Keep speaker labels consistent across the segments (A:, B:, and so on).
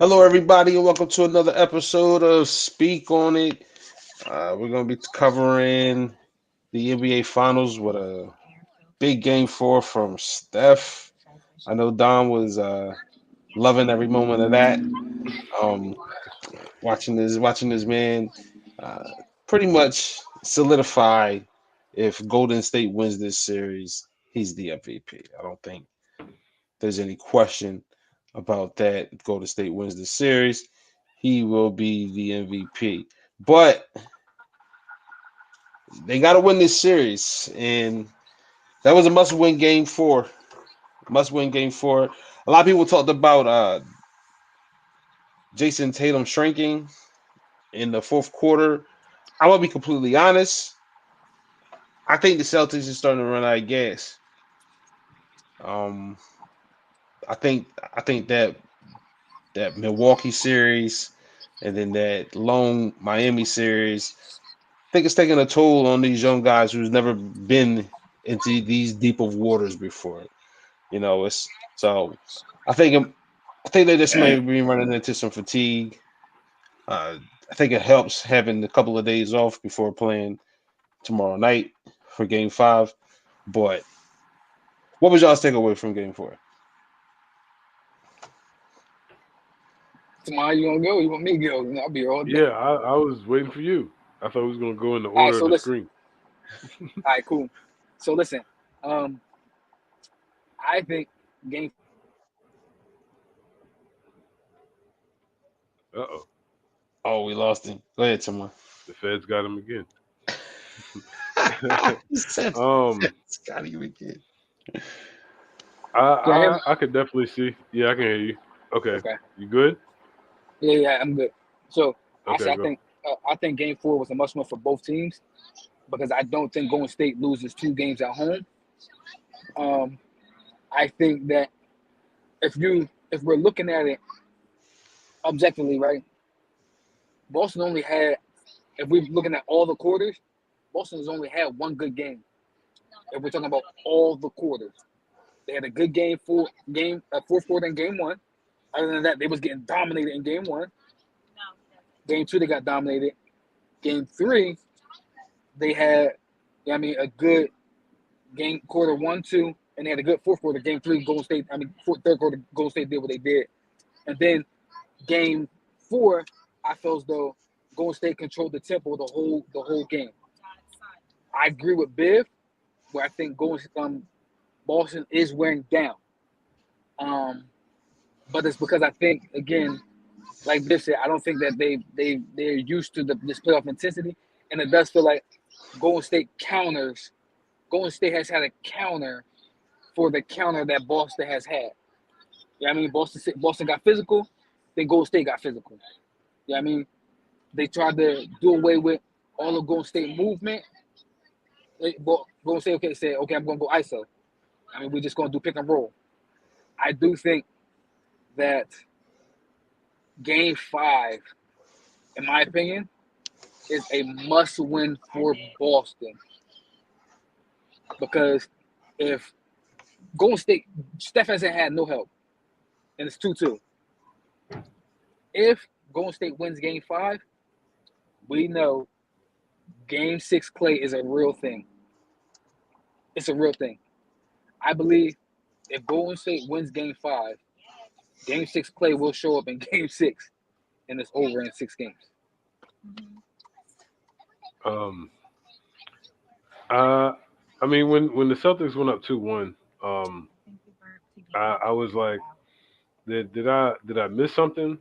A: Hello, everybody, and welcome to another episode of Speak on It. We're going to be covering the NBA Finals with a big game four from Steph. I know Don was loving every moment of that. Um, watching this man uh, pretty much solidify if Golden State wins this series, he's the MVP. I don't think there's any question about that. If Golden State wins the series, he will be the MVP. But they got to win this series, and that was a must-win game four. Must-win game four. A lot of people talked about Jason Tatum shrinking in the fourth quarter. I'm gonna be completely honest. I think the Celtics are starting to run out of gas. Um, I think that Milwaukee series and then that lone Miami series, I think it's taking a toll on these young guys who's never been into these deep of waters before. It's so I think they just may be running into some fatigue. Uh, I think it helps having a couple of days off before playing tomorrow night for Game Five. But what was y'all's takeaway from Game Four?
B: Tomorrow you gonna go? You want me to go? I'll be here all day.
C: Yeah, I was waiting for you. I thought it was gonna go in the
B: All right,
C: order
B: so
C: of the
B: listen.
C: screen.
B: All right, cool. So listen. Um, I think game
C: Uh-oh.
A: Oh, we lost him. Go ahead, someone.
C: The Feds got him again.
A: He said
C: um,
A: Scotty again.
C: I,
B: can I hear me?
C: I could definitely see. Yeah, I can hear you. Okay,
B: Okay.
C: you good?
B: Yeah, I'm good. So I
C: Okay,
B: said
C: go.
B: I think game four was a must win for both teams because I don't think Golden State loses two games at home. Um, I think that if we're looking at it objectively, right? Boston only had if we're looking at all the quarters, Boston has only had one good game. If we're talking about all the quarters, they had a good fourth quarter in game one. Other than that, they was getting dominated in game one. Game two, they got dominated. Game three, they had, a good game quarter one, two, and they had a good fourth quarter. Game three, Golden State. Third quarter, Golden State did what they did, and then game four, I felt as though Golden State controlled the tempo the whole game. I agree with Biv, where I think Boston is wearing down. Um, but it's because I think again, like Biff said, I don't think that they're used to this playoff intensity, and it does feel like Golden State counters. Golden State has had a counter for the counter that Boston has had. Yeah, Boston got physical, then Golden State got physical. Yeah, they tried to do away with all of Golden State movement. Golden State said okay, I'm gonna go ISO. We're just gonna do pick and roll. I do think that Game Five, in my opinion, is a must win for Boston because if Golden State, Steph hasn't had no help, and it's 2-2. If Golden State wins Game Five, we know Game Six Clay is a real thing. It's a real thing. I believe if Golden State wins Game Five, Game Six Clay will show up in Game Six, and it's over in 6 games.
C: Um, uh, I mean, when the Celtics went up 2-1, I was like, did I miss something?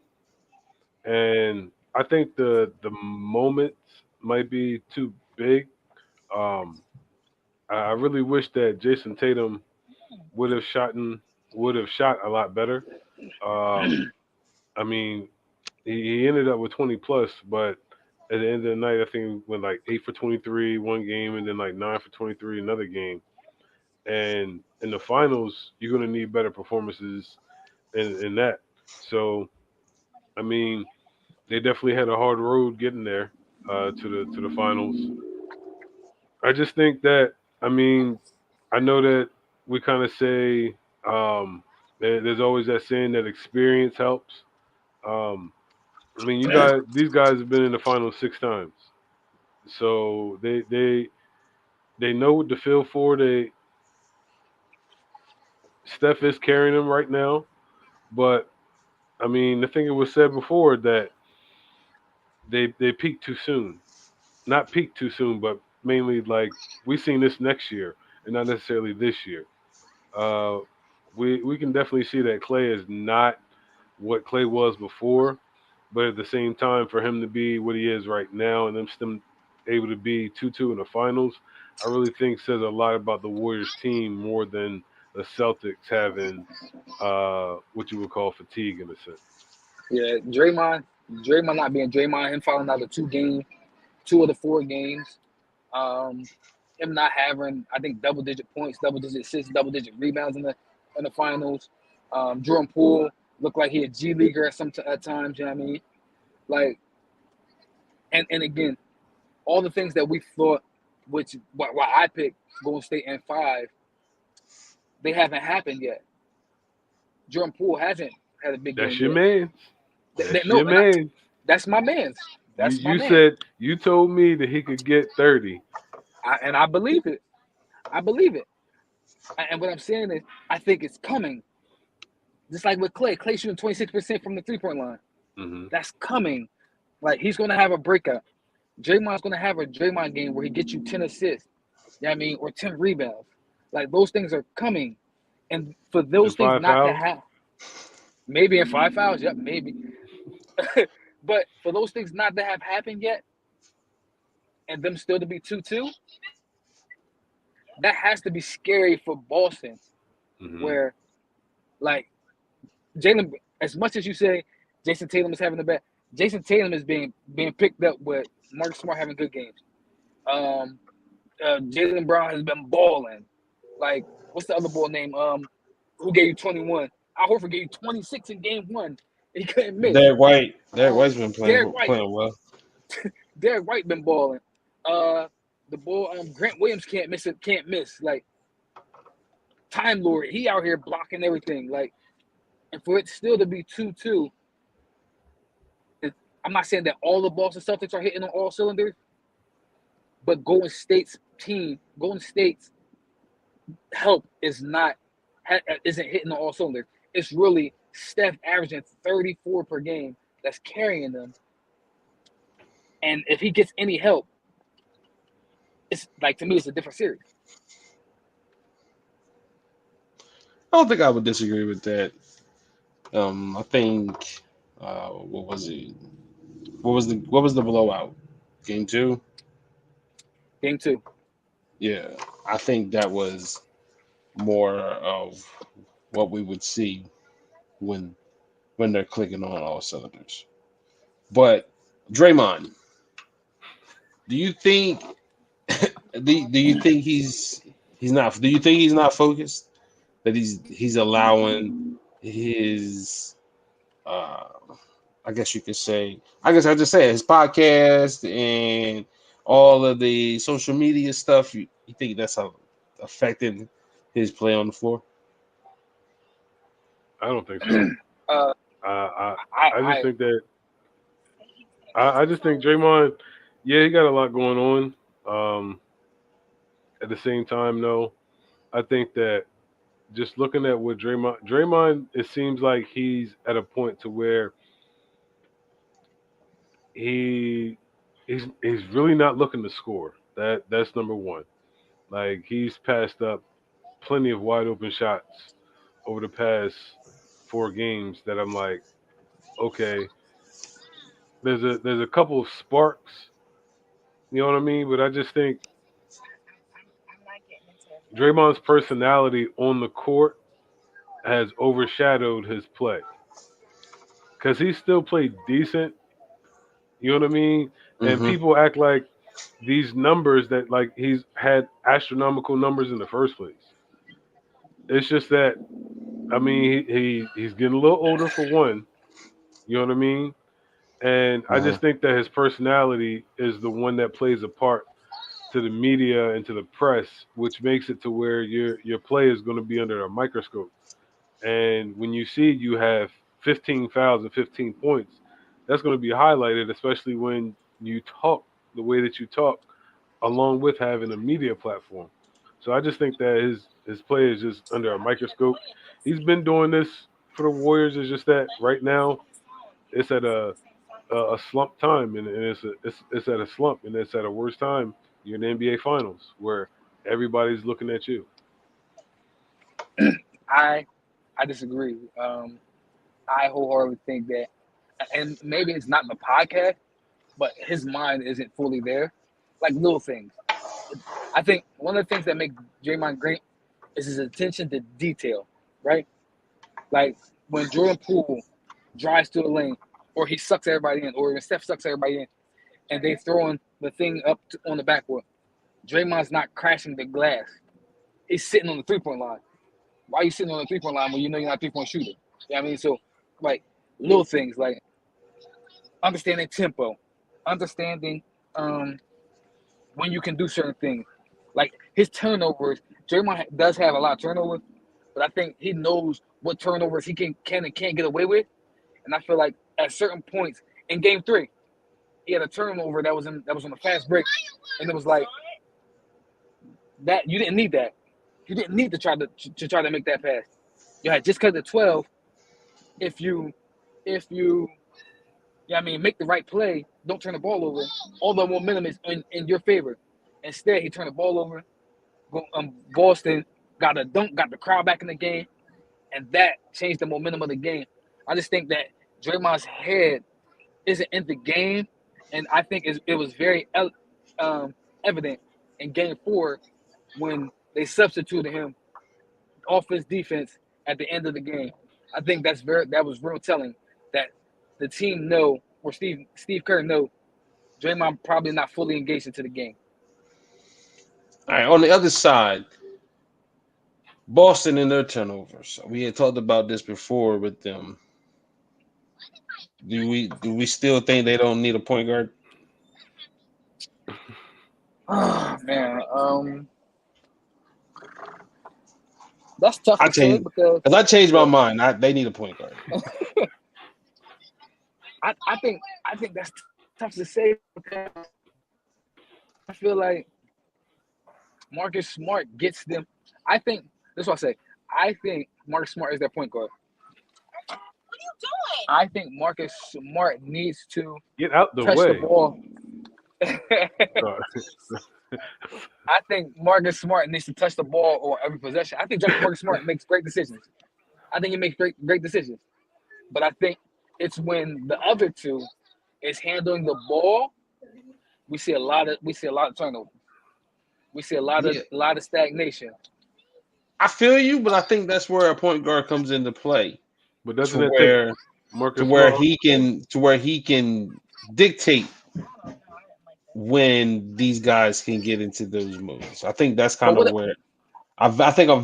C: And I think the moments might be too big. Um, I really wish that Jason Tatum would have shot would have shot a lot better. Um, I mean, he ended up with 20 plus, but at the end of the night, I think he went like 8 for 23 one game, and then like 9 for 23 another game. And in the finals, you're gonna need better performances in that. So, I mean, they definitely had a hard road getting there to the finals. I just think that I mean I know that we kind of say there's always that saying that experience helps, I mean, these guys have been in the finals 6 times, so they know what to feel for. Steph is carrying them right now, but I mean, I think it was said before that they peaked too soon. Not peaked too soon, but mainly like we seen this next year and not necessarily this year. Uh, we can definitely see that Clay is not what Clay was before, but at the same time, for him to be what he is right now and them still able to be 2-2 in the finals, I really think says a lot about the Warriors team more than the Celtics having what you would call fatigue in a sense.
B: Yeah, Draymond not being Draymond, him falling out of 2 of the 4 games. Um, him not having, I think, double-digit points, double-digit assists, double-digit rebounds in the finals. Jordan Poole looked like he a G leaguer at times. You know what I mean? Like, and again, all the things that we thought, which why I picked Golden State in 5, they haven't happened yet. Jordan Poole hasn't had a big
C: That's
B: game
C: your
B: yet.
C: man. That's
B: No,
C: your man.
B: that's my man. That's my
C: You
B: man.
C: said you told me that he could get 30.
B: And I believe it. I believe it. And what I'm saying is, I think it's coming. Just like with Clay. Clay shooting 26% from the 3-point line.
C: Hmm.
B: That's coming. Like, he's going to have a breakout. Draymond's going to have a Draymond game where he gets you 10 assists. You know what I mean? Or 10 rebounds. Like, those things are coming. And for those
C: And
B: things
C: 5
B: not to
C: fouls.
B: happen, maybe in 5 fouls, yep, maybe. But for those things not to have happened yet, and them still to be 2-2, that has to be scary for Boston.
C: Hmm.
B: Where, like, Jalen, as much as you say Jason Tatum is having the best, Jason Tatum is being picked up with Marcus Smart having good games. Jalen Brown has been balling. Like, what's the other boy name? Who gave you 21? Al Horford gave you 26 in game 1. He couldn't miss.
A: Derek White. Derek White's been
B: Derek White.
A: playing well.
B: Derek White been balling. The boy Grant Williams can't miss it. Can't miss. Like, Time Lord, he out here blocking everything. Like, and for it still to be 2-2, I'm not saying that all the Boston Celtics are hitting on all cylinders, but Golden State's help isn't hitting on all cylinders. It's really Steph averaging 34 per game that's carrying them. And if he gets any help, it's like, to me, it's a different series.
A: I don't think I would disagree with that. I think what was it? What was the blowout? Game 2?
B: Game 2.
A: Yeah. I think that was more of what we would see when they're clicking on all cylinders. But Draymond, do you think do you think he's not do you think he's not focused? That he's allowing his uh I guess you could say, I guess I just say his podcast and all of the social media stuff. You think that's affected his play on the floor?
C: I don't think so.
B: Uh,
C: I just think that I just think Draymond, yeah, he got a lot going on. At the same time, though, I think that just looking at what Draymond, it seems like he's at a point to where he he's really not looking to score. That's number one. Like he's passed up plenty of wide open shots over the past 4 games that I'm like, okay, there's a couple of sparks, you know what I mean? But I just think Draymond's personality on the court has overshadowed his play because he still played decent. You know what I mean? And
A: Mm-hmm.
C: people act like these numbers that like he's had astronomical numbers in the first place. It's just that I mean he's getting a little older for one. You know what I mean? And I
A: Uh-huh.
C: just think that his personality is the one that plays a part to the media and to the press, which makes it to where your play is going to be under a microscope. And when you see you have 15 fouls and 15 points, that's going to be highlighted, especially when you talk the way that you talk, along with having a media platform. So I just think that his play is just under a microscope. He's been doing this for the Warriors. It's just that right now it's at a slump time, and it's at a slump, and it's at a worse time. You're in the NBA Finals where everybody's looking at you.
B: I I disagree. I wholeheartedly think that, and maybe it's not the podcast, but his mind isn't fully there. Like little things. I think one of the things that make Draymond great is his attention to detail, right? Like when Jordan Poole drives to the lane, or he sucks everybody in, or when Steph sucks everybody in, and they throwing the thing up on the backboard. Draymond's not crashing the glass. He's sitting on the 3-point line. Why are you sitting on the 3-point line when you know you're not a 3-point shooter? You know what I mean? So, like, little things like understanding tempo, understanding when you can do certain things. Like his turnovers, Draymond does have a lot of turnovers, but I think he knows what turnovers he can and can't get away with. And I feel like at certain points in Game 3, he had a turnover that was on a fast break, and it was like that you didn't need that. You didn't need to try to make that pass. You had just cut to 12. If you yeah, I mean, make the right play, don't turn the ball over. All the momentum is in your favor. Instead, he turned the ball over. Boston got a dunk, got the crowd back in the game, and that changed the momentum of the game. I just think that Draymond's head isn't in the game, and I think it was very evident in Game 4 when they substituted him offense defense at the end of the game. I think that was real telling that the team know, or Steve Kerr know, Draymond probably not fully engaged into the game.
A: All right, on the other side, Boston and their turnovers. We had talked about this before with them. Do we still think they don't need a point guard?
B: Oh man, that's tough
A: I
B: to say
A: changed
B: because
A: because I changed my mind. They need a point guard.
B: I think that's tough to say because I feel like Marcus Smart gets them. I think that's what I say. I think Marcus Smart is their point guard.
D: What are you doing?
B: I think Marcus Smart needs to
C: Get out the
B: touch
C: way.
B: the ball.
C: Sorry.
B: I think Marcus Smart needs to touch the ball or every possession. I think Marcus Smart makes great decisions. I think he makes great decisions. But I think it's when the other two is handling the ball, we see a lot of turnover. We see a lot of stagnation.
A: I feel you, but I think that's where a point guard comes into play.
C: But doesn't
A: To
C: it
A: where
C: take Marcus
A: to where
C: Smart?
A: he can dictate when these guys can get into those moves. I think that's kind of where I think a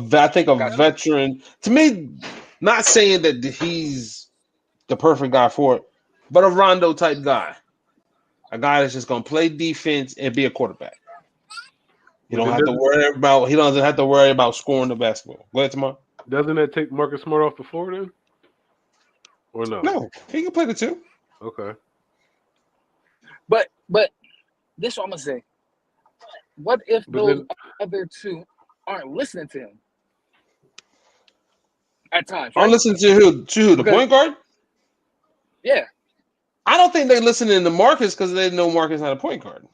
A: veteran, to me, not saying that he's the perfect guy for it, but a Rondo type guy, a guy that's just gonna play defense and be a quarterback. He doesn't have to worry about scoring the basketball. Go ahead, Tamar.
C: Doesn't that take Marcus Smart off the floor then? Or no?
A: No, he can play the two.
C: Okay.
B: But this is what I'm gonna say. What if those other two aren't listening to him at times? Right?
A: Aren't listening to who? The point guard?
B: Yeah.
A: I don't think they're listening to Marcus because they know Marcus not a point guard.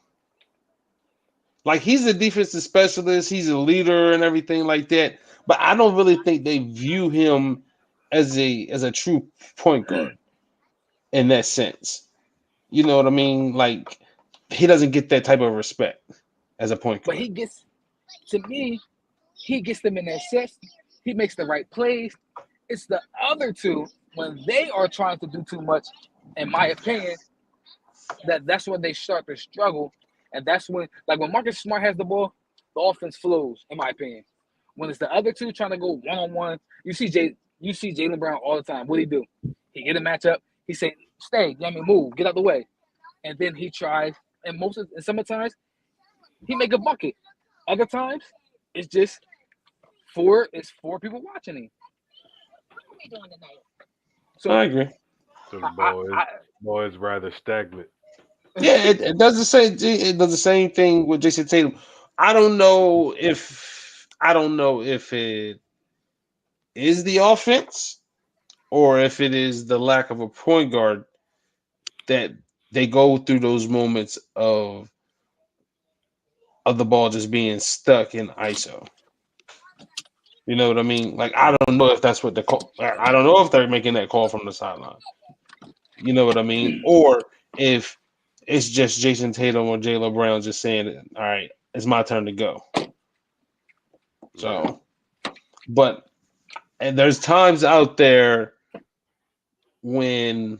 A: Like, he's a defensive specialist, he's a leader and everything like that. But I don't really think they view him as a true point guard in that sense. You know what I mean? Like, he doesn't get that type of respect as a point guard.
B: But he gets them in their sets. He makes the right plays. It's the other two, when they are trying to do too much, in my opinion, that's when they start to struggle. And that's when, like, when Marcus Smart has the ball, the offense flows, in my opinion. When it's the other two trying to go one-on-one, you see Jaylen Brown all the time. What do? He get a matchup. He say, stay, move, get out the way. And then he tries, and sometimes he make a bucket. Other times, it's just four people watching him.
D: What are we doing tonight?
B: So
A: I agree.
C: So the
B: I, I,
C: ball is rather stagnant.
A: Yeah, it does the same. It does the same thing with Jason Tatum. I don't know if it is the offense or if it is the lack of a point guard that they go through those moments of the ball just being stuck in ISO. You know what I mean? Like I don't know if that's what the call. I don't know if they're making that call from the sideline. You know what I mean? Or if it's just Jason Tatum or Jaylen Brown just saying, "All right, it's my turn to go."
C: Yeah.
A: So, but and there's times out there when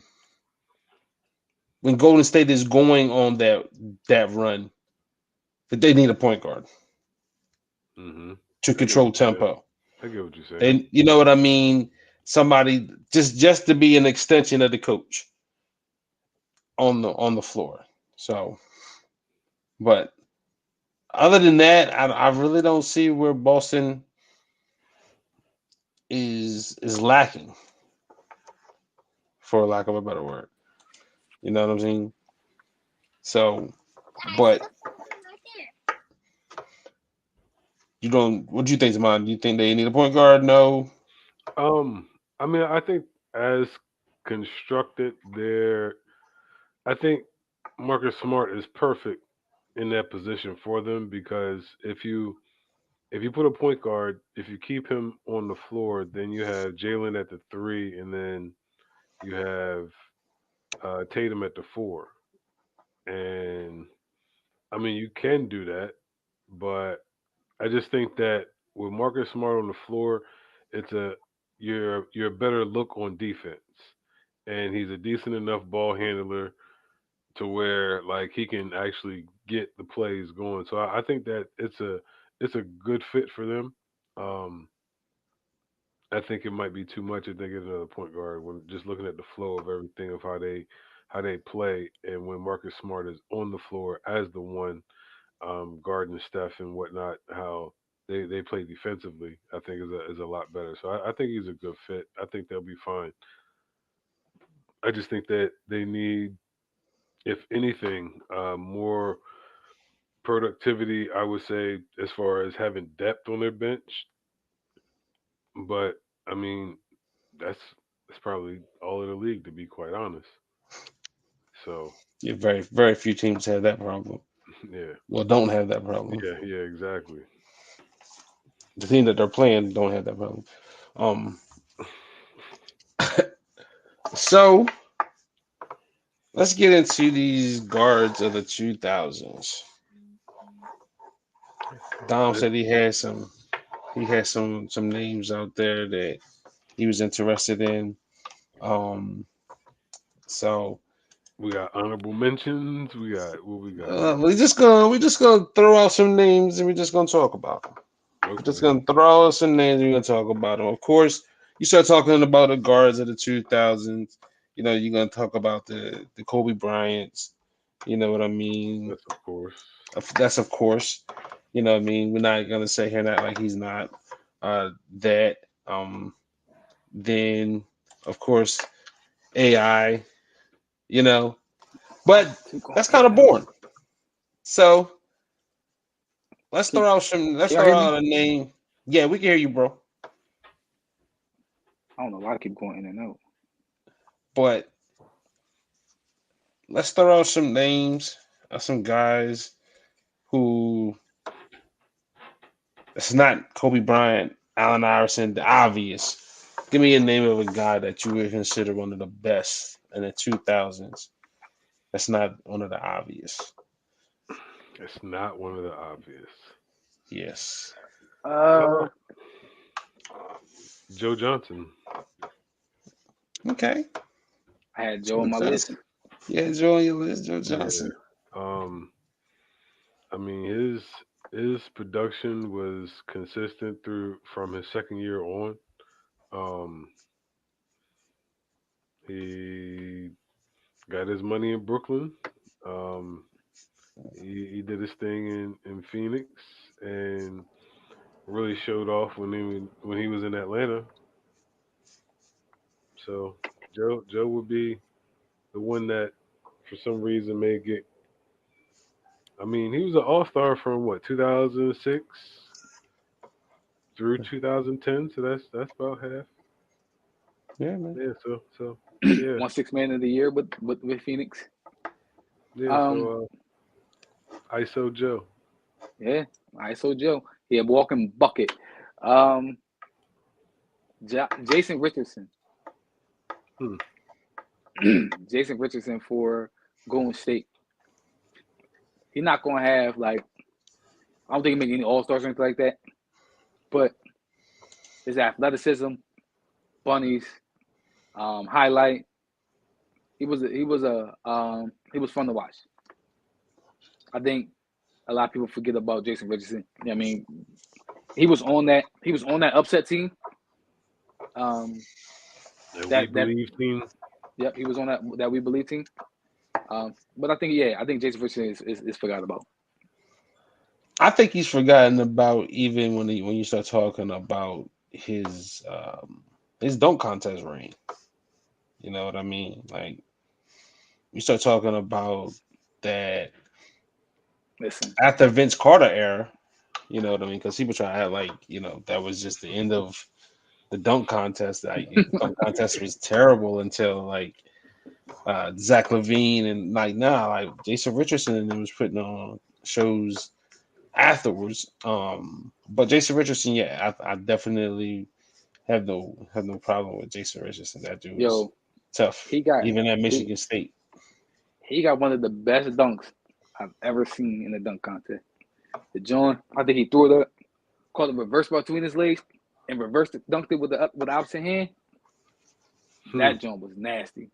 A: when Golden State is going on that run that they need a point guard
C: Mm-hmm.
A: to
C: I get what
A: control
C: you're saying.
A: tempo.
C: I get what you're saying.
A: And you know what I mean? Somebody just to be an extension of the coach on the floor. So, but other than that, I really don't see where Boston is lacking, for lack of a better word. You know what I'm saying? So, but you don't. What do you think, Zamon? Do you think they need a point guard? No.
C: Um, I mean, I think as constructed, there, I think Marcus Smart is perfect in that position for them because if you put a point guard, if you keep him on the floor, then you have Jalen at the three, and then you have Tatum at the four. And I mean, you can do that, but I just think that with Marcus Smart on the floor, it's a you're a better look on defense, and he's a decent enough ball handler to where like he can actually get the plays going. So I think that it's a good fit for them. Um, I think it might be too much if they get another point guard when just looking at the flow of everything of how they play and when Marcus Smart is on the floor as the one guarding Steph and whatnot, how they play defensively, I think is a lot better. So I think he's a good fit. I think they'll be fine. I just think that they need, if anything, more productivity. I would say as far as having depth on their bench, but I mean that's probably all in the league to be quite honest. So
A: Yeah, very few teams have that problem.
C: yeah,
A: Well, don't have that problem.
C: yeah, exactly.
A: The team that they're playing don't have that problem. Um, so let's get into these guards of the 2000s. Dom
C: Let-
A: said he had some names out there that he was interested in. Um, so
C: We got honorable mentions. We got what we got here.
A: we're just gonna throw out some names and we're just gonna talk about them. We're just
C: Okay.
A: gonna throw out some names and we're gonna talk about them. Of course, you start talking about the guards of the 2000s. You know, you're gonna talk about the Kobe Bryants. You know what I mean?
C: That's of course.
A: That's of course. You know what I mean? We're not gonna say here that like he's not that. Then of course AI. You know, but
B: keep going.
A: that's kind of boring. So let's
B: Keep.
A: throw out some. Let's
B: Can y'all
A: throw
B: hear me?
A: out a name. Yeah, we can hear you, bro.
B: I don't know why I keep going in and out.
A: But let's throw out some names of some guys who it's not Kobe Bryant, Allen Iverson, the obvious. Give me a name of a guy that you would consider one of the best in the 2000s. That's not one of the obvious.
C: It's not one of the obvious.
A: Yes.
B: Uh,
C: Uh, Joe Johnson.
B: I
A: Okay.
B: had Joe
A: Joe
B: on my list.
A: Johnson. Yeah, Joe on your list, Joe
C: Yeah.
A: Johnson.
C: Um. I mean his production was consistent through from his second year on. Um. He got his money in Brooklyn. Um. He did his thing in Phoenix and really showed off when he was in Atlanta. So Joe would be the one that, for some reason, may get. I mean, he was an All Star from what 2006 through 2010, so that's about half.
A: Yeah, man.
C: Yeah, yeah,
B: 1 6 man of the year with Phoenix.
C: yeah.
B: Um,
C: ISO Joe.
B: yeah, ISO Joe. He a walking bucket. Um, Jason Richardson.
C: Hmm.
B: Jason Richardson for Golden State. He's not gonna have like I don't think he make any All Stars or anything like that. But his athleticism, bunnies, highlight. He was fun to watch. I think a lot of people forget about Jason Richardson. I mean, he was on that upset team.
C: And we
B: That
C: believe team.
B: Yep, he was on that We Believe team. But I think Jason Richardson is forgot about.
A: I think he's forgotten about even when you start talking about his dunk contest reign. You know what I mean? Like you start talking about that
B: Listen,
A: after Vince Carter era. You know what I mean? Because people try to act like that was just the end of the dunk contest. Like dunk contest was terrible until like Zach Levine and like Jason Richardson and them was putting on shows afterwards. But Jason Richardson, yeah, I definitely have no problem with Jason Richardson. That dude was
B: yo,
A: tough,
B: he got
A: even at
B: he,
A: Michigan State.
B: he got one of the best dunks I've ever seen in a dunk contest. The John, I think he threw it up, caught a reverse between his legs, and reversed it, dunked it with the opposite hand. That John was nasty.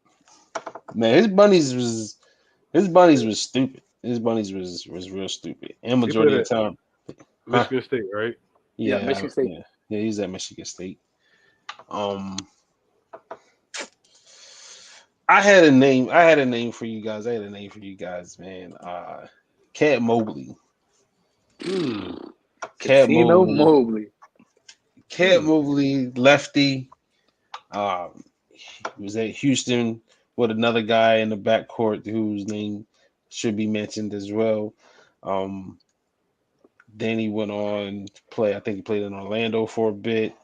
A: Man, his bunnies was stupid. His bunnies was real stupid. And
C: He played
A: majority of
C: at
A: the time, huh?
C: Michigan State, right?
B: Yeah,
A: Yeah,
B: Michigan State.
A: yeah, he's at Michigan State. I had a name for you guys. Man. Cat Mobley. Cat
B: Casino
A: Mobley.
B: Mobley.
A: Cat Mobley, lefty. He was at Houston with another guy in the backcourt whose name should be mentioned as well. Then he went on to play. I think he played in Orlando for a bit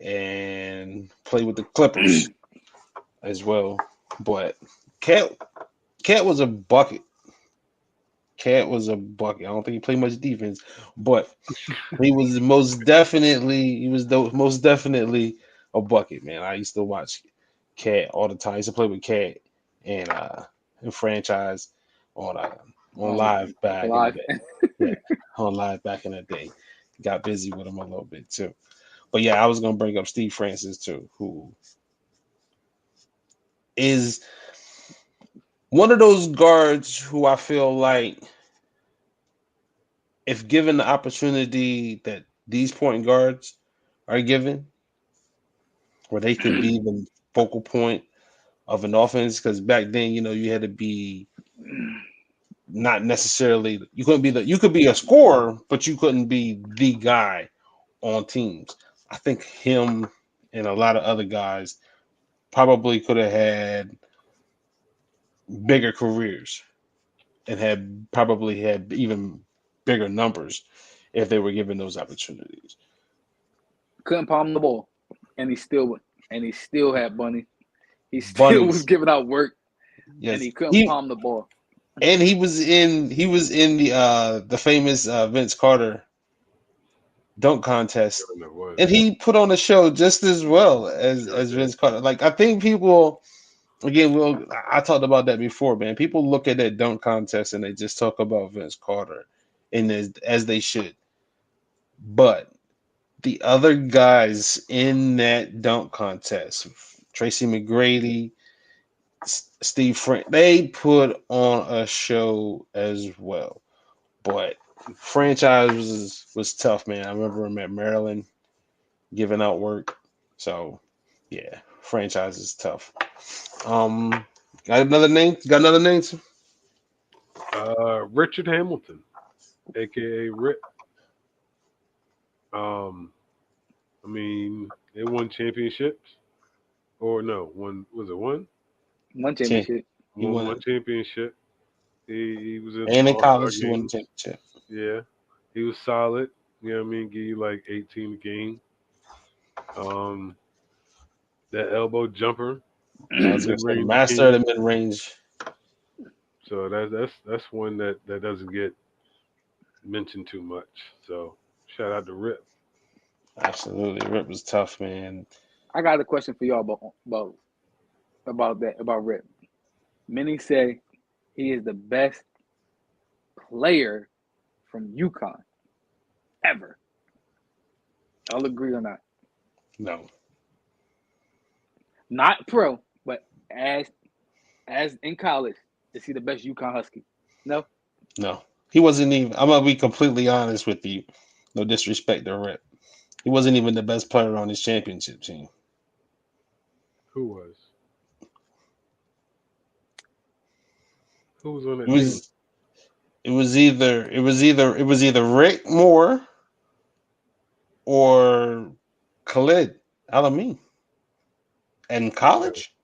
A: and played with the Clippers as well. But Cat was a bucket. Cat was a bucket. I don't think he played much defense, but he was most definitely a bucket, man. I used to watch Cat all the time. I used to play with Cat and franchise on live back in the
B: Live.
A: day. Yeah, on live back in the day. Got busy with him a little bit too. But yeah, I was gonna bring up Steve Francis too, who is one of those guards who I feel like if given the opportunity that these point guards are given, where they could be the focal point of an offense, because back then, you had to be not necessarily you could be a scorer, but you couldn't be the guy on teams. I think him and a lot of other guys probably could have had bigger careers and probably had even bigger numbers if they were given those opportunities.
B: Couldn't palm the ball, and he still had money. He still
A: Bunnies,
B: was giving out work,
A: yes,
B: and he couldn't palm the ball.
A: and he was in the famous Vince Carter dunk contest, and he put on a show just as well as Vince Carter. Like I think people, again, I talked about that before, man. People look at that dunk contest and they just talk about Vince Carter, and as they should, but the other guys in that dunk contest, Tracy McGrady, Steve Frank, they put on a show as well. But franchise was tough, man. I remember him at Maryland giving out work. So yeah, franchise is tough. Got another name? Got another name?
C: Richard Hamilton, aka Rip. I mean, they won championships. or no, one was it one?
B: One
A: Champ.
B: championship.
A: He
C: One
A: won
C: one
A: it.
C: championship. He was in
A: And in
C: All Star
A: college, he won the
C: games.
A: championship.
C: Yeah, he was solid. You know what I mean? Give you like 18 a game. Um, that elbow jumper,
A: I was gonna
C: mid
A: say the
C: range
A: master of the
C: king.
A: mid range.
C: So that's one that doesn't get mentioned too much. So shout out to Rip.
A: Absolutely. Rip was tough, man.
B: I got a question for y'all about Rip. Many say he is the best player from UConn ever. Y'all agree or not?
A: No.
B: Not pro, but as in college, is he the best UConn Husky? No.
A: No. He wasn't even I'm gonna be completely honest with you. No disrespect to Rip. He wasn't even the best player on his championship team.
C: Who was? Who was on
A: It
C: that team?
A: was it was either Rick Moore or Khalid Alamin. And
C: Okay.
A: college?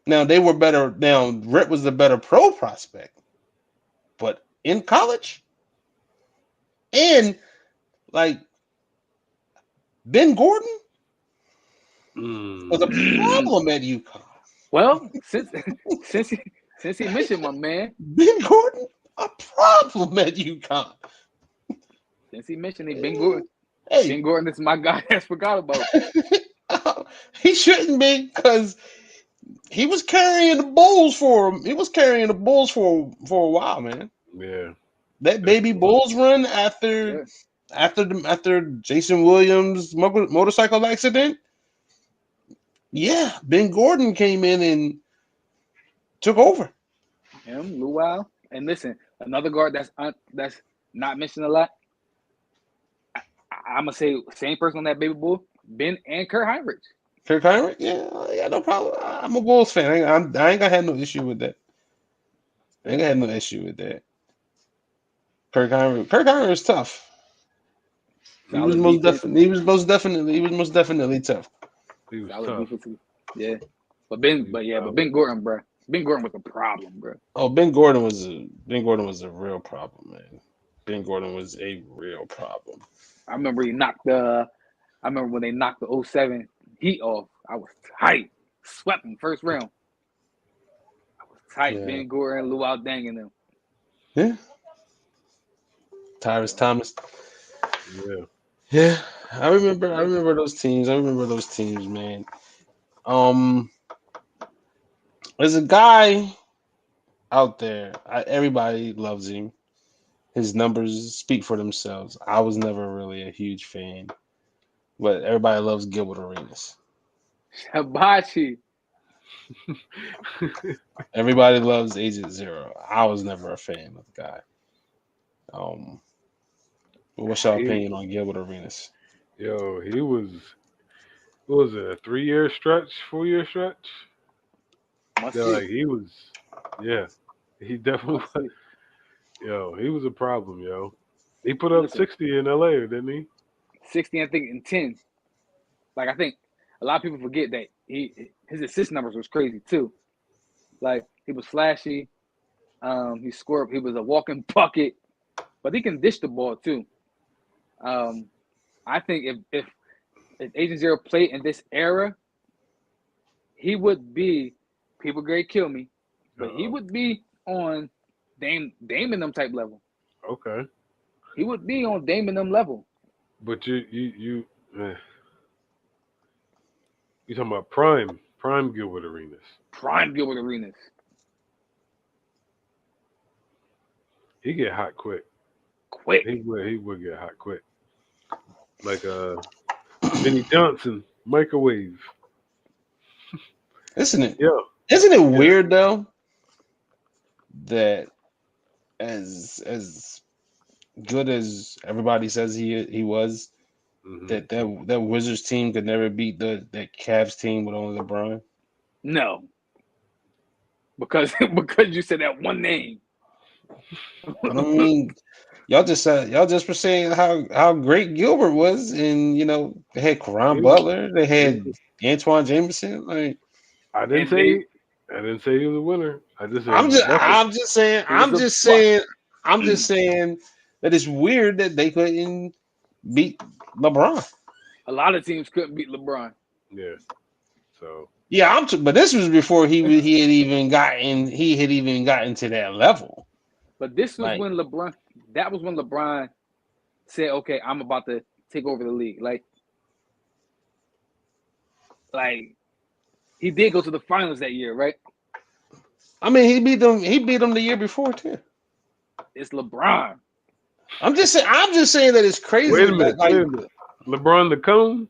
A: Now they were better. Now Rip was the better pro prospect, but in college and like Ben Gordon was a
C: Mm,
A: problem at UConn.
B: Well, since he, since he mentioned my man,
A: Ben Gordon a problem at UConn.
B: since he mentioned he Ben Gordon, Ben
A: Hey,
B: Gordon is my guy. That's forgot about.
A: he shouldn't be because he was carrying the Bulls for him. He was carrying the Bulls for a while, man.
C: yeah,
A: That
C: that's
A: baby
C: true.
A: Bulls run after
B: Yeah,
A: after Jason Williams motorcycle accident. Yeah, Ben Gordon came in and took over.
B: him, Luau, and listen, another guard that's not mentioned a lot. I'm gonna say same person on that baby bull, Ben and Kurt Heinrich.
A: Kirk Heinrich, yeah, I got no problem. I'm a Bulls fan. I ain't gonna have no issue with that. I ain't gonna have no issue with that. Kirk Heinrich is tough. He was
B: Solid
A: most
B: defense,
A: definitely. He was most definitely tough.
C: He was
B: solid
C: tough.
B: defense. Yeah,
C: He was
B: but
C: solid.
B: Ben Gordon, bro. Ben Gordon was a problem, bro.
A: Oh, Ben Gordon was a real problem, man. Ben Gordon was a real problem.
B: I remember he knocked the. I remember when they knocked the '07 Heat off. I was tight. Swept him first round. I was tight.
A: Yeah,
B: Ben Gordon, Luau Deng, and them.
A: yeah. Tyrese Thomas.
C: Yeah.
A: Yeah, I remember. I
B: Yeah.
A: remember those teams. I remember those teams, man. Um, there's a guy out there. Everybody loves him. His numbers speak for themselves. I was never really a huge fan, but everybody loves Gilbert Arenas.
B: Hibachi.
A: Everybody loves Agent Zero. I was never a fan of the guy. Um, but what's your
C: he,
A: opinion on Gilbert Arenas?
C: he was. What was it? A 3 year stretch? 4 year stretch?
B: Must
C: Yeah,
B: see.
C: like he was. Yeah, he definitely.
B: Must see.
C: He was a problem. He put up
B: Listen,
C: 60 in LA, didn't he?
B: 60, I think, and 10. Like I think a lot of people forget that his assist numbers was crazy too. Like he was flashy. He scored. He was a walking bucket, but he can dish the ball too. Um, I think if Agent Zero played in this era, he would be. People great kill me, but he
C: Uh,
B: would be on Dame and them type level.
C: okay,
B: He would be on Dame and them level.
C: but you talking about prime Gilbert Arenas?
B: Prime Gilbert Arenas.
C: He get hot quick.
B: Quick.
C: He would get hot quick. Like Vinny Johnson, microwave.
A: Isn't it?
C: Yeah,
A: Isn't it
C: yeah.
A: weird though that as good as everybody says he was,
C: Hmm.
A: that Wizards team could never beat that Cavs team with only LeBron.
B: No, because because you said that one name.
A: But I mean, y'all just were saying how great Gilbert was, and they had Karan Butler, they had Antoine Jameson. Like
C: I didn't
B: And they,
C: say he was a winner. I just said he
A: I'm
C: was a
A: just
C: bucket.
A: I'm just saying
B: it was
A: I'm
B: a
A: just
B: what?
A: saying I'm just saying that it's weird that they couldn't beat LeBron.
B: A lot of teams couldn't beat LeBron.
C: Yeah. So
A: Yeah, but this was before he had even gotten to that level.
B: But this was
A: Like
B: when LeBron. That was when LeBron said, "Okay, I'm about to take over the league." Like he did go to the finals that year, right?
A: I mean, he beat them the year before too.
B: It's LeBron.
A: I'm just saying that it's crazy
C: wait a
A: that
C: minute. LeBron the cone?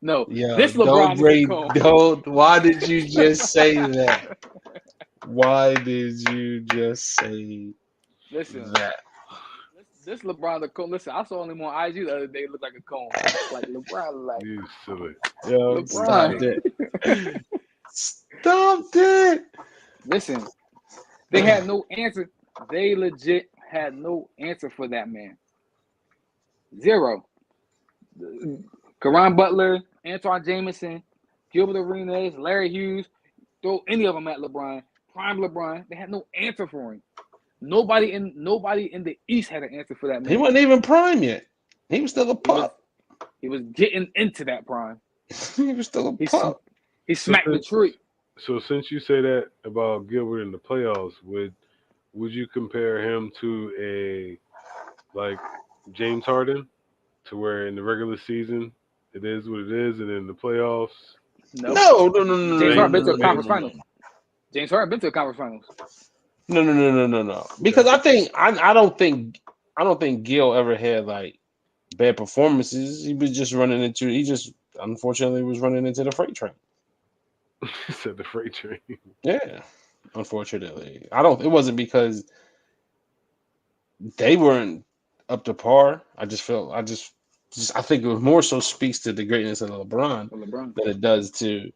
B: No,
A: yeah,
B: this
A: don't
B: LeBron is a
A: Ray,
B: cone.
A: don't. Why did you just say that? Why did you just say
B: Listen,
A: that?
B: this LeBron the cone. Listen, I saw him on IG the other day. It looked like a cone. Like LeBron, like
C: You silly.
A: Yo, stop
B: LeBron.
A: it. Stop it.
B: Listen, they had no answer. They legit had no answer for that man. Zero. Karan Butler, Antoine Jameson, Gilbert Arenas, Larry Hughes, throw any of them at LeBron, prime LeBron. They had no answer for him. Nobody in the East had an answer for that
A: He
B: man.
A: wasn't even prime yet. He was still a pup.
B: He was getting into that prime.
A: He was still a pup.
B: He smacked Detroit.
C: So since you say that about Gilbert in the playoffs, would you compare him to a like James Harden, to where in the regular season it is what it is, and in the playoffs,
B: No.
A: No.
B: James Harden been to a
A: No.
B: conference finals. James Harden been to a conference finals.
A: No. Because I don't think Gil ever had like bad performances. He was just he just unfortunately was running into the freight train.
C: said the freight train.
A: Yeah. Unfortunately. It wasn't because they weren't up to par. I think it was more so speaks to the greatness of LeBron than it does to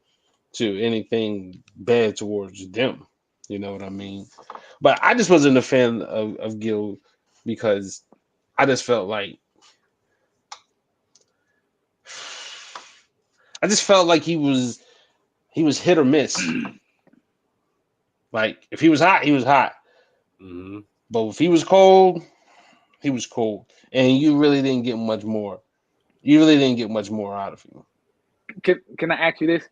A: anything bad towards them. You know what I mean? But I just wasn't a fan of Gil because I just felt like he was hit or miss. Like if he was hot, he was hot.
C: Mm-hmm.
A: But if he was cold, he was cold. And you really didn't get much more. You really didn't get much more out of him.
B: Can I ask you this?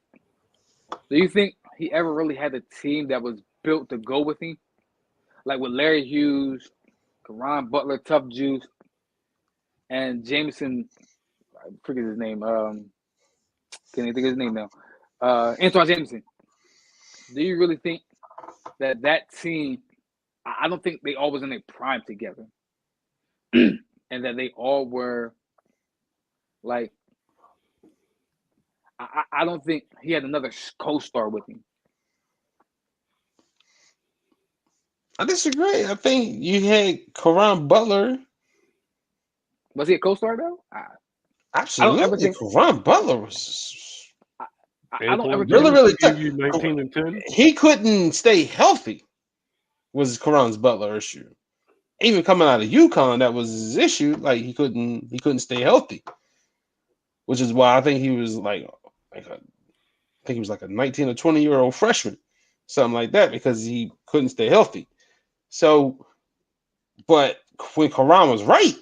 B: Do you think he ever really had a team that was built to go with him? Like with Larry Hughes, Karan Butler, Tough Juice, and Jameson, I forget his name. Can't even think of his name now. Antoine Jameson. Do you really think that team? I don't think they all was in their prime together, and that they all were like. I don't think he had another co-star with him.
A: I disagree. I think you had Karan Butler.
B: Was he a co-star though?
A: Absolutely.
B: I don't ever think
A: Karan Butler was
B: I don't ever
C: Antoine
B: think
A: really,
B: it was,
A: really
C: Jameson
A: tough.
C: gave you 19 and 10.
A: He couldn't stay healthy. Was Karan's Butler issue? Even coming out of UConn, that was his issue. Like he couldn't stay healthy, which is why I think he was like a 19 or 20-year-old freshman, something like that, because he couldn't stay healthy. So, but when Karan was right,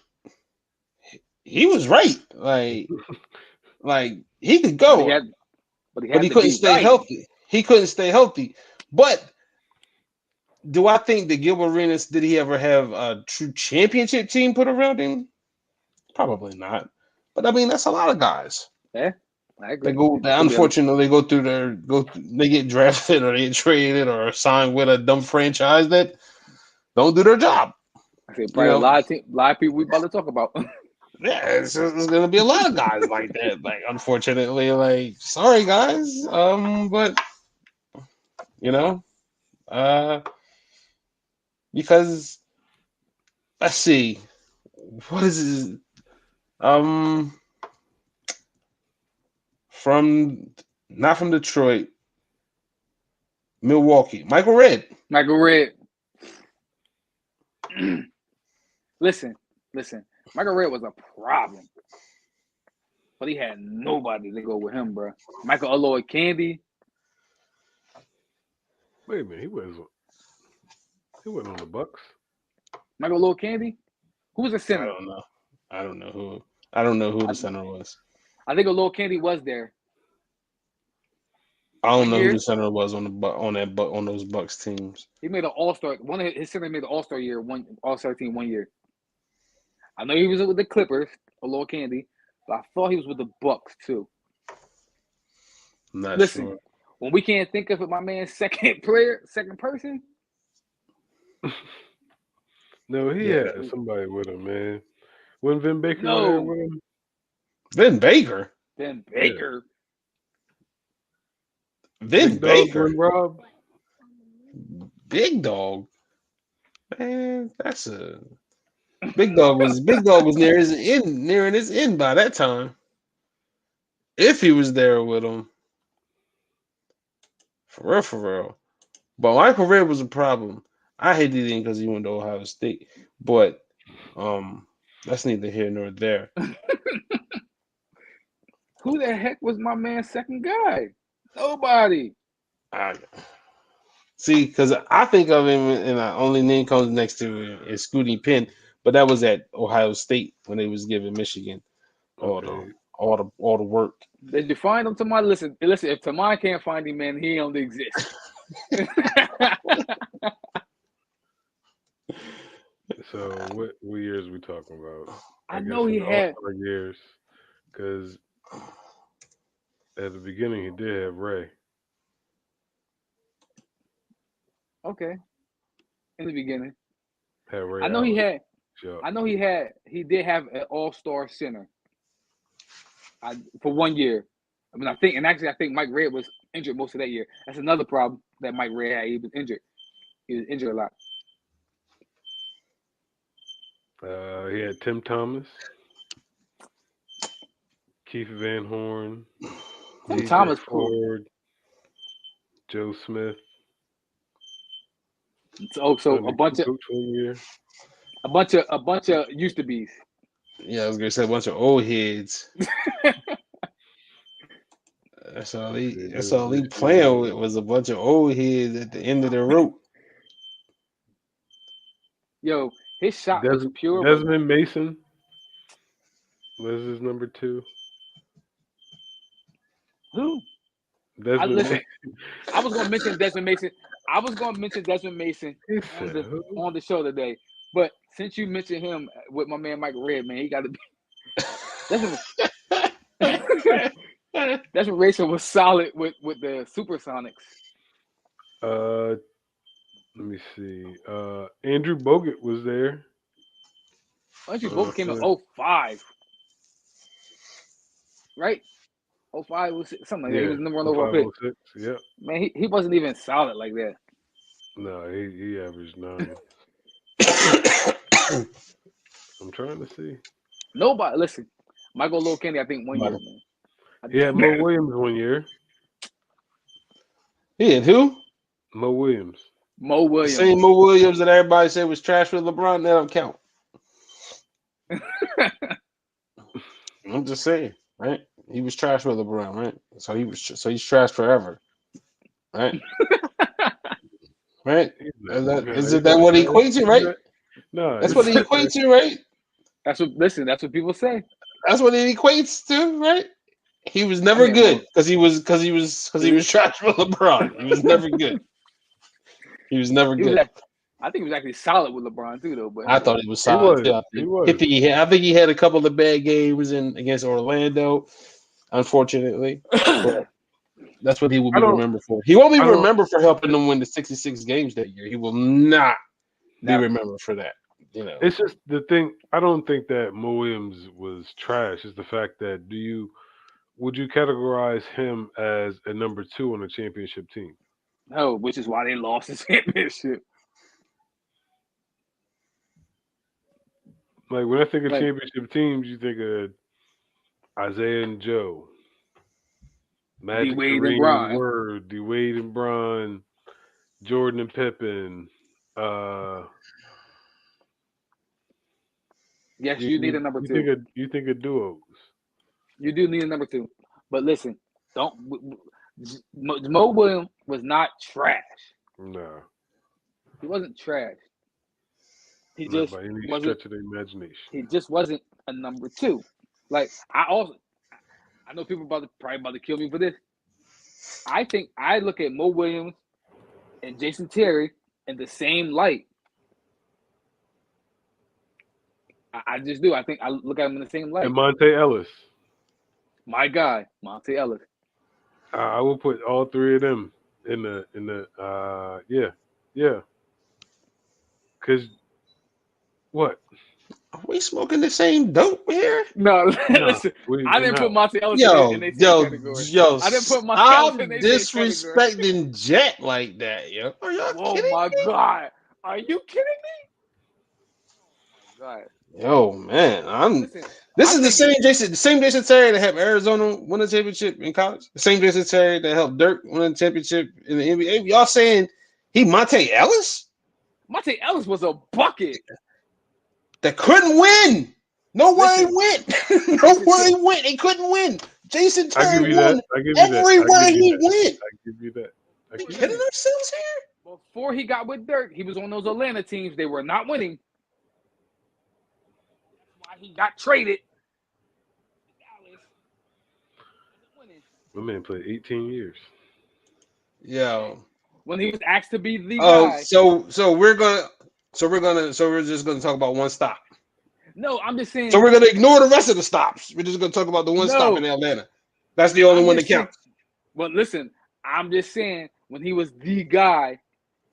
A: he was right. Like he could go,
B: but he
A: but
B: had
A: he
B: to
A: couldn't
B: be
A: stay
B: right.
A: healthy. He couldn't stay healthy. But do I think that Gilbert Arenas, did he ever have a true championship team put around him? Probably not. But I mean, that's a lot of guys.
B: Yeah, I agree.
A: They unfortunately they get drafted or they get traded or signed with a dumb franchise that don't do their job.
B: I say probably a lot of people we about to talk about.
A: Yeah, it's gonna be a lot of guys like that. Like, unfortunately, like, sorry guys. But because let's see, what is it? From not from Detroit, Milwaukee, Michael Redd.
B: Michael Redd. Listen. Michael Red was a problem, but he had nobody to go with him, bro. Michael Aloy Candy.
C: Wait a minute, he wasn't on the Bucks.
B: Michael Aloy Candy. Who was the
A: I
B: center?
A: don't know. I don't know who the center was.
B: I think Aloy Candy was there.
A: I don't know who
B: year?
A: the center was on those Bucks teams.
B: He made an All-Star. One of his center made the All-Star year, one All-Star team 1 year. I know he was with the Clippers, Aloy Candy, but I thought he was with the Bucks too.
A: I'm not
B: Listen,
A: sure.
B: when we can't think of it, my man's second person.
C: No, he
A: Yeah.
C: had somebody with him, man. When Vin Baker
B: No.
C: was there with him?
A: Vin Baker.
B: Then Baker.
A: Vin
C: Big Dog
A: Baker.
C: when Rob.
A: Big Dog. Man, that's a Big Dog was nearing his end by that time. If he was there with him. For real. But Michael Red was a problem. I hated him because he went to Ohio State. But that's neither here nor there.
B: Who the heck was my man's second guy? Nobody.
A: See, because I think of him, and the only name comes next to him is Scooty Penn, but that was at Ohio State when they was giving Michigan all the work.
B: Did you find him, Tamai? Listen. If Tamai can't find him, man, he don't exist.
C: So what years we talking about?
B: I know he
C: in
B: had
C: All-Star years, because at the beginning he did have Ray.
B: okay. In the beginning,
C: Had Ray
B: I know he
C: Allen.
B: had.
C: Sure.
B: I know he did have an All-Star center. For 1 year. I think Mike Red was injured most of that year. That's another problem that Mike Red had. He was injured. He was injured a lot.
C: He had Tim Thomas, Keith Van Horn, DJ
B: Thomas
C: Ford, Joe Smith.
B: So a bunch of
C: coach 1 year.
B: a bunch of used to be's.
A: Yeah, I was gonna say a bunch of old heads. That's all he playing with was a bunch of old heads at the end of the rope.
B: Yo, his shot was pure. but
C: Desmond Mason was his number 2.
B: who?
C: Desmond
B: Listen,
C: Mason.
B: I was gonna mention Desmond Mason.
C: He said, who?
B: on the show today. But since you mentioned him with my man Mike Red, man, he got to be. Desmond Mason was solid with the Supersonics.
C: Let me see. Andrew Bogut was there.
B: Andrew Bogut came in 05. Right? 05 was something like that. He was number 1 overall pick.
C: 05, 06, yep.
B: Man, he wasn't even solid like that.
C: No, he averaged 9. I'm trying to see.
B: Nobody, listen. Michael Lil Kenny, I think 1 year, man.
C: He had Mo Williams 1 year.
A: He had who?
C: Mo Williams.
B: Mo Williams.
A: Same Mo Williams that everybody said was trash with LeBron. That don't count. I'm just saying, right? He was trash with LeBron, right? So he's trash forever, right? Right? Isn't that what he equates to, right?
C: No,
A: that's what he equates to, right?
B: That's what people say.
A: That's what it equates to, right? He was never good because he was trash with LeBron. He was never good. He was never good.
B: I think he was actually solid with LeBron too, though. But
A: I thought he was solid.
C: He was.
A: I think he had a couple of bad games against Orlando, unfortunately. But that's what he will be remembered for. He won't be remembered for helping them win the 66 games that year. He will not be remembered for that. You know,
C: it's just the thing. I don't think that Mo Williams was trash. It's the fact that would you categorize him as a number 2 on a championship team?
B: No, which is why they lost the championship.
C: Like when I think of championship teams, you think of Isaiah and Joe, Magic,
B: D-Wade and Bron,
C: Word, D-Wade and Bron, Jordan and Pippen.
B: Yes, you need a number
C: you
B: two.
C: you think of duos?
B: You do need a number two. But listen, don't. Mo Williams was not trash.
C: Nah,
B: He wasn't trash. He
C: not
B: just
C: by any
B: wasn't.
C: stretch of the imagination.
B: He just wasn't a number two. Like I know people probably about to kill me for this. I think I look at Mo Williams and Jason Terry in the same light. I just do. I think I look at them in the same light.
C: And Monte Ellis.
B: My guy, Monte Ellis.
C: I will put all three of them in the yeah. Cause what?
A: Are we smoking the same dope here?
B: No,
C: Nah,
B: listen.
C: we
B: I didn't
C: not.
B: put Monte Ellis
A: Yo,
B: in their same
A: yo,
B: category.
A: yo,
B: I didn't put Monte Ellis
A: stop
B: in their same category.
A: disrespecting Jet like that, yo. Are y'all
B: Oh
A: kidding
B: my
A: me?
B: God. Are you kidding me? Oh my God.
A: Yo, man,
B: Listen,
A: this
B: I
A: is
B: think
A: the same Jason Terry that helped Arizona win a championship in college. The same Jason Terry that helped Dirk win a championship in the NBA. Y'all saying he Monte Ellis
B: Monte Ellis was a bucket.
A: that couldn't win? Nowhere he
B: Listen,
A: went. Nowhere he went. He couldn't win. Jason
C: I
A: Terry
C: give you
A: won
C: that. I give you that. I
A: everywhere
C: give you
A: he
C: that.
A: went.
C: I give you that. I
A: We
C: give you
A: kidding
C: that.
A: ourselves here?
B: before he got with Dirk, he was on those Atlanta teams. They were not winning. That's why he got traded. Dallas wasn't winning.
C: My man played 18 years.
A: Yo.
B: When he was asked to be the
A: Oh,
B: guy.
A: so we're just gonna talk about one stop.
B: No, I'm just saying.
A: So we're gonna ignore the rest of the stops. We're just gonna talk about the one stop
B: No.
A: in Atlanta. That's the only
B: I'm
A: one that
B: just saying-
A: counts.
B: But listen, I'm just saying when he was the guy,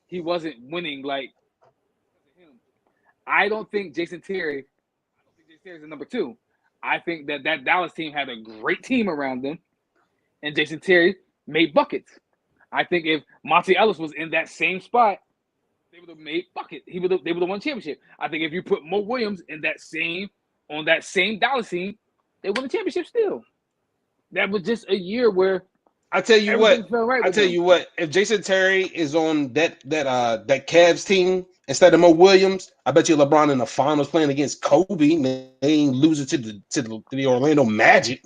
B: he wasn't winning like him. I don't think Jason Terry's the number two. I think that Dallas team had a great team around them, and Jason Terry made buckets. I think if Monte Ellis was in that same spot, they would have made bucket. They would have won championship. I think if you put Mo Williams in on that same Dallas team, they won the championship still. That was just a year where
A: I tell you
B: everything
A: what.
B: felt right.
A: I
B: with
A: tell
B: them.
A: you what. If Jason Terry is on that Cavs team instead of Mo Williams, I bet you LeBron in the finals playing against Kobe, man, they ain't losing to the Orlando Magic.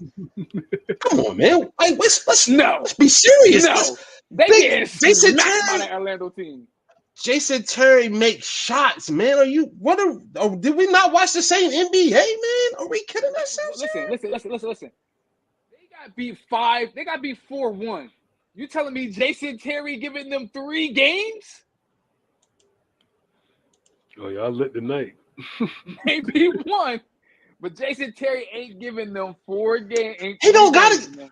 A: Come on, man. Like, let's be serious.
B: No, they
A: Big
B: getting
A: Jason
B: smacked by
A: Terry.
B: that Orlando team.
A: Jason Terry makes shots, man. Did we not watch the same NBA, man? Are we kidding ourselves?
B: Listen. They got beat 5. They got beat 4-1. You telling me Jason Terry giving them 3 games?
C: Oh, y'all lit tonight.
B: They beat 1, but Jason Terry ain't giving them 4 games.
A: He don't got it.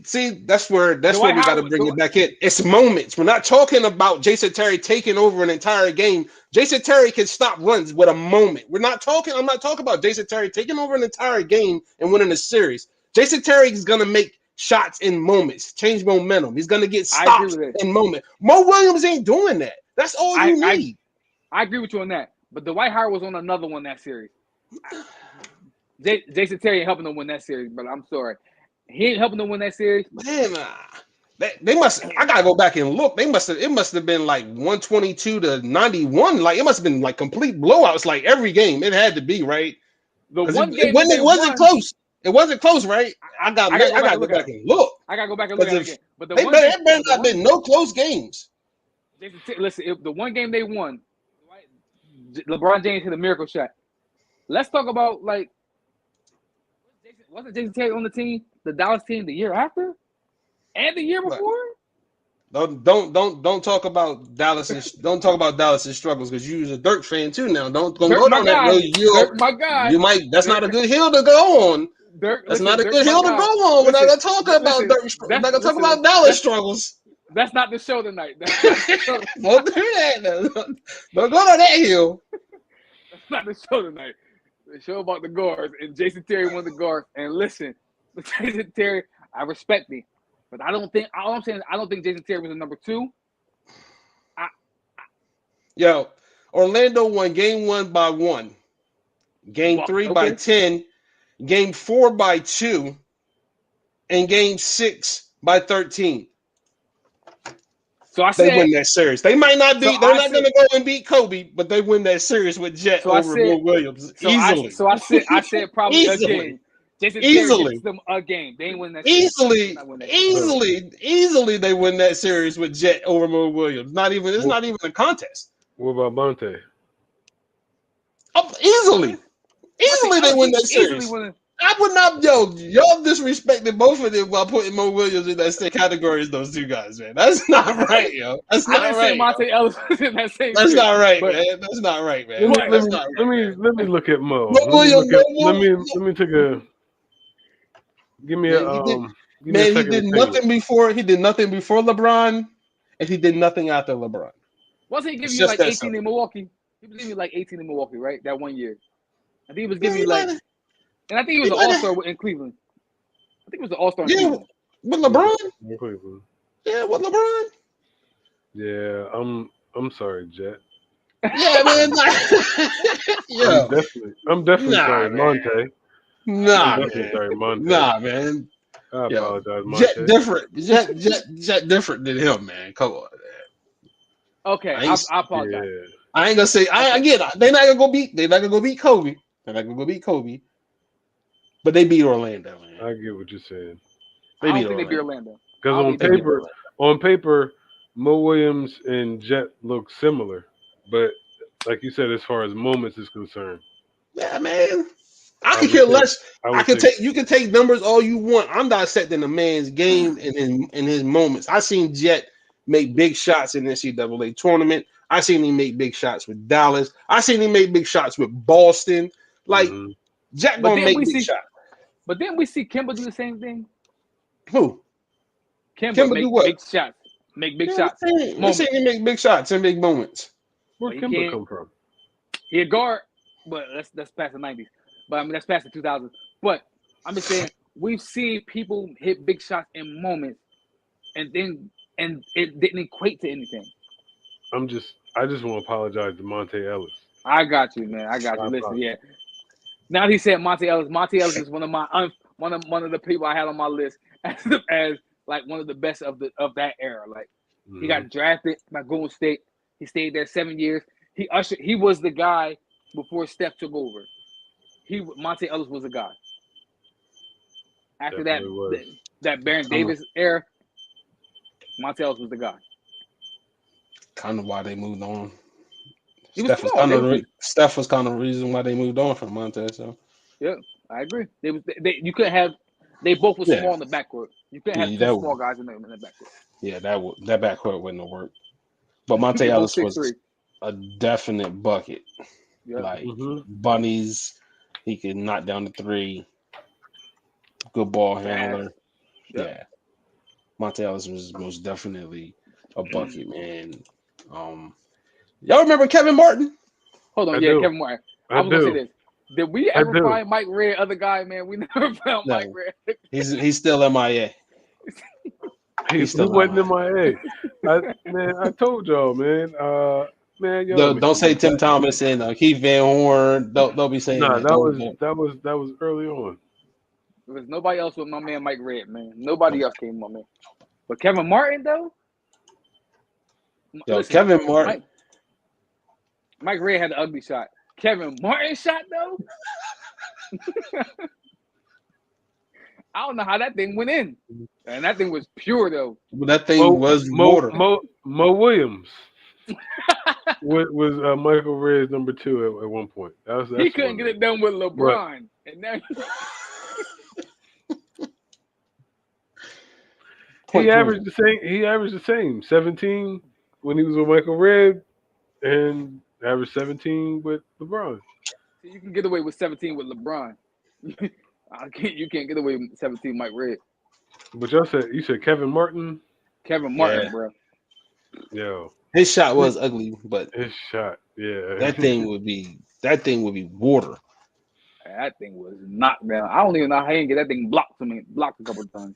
A: See, that's where we got to bring it back in. It's moments. We're not talking about Jason Terry taking over an entire game. Jason Terry can stop runs with a moment. I'm not talking about Jason Terry taking over an entire game and winning a series. Jason Terry is gonna make shots in moments, change momentum. He's gonna get stops in moment. Mo Williams ain't doing that. That's all you need.
B: I agree with you on that. But Dwight Howard was on another one that series. Jason Terry ain't helping them win that series, but I'm sorry. He ain't helping them win that series.
A: Man, they must. I gotta go back and look. It must have been like 122 to 91. Like it must have been like complete blowouts. Like every game, it had to be right.
B: The one game
A: it wasn't close. It wasn't close, right? I gotta go back and look.
B: I gotta go back and look at it again. But
A: there better not been no close games.
B: Listen, if the one game they won, LeBron James hit a miracle shot. Let's talk about like. Wasn't Jason Terry on the team, the Dallas team, the year after, and the year before?
A: Don't talk about Dallas and don't talk about Dallas's struggles because you're a Dirk fan too now. Don't go down that road.
B: Dirk, my guy.
A: You might. That's not a good hill to go on. That's not a good hill to go on. We're not gonna talk about Dirk. We're not gonna talk about Dallas struggles.
B: That's not the show tonight.
A: Don't do that. Don't go to that hill.
B: That's not the show tonight. The show about the guards, and Jason Terry won the guards. And listen, Jason Terry, I respect him, but I don't think. All I'm saying is I don't think Jason Terry was a number 2.
A: Yo, Orlando won game 1 by 1, game 3 by 10, game 4 by 2, and game 6 by 13.
B: So I
A: they
B: said.
A: win that series. They might not be.
B: So
A: They're
B: I
A: not
B: said-
A: going to go and beat Kobe, but they win that series with Jet
B: So I
A: over
B: said-
A: Mo Williams
B: So
A: easily.
B: I said probably
A: Easily.
B: a game. Jason Terry
A: Easily.
B: gets them a game. They ain't winning that series.
A: Easily,
B: They're not winning that series.
A: easily, they win that series with Jet over Mo Williams. It's
C: Well-
A: not even a contest.
C: What about Monte?
A: Easily they win that
B: Easily
A: series.
B: winning.
A: I would not, y'all disrespected both of them while putting Mo Williams in that same category as those two guys, man. That's not right, yo. That's
B: I
A: not
B: didn't
A: right.
B: say Monte Ellis was in that same.
A: That's
B: tier,
A: not right,
B: but-
A: man. That's not right, man.
C: Let
A: That's
C: me
A: not
C: let me
A: right,
C: let me look at Mo.
A: Mo Williams,
C: Let me take a. Give me a
A: Man, he did-
C: give me a
A: man, he
C: second
A: did
C: opinion.
A: nothing before. He did nothing before LeBron, and he did nothing after LeBron.
B: Wasn't he
A: It's
B: giving you
A: just
B: like
A: that
B: 18
A: simple.
B: in Milwaukee? He was giving you like 18 in Milwaukee, right? That 1 year. I think he was
A: Yeah,
B: giving
A: he
B: you like,
A: might have-
B: and I think he was
A: he
B: an
A: might have-
B: all-star in Cleveland. I think it was an all-star in
A: Yeah,
B: Cleveland.
A: with LeBron.
C: Cleveland.
A: Yeah, with LeBron.
C: Yeah, I'm sorry, Jet.
A: Yeah, man. Yeah,
C: I'm definitely
A: Nah,
C: sorry,
A: man.
C: Monte.
A: nah,
C: I'm definitely
A: man.
C: sorry, Monte.
A: Nah, man.
C: I
A: Yo,
C: apologize, Monte.
A: Jet different. Jet different than him, man. Come on, man.
B: Okay,
A: I
B: I
A: ain't-
B: apologize.
C: Yeah.
A: I ain't gonna say. I get it. They're not gonna go beat. They're not gonna go beat Kobe. They're not gonna go beat Kobe. But they beat Orlando, man.
C: I get what you're saying.
A: They
B: I don't
A: beat
B: think they beat
A: Orlando.
B: Orlando.
C: Because
B: I don't
C: on
B: think they
C: paper, on paper, Mo Williams and Jet look similar, but like you said, as far as moments is concerned,
A: Yeah, man. I
C: I
A: can
C: would
A: care
C: say-
A: less.
C: I
A: I
C: would
A: can
C: say
A: take. You can take numbers all you want. I'm dissecting a man's game and his moments. I seen Jet make big shots in the NCAA tournament. I seen him make big shots with Dallas. I seen him make big shots with Boston. Like
C: mhm.
A: Jet
B: But
A: gonna
B: then
A: make
B: we
A: big
B: see-
A: shots.
B: But then we see Kimba do the same thing.
A: Who?
B: Kimba
A: Kimba
B: make
A: do what?
B: big shots. Make big
A: Yeah,
B: shots.
A: We
B: Moments.
A: seen him make big shots and big moments.
C: Where
B: But he
C: Kimba
B: can't-
C: come from?
B: He a guard, but that's past the 90s. But I mean that's past the 2000s. But I'm just saying we've seen people hit big shots in moments, and it didn't equate to anything.
C: I just want to apologize to Monte Ellis.
B: I got you, man. I got you. Listen, yeah. Now that he said Monte Ellis. Monte Ellis is one of my one of the people I had on my list as like one of the best of that era. Like he got drafted by Golden State. He stayed there 7 years. He was the guy before Steph took over. Monte Ellis was the guy. After
C: Definitely was.
B: that Baron Davis era, Monte Ellis was the guy.
A: Kind of why they moved on.
B: He was
A: Steph was
B: small.
A: kind
B: They
A: of
B: was-
A: Steph was kind of the reason why they moved on from Monte. So
B: I agree. You couldn't have. They both were
A: Yeah.
B: small in the backcourt. You couldn't have
A: Yeah,
B: two
A: that
B: small guys in the backcourt.
A: yeah, that backcourt wouldn't have worked. But Monte
B: They both
A: Ellis was
B: 6'3".
A: a definite bucket.
B: Yeah.
A: Like
C: Mhm.
A: bunnies, he could knock down the three. Good ball handler.
B: Yeah.
A: Yeah. Monte Ellis was most definitely a bucket, man. Y'all remember Kevin Martin?
B: Hold on,
C: I
B: yeah,
C: do.
B: Kevin Martin.
C: I
B: was gonna say
C: do.
B: this. Did we
C: I
B: ever
C: do.
B: find Mike Red, other guy, man? We never found
A: No.
B: Mike Red.
A: He's still MIA.
C: He
A: He's still
C: wasn't
A: not
C: in my head. I told y'all, man. Man, y'all
A: No,
C: let me
A: don't
C: see
A: say
C: that.
A: Tim Thomas and Keith Van Horn. Don't be saying
C: Nah,
A: that.
C: that was early on.
B: There's nobody else with my man Mike Red, man. Nobody else came, my man. But Kevin Martin, though.
A: Yo,
B: Listen,
A: Kevin Martin.
B: Mike Red had an ugly shot. Kevin Martin shot though. I don't know how that thing went in, and that thing was pure though.
A: That thing was water.
C: Mo Williams was Michael Red's number 2 at one point. That's
B: He couldn't get it done with LeBron, and now
C: he averaged the same. He averaged the same 17 when he was with Michael Red, and averaged 17 with LeBron.
B: you can get away with 17 with LeBron. You can't get away with 17 Mike Red.
C: But you said Kevin Martin.
B: Kevin Martin,
A: Yeah.
B: bro.
C: Yo,
A: His shot was ugly, but
C: his shot. Yeah,
A: that thing would be water.
B: That thing was knocked down. I don't even know how he didn't get that thing blocked a couple of times.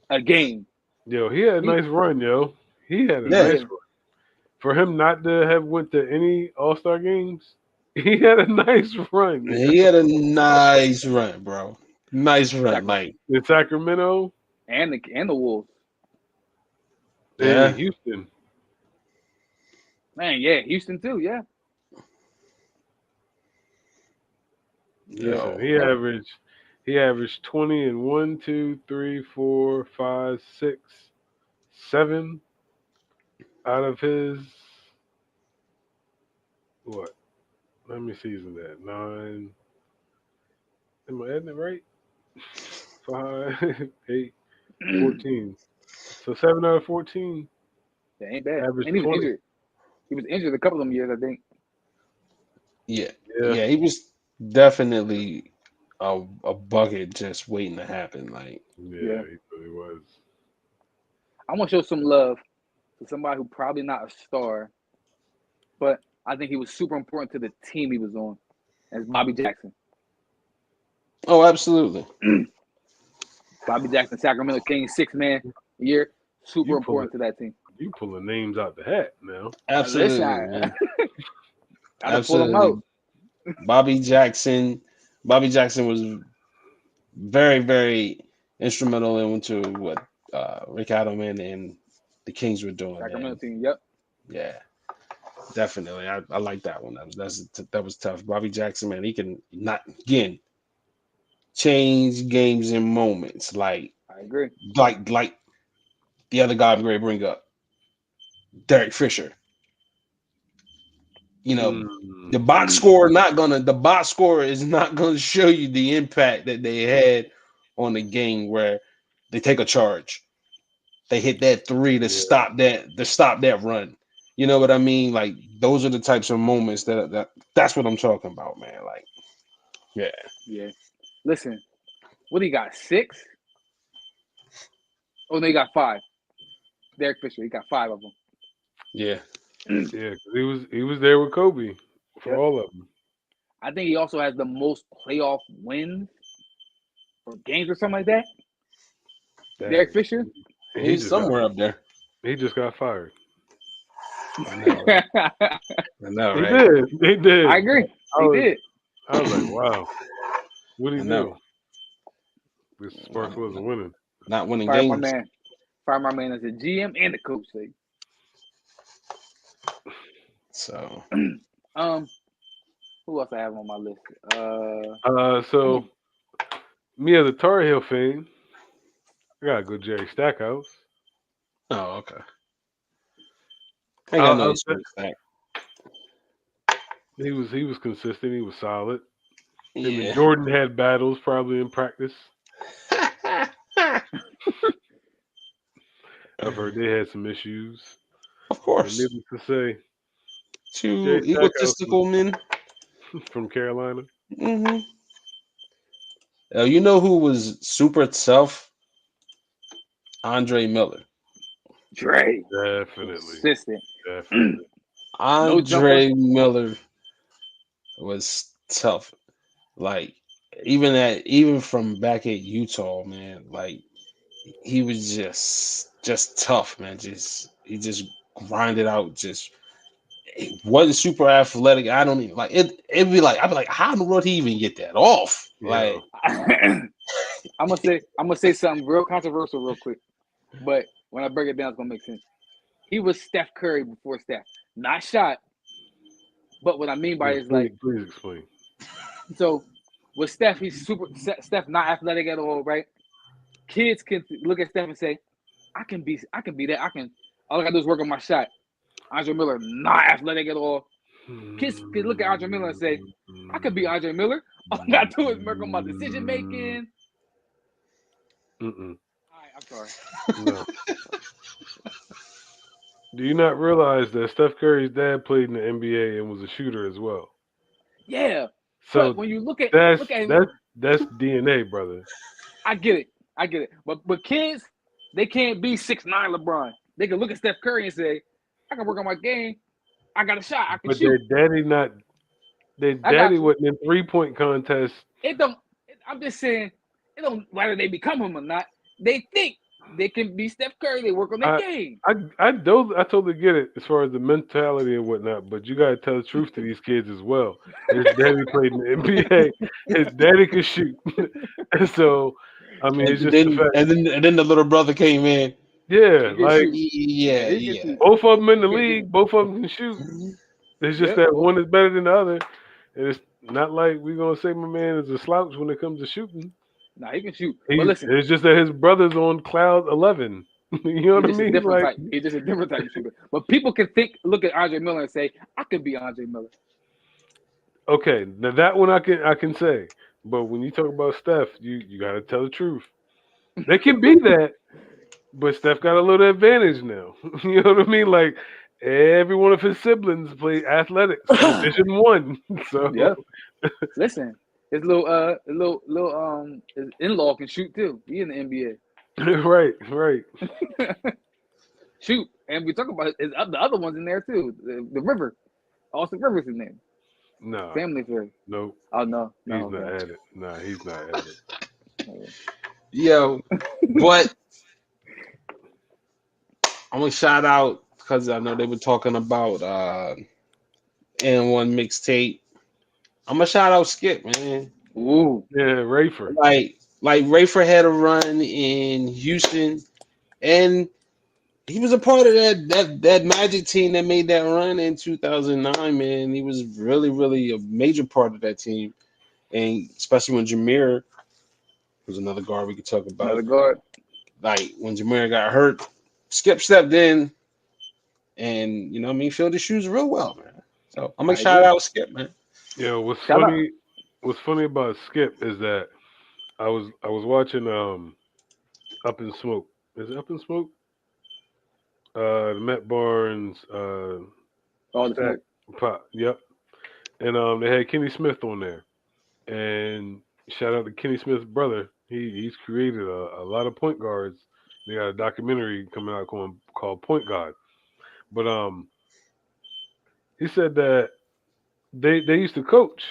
B: A game.
C: Yo, he had a nice run, yo. He had a
A: Yeah.
C: nice run. For him not to have went to any All-Star games, he had a nice run.
A: He had a nice run, bro. Nice run, like
C: In Sacramento,
B: And the Wolves.
C: and
A: Yeah.
C: in Houston.
B: Man, yeah, Houston too. Yeah.
C: Listen,
A: Yo,
C: he averaged 20 in 1, 2, 3, 4, 5, 6, 7 out of his what? How many seasons that? 9. Am I adding it right? 5, 8, 14. So 7 out of 14
B: That ain't bad.
C: averaged
B: And he was
C: 20.
B: injured. He was injured a couple of them years, I think.
A: yeah,
C: Yeah.
A: he was definitely a bucket just waiting to happen. Like,
C: Yeah, he really was.
B: I want to show some love to somebody who probably not a star, but I think he was super important to the team he was on. That's Bobby Jackson.
A: oh, absolutely.
B: Bobby Jackson, Sacramento Kings, 6-man a year, super
C: You pull
B: important to that team.
C: You pulling names out the hat now.
A: Absolutely,
B: Listen,
A: man.
B: gotta pull them
A: Absolutely.
B: out.
A: Bobby Jackson was very, very instrumental into what Rick Adelman and the Kings were doing,
B: Sacramento
A: man.
B: team, yep.
A: Yeah, definitely. I like that one. That was tough. Bobby Jackson, man, he can not again change games in moments. Like
B: I agree.
A: the other guy I'm going to bring up, Derek Fisher. You know, the box score is not gonna show you the impact that they had on the game where they take a charge. They hit that three to stop that run. You know what I mean? Like those are the types of moments that's what I'm talking about, man. Like, yeah.
B: Yeah. Listen, what do you got? 6? Oh no, he got 5. Derek Fisher, he got 5 of them.
A: Yeah.
C: Yeah, 'cause he was there with Kobe for
B: Yep.
C: all of them.
B: I think he also has the most playoff wins or games or something like that.
C: Dang.
B: Derek Fisher.
C: And
A: He's somewhere up there.
C: He just got fired.
A: I know, right? I know,
C: He
A: right?
C: did. He did.
B: I agree. He did.
C: I was like, wow. What did
A: I
C: he
A: know.
C: do? This Sparks wasn't winning.
A: Not winning
B: Fire my
A: games.
B: man. Fire my man as a GM and the coach. Like.
A: So
B: Who else I have on my list?
C: So me as a Tar Heel fan, I gotta go Jerry Stackhouse.
A: oh, okay. I got no
C: I'll
A: issue with that.
C: He was consistent. He was solid. Him
A: Yeah.
C: and Jordan had battles probably in practice. I've heard they had some issues.
A: Of
C: But
A: course.
C: needless to say,
A: Two
C: Jerry Stackhouse
A: egotistical men.
C: from Carolina.
A: Mm-hmm. You know who was super tough? Andre Miller.
B: Dre.
C: Definitely.
B: Consistent.
C: Definitely.
A: Andre Miller was tough. Like even from back at Utah, man, like he was just tough, man. He just grinded out. Just he wasn't super athletic. I don't even like it. I'd be like, how in the world did he even get that off? Like,
B: I'm gonna say something real controversial real quick, but when I break it down, it's gonna make sense. He was Steph Curry before Steph, not shot, but what I mean by it is like,
C: please explain.
B: so with Steph, he's Steph not athletic at all, right? Kids can look at Steph and say, I can be that. All I gotta do is work on my shot. Andre Miller, not athletic at all. Kids can look at Andre Miller and say, I could be Andre Miller. All I gotta do is work on my decision making. All right, I'm sorry.
C: No. Do you not realize that Steph Curry's dad played in the NBA and was a shooter as well?
B: Yeah.
C: So
B: but when you look at
C: that's DNA, brother.
B: I get it. But kids, they can't be 6'9" LeBron. They can look at Steph Curry and say, I can work on my game. I got a shot. I can shoot.
C: Their daddy wasn't in 3-point contest.
B: I'm just saying, it don't whether they become him or not. They think they can be Steph Curry. They work on their game.
C: I totally get it as far as the mentality and whatnot, but you gotta tell the truth to these kids as well. His daddy played in the NBA. His daddy could shoot. And so I mean, it's just
A: and then the little brother came in.
C: Yeah,
B: He can
C: like
B: shoot.
A: Yeah,
B: He can
A: yeah.
B: shoot.
C: both of them in the
B: He can
C: league,
B: shoot.
C: both of them can shoot. It's just
B: Yep.
C: that one is better than the other, and it's not like we're gonna say my man is a slouch when it comes to shooting.
B: Nah, he can shoot. But listen,
C: It's just that his brother's on cloud 11. You know
B: he's
C: what I
B: just a
C: mean?
B: different
C: Like,
B: type. He's just a different type of shooter. But people can look at Andre Miller and say, I could be Andre Miller.
C: okay, now that one I can say, but when you talk about Steph, you gotta tell the truth. They can be that, but Steph got a little advantage now. You know what I mean? Like every one of his siblings play athletics, Division One. So
B: Yeah. Listen, his his in-law can shoot too. He in the NBA.
C: right.
B: Shoot. And we talk about the other ones in there too. The River. Austin Rivers in there.
C: Nah,
B: Family Feud.
C: nope.
B: Oh no.
C: He's
B: No,
C: not
B: okay.
C: at it. Nah, he's not at it.
A: Yo, but I'm gonna shout out because I know they were talking about N1 mixtape. I'm gonna shout out Skip, man.
B: Ooh.
C: Yeah, Rayford.
A: Like Rayford had a run in Houston, and he was a part of that Magic team that made that run in 2009. Man, he was really a major part of that team, and especially when Jameer was another guard we could talk
B: Another
A: about.
B: guard.
A: Like when Jameer got hurt, Skip stepped in, and you know what I mean, filled his shoes real well, man. So I'm gonna
B: I
A: shout
B: agree.
A: out Skip, man.
C: Yeah,
B: Shout out.
C: what's funny about Skip is that I was watching Up in Smoke. Is it Up in Smoke? The Matt Barnes
B: All the
C: stack
B: smoke.
C: pop. Yep. And they had Kenny Smith on there. And shout out to Kenny Smith's brother. He's created a lot of point guards. They got a documentary coming out called Point Guard. But he said that they used to coach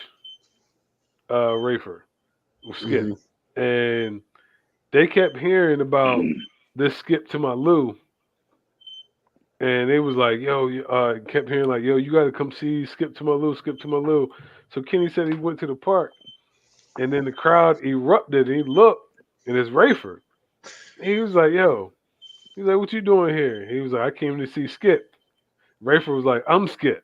C: Rafer with Skip.
A: Mm-hmm.
C: And they kept hearing about this Skip to my Lou. And they was like, yo, kept hearing like, yo, you got to come see Skip to my Lou, Skip to my Lou. So Kenny said he went to the park, and then the crowd erupted. And he looked, and it's Rayford. He was like, yo, he's like, what you doing here? He was like, I came to see Skip. Rayford was like, I'm Skip.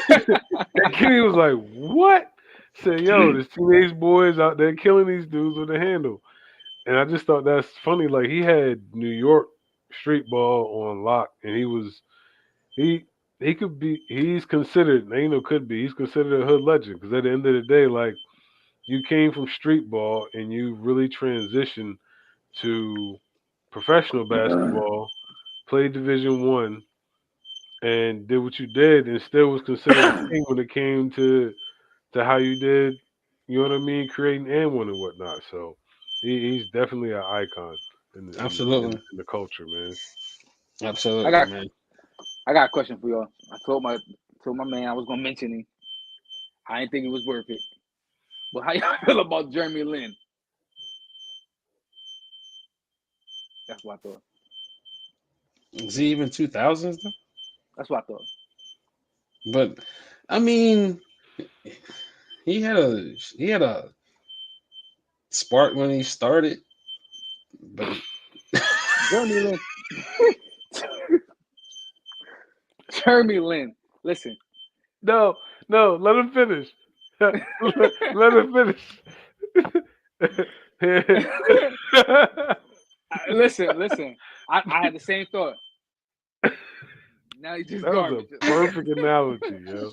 C: And Kenny was like, what? Said, yo, there's teenage boys out there killing these dudes with a handle. And I just thought that's funny. Like he had New York street ball on lock, and he could be. He's considered. Ain't no could be. He's considered a hood legend because at the end of the day, like you came from street ball and you really transitioned to professional basketball, played Division One, and did what you did, and still was considered a king when it came to how you did. You know what I mean? Creating and one and whatnot. So he's definitely an icon
A: Absolutely,
C: in the culture, man.
A: absolutely,
B: I got
A: man.
B: I got a question for y'all. I told my man I was gonna mention him. I didn't think it was worth it. But how y'all feel about Jeremy Lin? That's what I thought.
A: Is he even 2000s though?
B: That's what I thought.
A: But I mean, he had a spark when he started, but
B: Jeremy Lin. Jeremy Lin. Listen.
C: No, let him finish. Let him finish.
B: Listen. I had the same thought. Now he just
C: That was
B: garbage.
C: a perfect analogy, yo.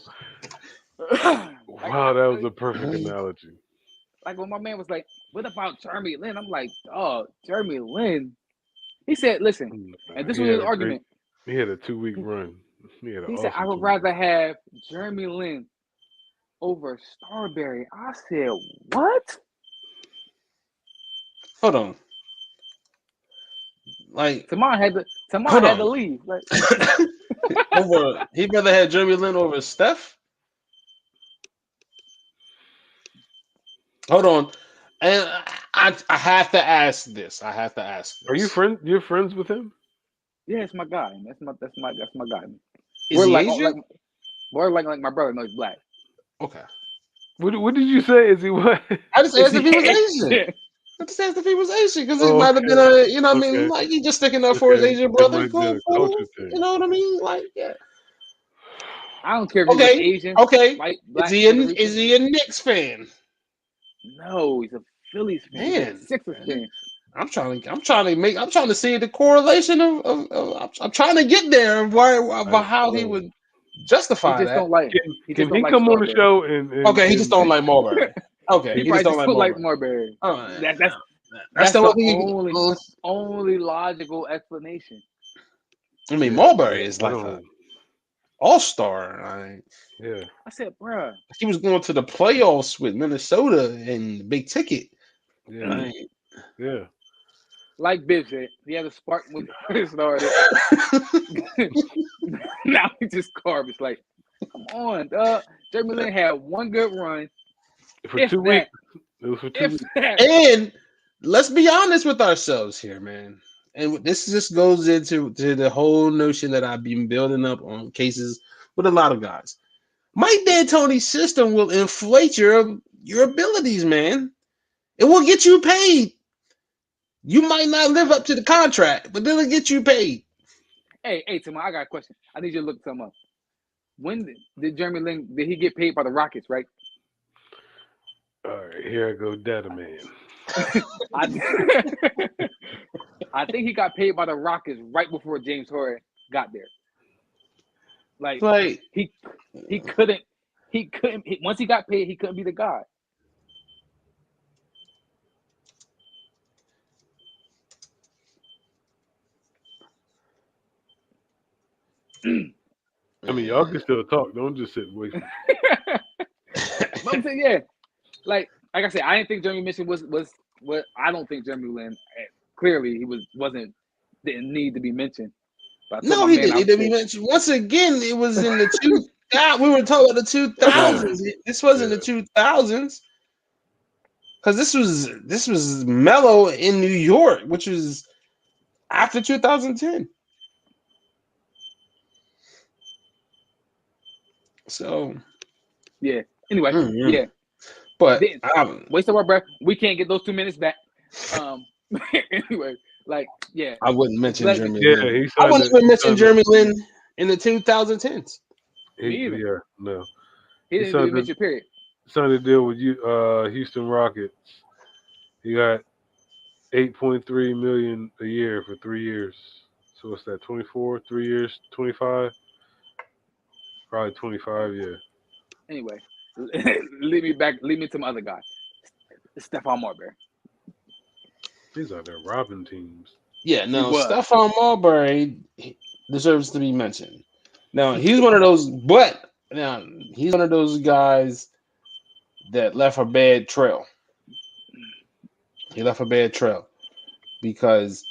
C: Wow, that was a perfect analogy.
B: Like when my man was like, "What about Jeremy Lin?" I'm like, "Oh, Jeremy Lin." He said, "Listen," and this was his argument.
C: He had a 2-week run. He
B: said, "I would rather have Jeremy Lin over Starberry." I said, "What?"
A: hold on. Like
B: Tamar had to leave. Like,
A: he'd rather have Jeremy Lin over Steph. Hold on, and I have to ask this.
C: Are you friends? You're friends with him?
B: yeah, it's my guy. That's my guy.
A: Is
B: We're
A: he
B: like,
A: Asian?
B: we're like my brother. No, he's black.
A: Okay.
C: What did you say? Is he what?
A: I just asked if he was Asian. I just asked if he was Asian because it
C: Oh,
A: might have been
C: okay.
A: you know what I mean,
C: Okay.
A: like he just sticking up for his
C: Okay.
A: Asian
C: It
A: brother.
C: might be a
A: Cool.
C: culture thing.
A: You know what I mean? Like, yeah.
B: I don't care if he was
A: Okay.
B: Asian,
A: Okay.
B: white,
A: Is
B: black,
A: he
B: Puerto
A: a,
B: Rican.
A: is he a Knicks fan?
B: No, he's a Phillies fan. He's a
A: Man,
B: Sixers fan.
A: I'm trying to see the correlation I'm trying to get there of how he would
B: He
A: justify
B: just
A: that.
B: don't like. He
C: Can
B: just don't
C: he
B: like
C: come on the
B: Strawberry.
C: show and
A: Okay, he just don't like Marbury. Okay,
B: He
A: he just
B: probably
A: don't
B: just
A: like
B: don't like
A: Marbury.
B: Marbury.
A: Oh,
B: That's
A: that's the
B: the
A: only thing.
B: only logical explanation.
A: I mean,
C: Yeah,
A: Marbury is
C: I
A: like
C: don't.
A: an all-star.
C: Yeah.
B: I said, bruh,
A: He was going to the playoffs with Minnesota and big ticket.
C: Yeah.
A: Like,
C: Yeah.
B: like Biv said, he had a spark when it started. Now he just garbage. Like, come on, dog. Jeremy Lin had one good run.
C: For
B: If
C: 2
B: that,
C: weeks. It was for 2
B: if
C: weeks.
B: that.
A: and let's be honest with ourselves here, man. And this just goes into the whole notion that I've been building up on cases with a lot of guys. Mike D'Antoni's system will inflate your abilities, man. It will get you paid. You might not live up to the contract, but it'll get you paid.
B: Hey, Tim, I got a question. I need you to look something up. When did Jeremy Lin, did he get paid by the Rockets, right?
C: All right, here I go, data man.
B: I think he got paid by the Rockets right before James Harden got there. Like he couldn't once he got paid, he couldn't be the guy.
C: I mean, y'all can still talk. Don't just sit and wait.
B: But I'm saying, yeah, like I said, I didn't think Jeremy Minchin was what I don't think Jeremy Lin. Clearly, he didn't need to be mentioned.
A: No, he didn't. He didn't be mentioned. Once again, it was in the 2000s. We were talking about the 2000s. This wasn't the 2000s because this was Mello in New York, which was after 2010. So
B: yeah. Anyway, yeah.
A: But
B: waste of our breath. We can't get those 2 minutes back. Anyway, like yeah.
A: I wouldn't mention Jeremy
C: Yeah,
A: Lin. I wouldn't even mention Jeremy Lin in the 2010s.
C: No.
B: He didn't even mention period.
C: Signed a deal with Houston Rockets. He got $8.3 million a year for 3 years. So what's that? 24, 3 years, 25? Probably 25, yeah.
B: Anyway, lead me to my other guy, Stephon Marbury.
C: He's out there robbing teams.
A: Yeah, no, Stephon Marbury deserves to be mentioned. Now he's one of those guys that left a bad trail. He left a bad trail because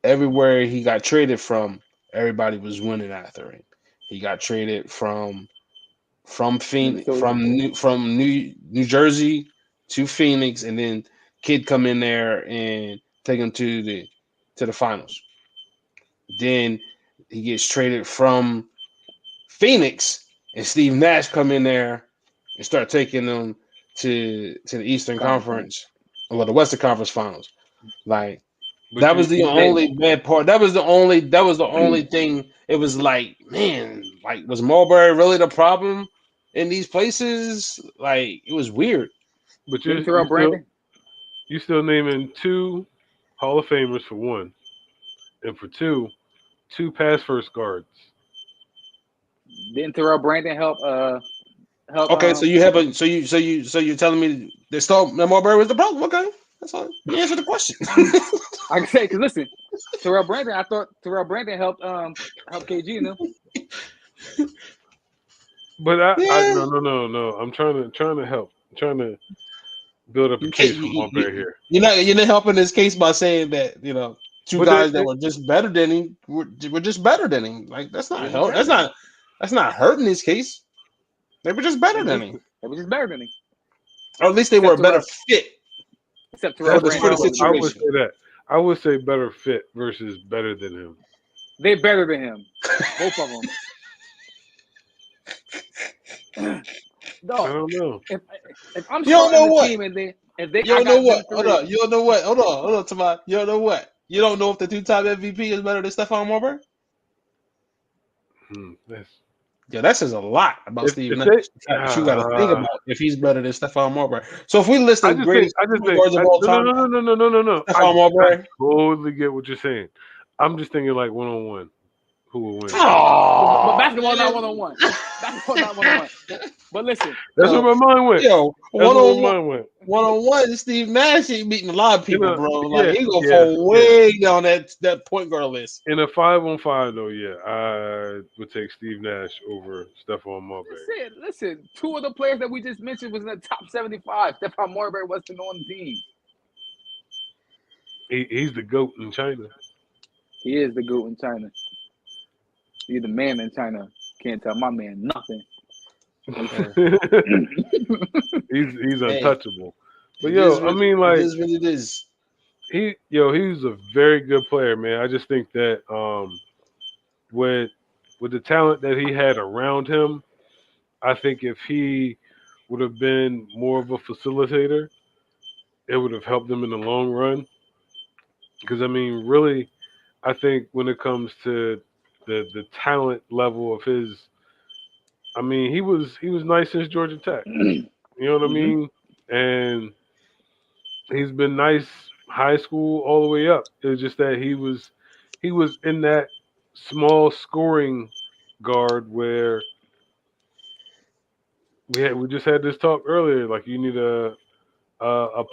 A: everywhere he got traded from, everybody was winning after him. He got traded from New Jersey to Phoenix, and then Kid come in there and take him to the finals. Then he gets traded from Phoenix, and Steve Nash come in there and start taking them to the Eastern Conference or the Western Conference Finals. Like that was the only bad part. That was the only thing. It was like, man, like was Marbury really the problem in these places? Like it was weird.
C: But you still naming 2 Hall of Famers for 1, and for 2 pass first guards.
B: Didn't Terrell Brandon help?
A: Okay, so you're telling me that Marbury was the problem? Okay, that's all. You answer the question.
B: I can say because listen, Terrell Brandon. I thought Terrell Brandon helped KG and them.
C: But no. I'm trying to help. I'm trying to build up a case for Marbury here.
A: You're not helping this case by saying that 2 guys that were just better than him were just better than him. Like that's not help. That's not hurting his case. They were just better than him.
B: They were just better than him.
A: Or at least they were a better fit.
B: Except Terrell Brandon.
C: I would say that. I would say better fit versus better than him.
B: They're better than him. Both of them.
C: I
B: Dog,
C: don't know.
B: if I'm
A: You don't
B: starting
A: know
B: the
A: what?
B: team and then if they
A: You
B: I
A: don't know
B: got them
A: what? Hold
B: three.
A: on. You don't know what? Hold on, Tamai. You don't know what? You don't know if the two-time MVP is better than Stephon Marbury?
C: That's,
A: Yeah, that says a lot about Steve
C: if
A: Nash.
C: they,
A: The fact that you got to think
C: uh,
A: about if he's better than Stephon Marbury. So if we list
C: I
A: the
C: just think,
A: greatest point guards of
C: I,
A: all
C: no, no,
A: time,
C: no, no, no, no, no, no.
A: Stephon
C: I
A: Marbury.
C: totally get what you're saying. I'm just thinking like 1-on-1, who will win?
B: But
A: Oh
B: basketball not one on one. Basketball not one on one. But listen,
C: That's where
A: yo,
C: my mind went.
A: yo,
C: That's
A: one
C: where
A: on
C: my
A: one,
C: mind went.
A: one on one. Steve Nash ain't beating a lot of people, bro. Like
C: Yeah,
A: he gonna
C: yeah,
A: fall
C: yeah.
A: way down that point guard list.
C: In a 5-on-5 though, yeah, I would take Steve Nash over Stephon Marbury.
B: listen. Two of the players that we just mentioned was in the top 75. Stephon Marbury wasn't on the team.
C: He's the GOAT in China.
B: He is the GOAT in China. He's the man in China. Can't tell my man nothing.
C: he's
A: Hey,
C: untouchable. But
A: it
C: yo,
A: is
C: I
A: what
C: mean,
A: it
C: like
A: is. What it is.
C: he's a very good player, man. I just think that with the talent that he had around him, I think if he would have been more of a facilitator, it would have helped him in the long run. Because I mean, really, I think when it comes to the talent level of his, I mean, he was nice since Georgia Tech. You know what I mean? And he's been nice high school all the way up. It's just that he was in that small scoring guard where we just had this talk earlier. Like you need a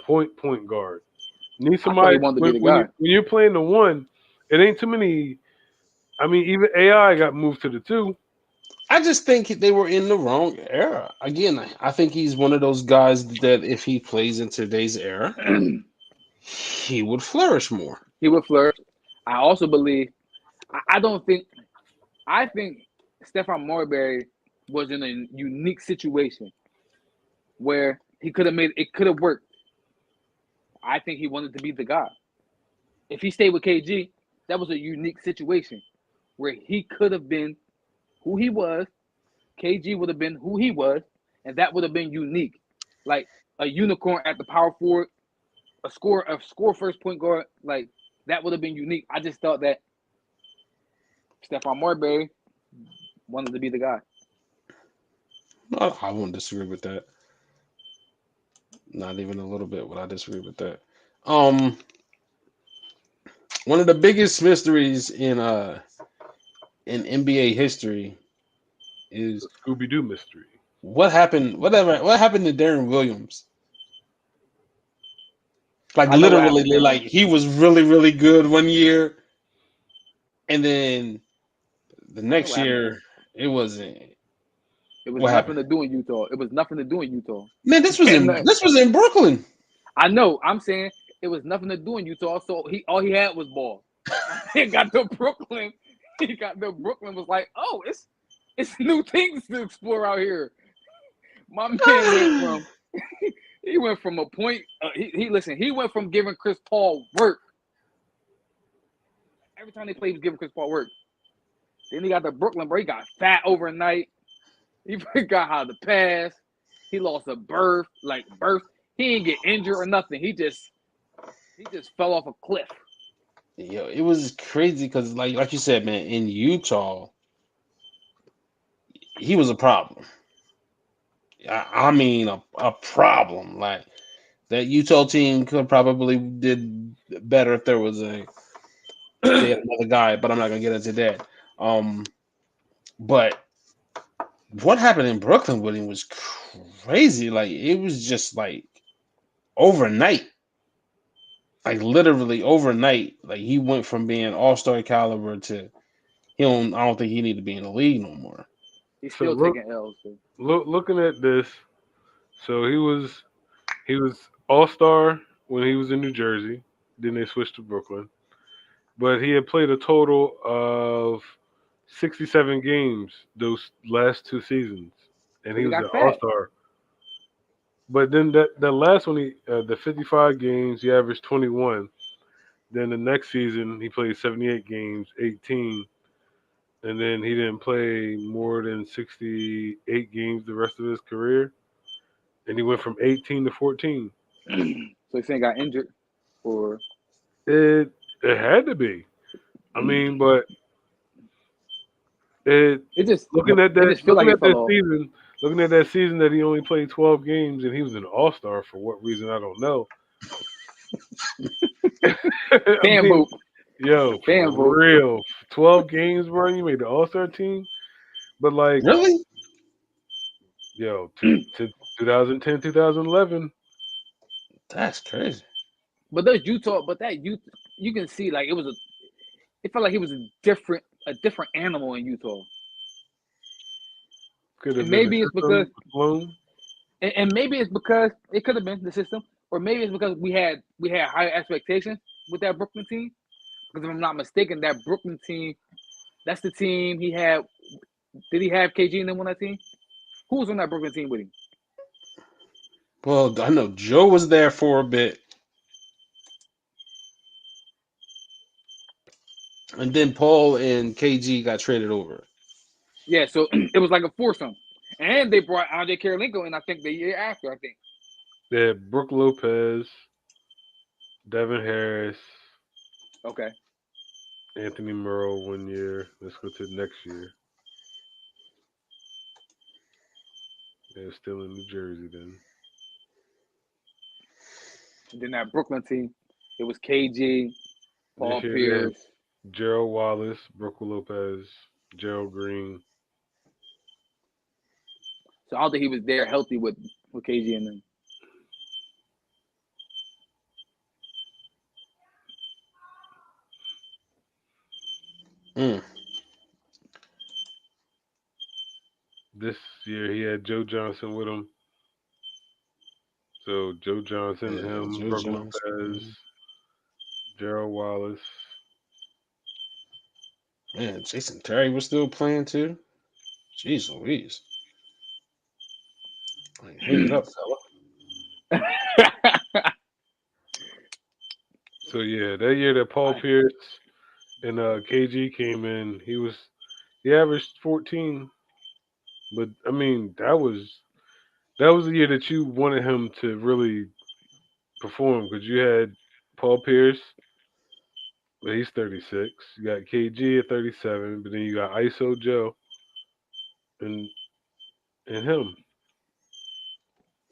C: point guard. Need
B: I thought he
C: somebody
B: wanted to be the guy.
C: when you're playing the one, it ain't too many. I mean, even AI got moved to the two.
A: I just think they were in the wrong era. Again, I think he's one of those guys that if he plays in today's era, he would flourish more.
B: He would flourish. I also believe. I don't think. I think Stephon Marbury was in a unique situation where he could have made it. Could have worked. I think he wanted to be the guy. If he stayed with KG, that was a unique situation where he could have been who he was. KG would have been who he was, and that would have been unique, like a unicorn at the power forward, a score first point guard, like that would have been unique. I just thought that Stephon Marbury wanted to be the guy.
A: I won't disagree with that. Not even a little bit would I disagree with that. One of the biggest mysteries in NBA history is
C: Scooby Doo mystery.
A: what happened. What happened to Darren Williams? Like
B: I know what
A: literally,
B: happened to
A: like
B: him.
A: he was really, really good one year, and then the
B: I know
A: next
B: what happened to
A: year
B: him.
A: it wasn't.
B: It was
A: What
B: nothing
A: happened?
B: to do in Utah. It was nothing to do in Utah.
A: Man,
B: And
A: this was in Brooklyn.
B: I know. I'm saying it was nothing to do in Utah. So all he had was ball. He got to Brooklyn. He got to Brooklyn. Was like, oh, it's new things to explore out here. My man went from a point. He went from giving Chris Paul work. Every time they played, he was giving Chris Paul work. Then he got to Brooklyn, bro. He got fat overnight. He forgot how to pass. He lost a birth. He didn't get injured or nothing. He just fell off a cliff.
A: Yo, it was crazy because, like you said, man, in Utah, he was a problem. I mean, a problem. Like that Utah team could probably did better if there was if they had another guy, but I'm not gonna get into that. But what happened in Brooklyn with him was crazy. Like it was just like overnight, like literally overnight. Like he went from being all-star caliber to I don't think he need to be in the league no more.
B: He's
C: So
B: still taking L's. So.
C: looking at this, so he was All Star when he was in New Jersey. Then they switched to Brooklyn, but he had played a total of 67 games those last two seasons, and
B: But
C: he
B: he
C: was
B: got
C: an All
B: fat.
C: Star. But then that last one, the 55 games, he averaged 21. Then the next season, he played 78 games, 18, and then he didn't play more than 68 games the rest of his career, and he went from 18 to 14.
B: So he's saying got injured, or
C: It had to be. I mean, but it
B: it just
C: looking at
B: it
C: that
B: just feel like it fell off.
C: looking at that season that he only played 12 games and he was an all-star for what reason I don't know. I
B: Fan
C: mean,
B: vote,
C: yo,
B: fan
C: for
B: vote.
C: real, 12 games, bro. You made the all-star team, but like,
A: Really?
C: yo, to 2010, 2011.
A: That's crazy.
B: But those Utah, but that you can see like it felt like he was a different animal in Utah.
C: Could
B: And
C: have been the
B: maybe it's because
C: system alone.
B: and maybe it's because it could have been the system, or maybe it's because we had higher expectations with that Brooklyn team. Because if I'm not mistaken, that Brooklyn team, that's the team he had. Did he have KG in them on that team? Who was on that Brooklyn team with him?
A: Well, I know Joe was there for a bit, and then Paul and KG got traded over.
B: Yeah, so it was like a foursome. And they brought Andre Karolinko in, I think, the year after, I think.
C: They had Brooke Lopez, Devin Harris,
B: Okay.
C: Anthony Murrow 1 year. Let's go to the next year. They're still in New Jersey then.
B: And then that Brooklyn team, it was KG, Paul
C: This year they had
B: Pierce.
C: Gerald Wallace, Brooke Lopez, Gerald Green.
B: So I don't think he was there healthy with KG and them.
A: Mm.
C: This year he had Joe Johnson with him. So Joe Johnson,
A: Yeah,
C: him,
A: Joe
C: Brooke
A: Jones.
C: Lopez, Gerald Wallace.
A: Man, Jason Terry was still playing too. Jeez Louise. Like, hang it up, fella.
C: So yeah, that year that Paul Pierce and KG came in, he averaged 14. But I mean, that was the year that you wanted him to really perform because you had Paul Pierce, but he's 36. You got KG at 37, but then you got ISO Joe and him.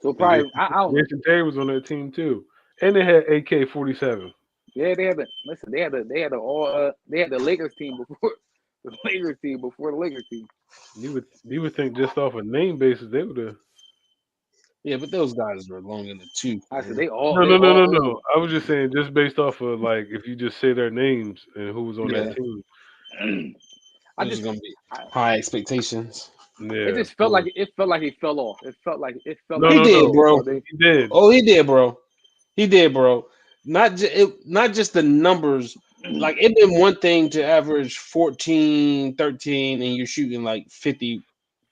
B: So
C: And
B: probably, I don't know.
C: Jason Terry was on that team too, and they had AK-47.
B: Yeah, they had the Lakers team before the Lakers team before the Lakers team.
C: You would think just off a name basis they would have.
A: Yeah, but those guys were long in the tooth,
B: I said
A: man.
B: they
C: No,
B: all
C: no.
B: old.
C: I was just saying, just based off of like, if you just say their names and who was on that
A: Yeah,
C: team.
B: I
A: it was
B: just
A: gonna be
B: I,
A: high expectations.
B: it
C: Yeah,
B: just felt like he fell off. It felt
C: no,
B: like
A: He
C: no,
B: he fell
A: did,
C: no.
B: off,
A: bro.
B: bro. They
C: He did.
A: Oh, he did, bro. He did, bro. Not just the numbers. Like it been one thing to average 14, 13, and you're shooting like 50,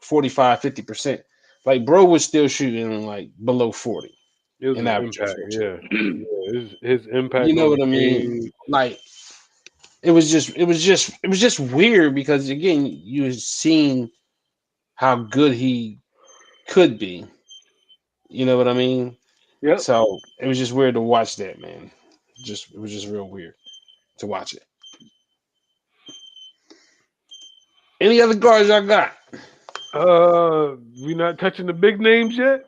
A: 45, 50%. Like bro was still shooting like below 40
C: It was
A: and
C: his
A: averaging
C: impact.
A: 14.
C: Yeah, yeah. His
A: You
C: impact
A: know
C: on the
A: what I mean?
C: game.
A: Like it was just weird because again, you was seeing how good he could be. You know what I mean?
B: yep.
A: So it was just weird to watch that, man. It was just real weird to watch it. Any other guards y'all got?
C: We not touching the big names yet.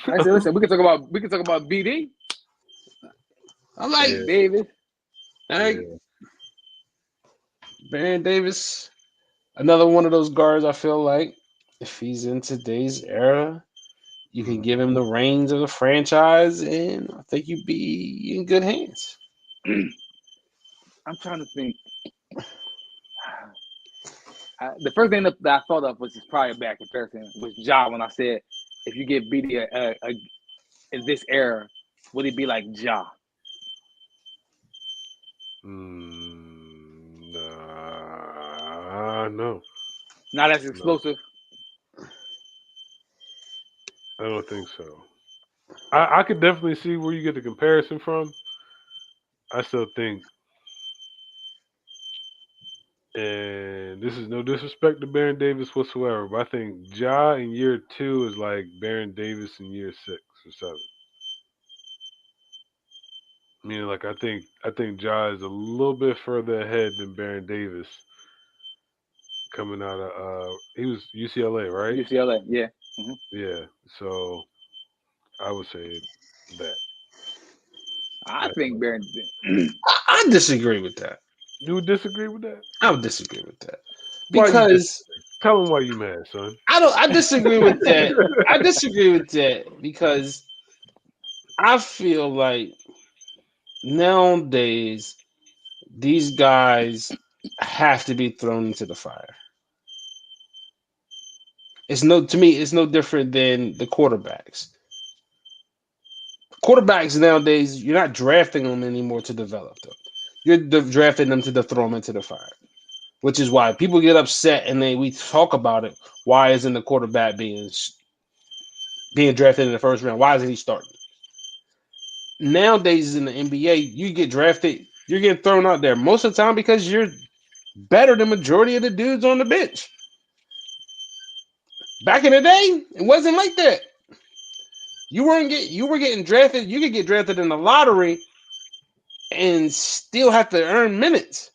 B: I said, listen, we can talk about BD,
A: I like
C: Yeah,
B: Baron Davis.
A: I like
C: yeah.
A: Baron Davis. Another one of those guards. I feel like if he's in today's era, you can give him
C: Mhm.
A: the reins of the franchise, and I think you'd be in good hands.
B: I'm trying to think. The first thing that I thought of was just probably a bad comparison was Ja when I said if you give BD in this era, would he be like Ja?
C: Nah, no,
B: Not as
C: no.
B: explosive.
C: I don't think so. I could definitely see where you get the comparison from. I still think And this is no disrespect to Baron Davis whatsoever, but I think Ja in year 2 is like Baron Davis in year 6 or 7. Meaning, like I think Ja is a little bit further ahead than Baron Davis coming out of he was UCLA, right?
B: UCLA, yeah. Hmm.
C: Yeah. So I would say that.
B: I
C: That's
B: think
C: my
B: Baron.
A: I disagree with that.
C: You would disagree with that?
A: I would disagree with that
C: Why you disagree?
A: because
C: Tell him why you mad, son.
A: I don't. I disagree with that. I disagree with that because I feel like nowadays these guys have to be thrown into the fire. It's no to me. It's no different than the quarterbacks. Quarterbacks nowadays, you're not drafting them anymore to develop them. You're drafting them to throw them into the fire, which is why people get upset and we talk about it. Why isn't the quarterback being drafted in the first round? Why isn't he starting? Nowadays in the NBA, you get drafted, you're getting thrown out there most of the time because you're better than majority of the dudes on the bench. Back in the day, it wasn't like that. You were getting drafted. You could get drafted in the lottery and still have to earn minutes.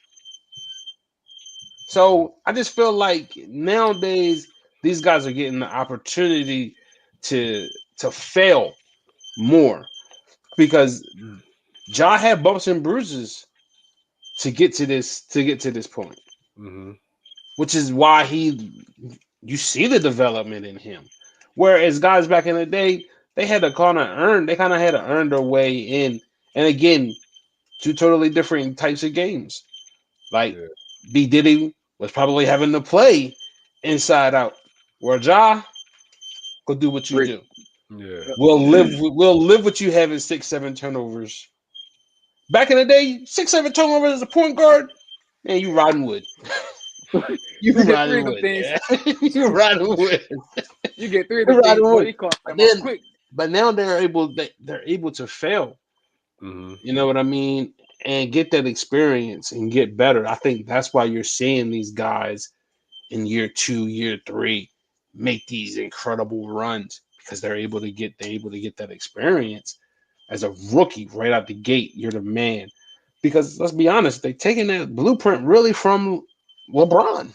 A: So I just feel like nowadays these guys are getting the opportunity to fail more because Ja had bumps and bruises to get to this point,
C: Hmm.
A: which is why you see the development in him. Whereas guys back in the day, they kind of had to earn their way in. And again, two totally different types of games. Like
C: Yeah.
A: B Diddy was probably having to play inside out, where Ja go do what you
B: Three.
A: do.
C: Yeah.
B: Yep.
A: We'll live with you having 6-7 turnovers. Back in the day, 6-7 turnovers as a point guard, man, you riding wood. You
B: You get three
A: riding
B: of them
A: wood.
B: things.
A: You riding wood.
B: You get three of
A: You
B: them
A: riding
B: things, boy.
A: wood.
B: He caught
A: But
B: them up
A: then,
B: quick.
A: but now they're able to fail.
C: Hmm.
A: You know what I mean? And get that experience and get better. I think that's why you're seeing these guys in year 2, year 3 make these incredible runs because they're able to get that experience as a rookie right out the gate. You're the man. Because let's be honest, they're taking that blueprint really from LeBron.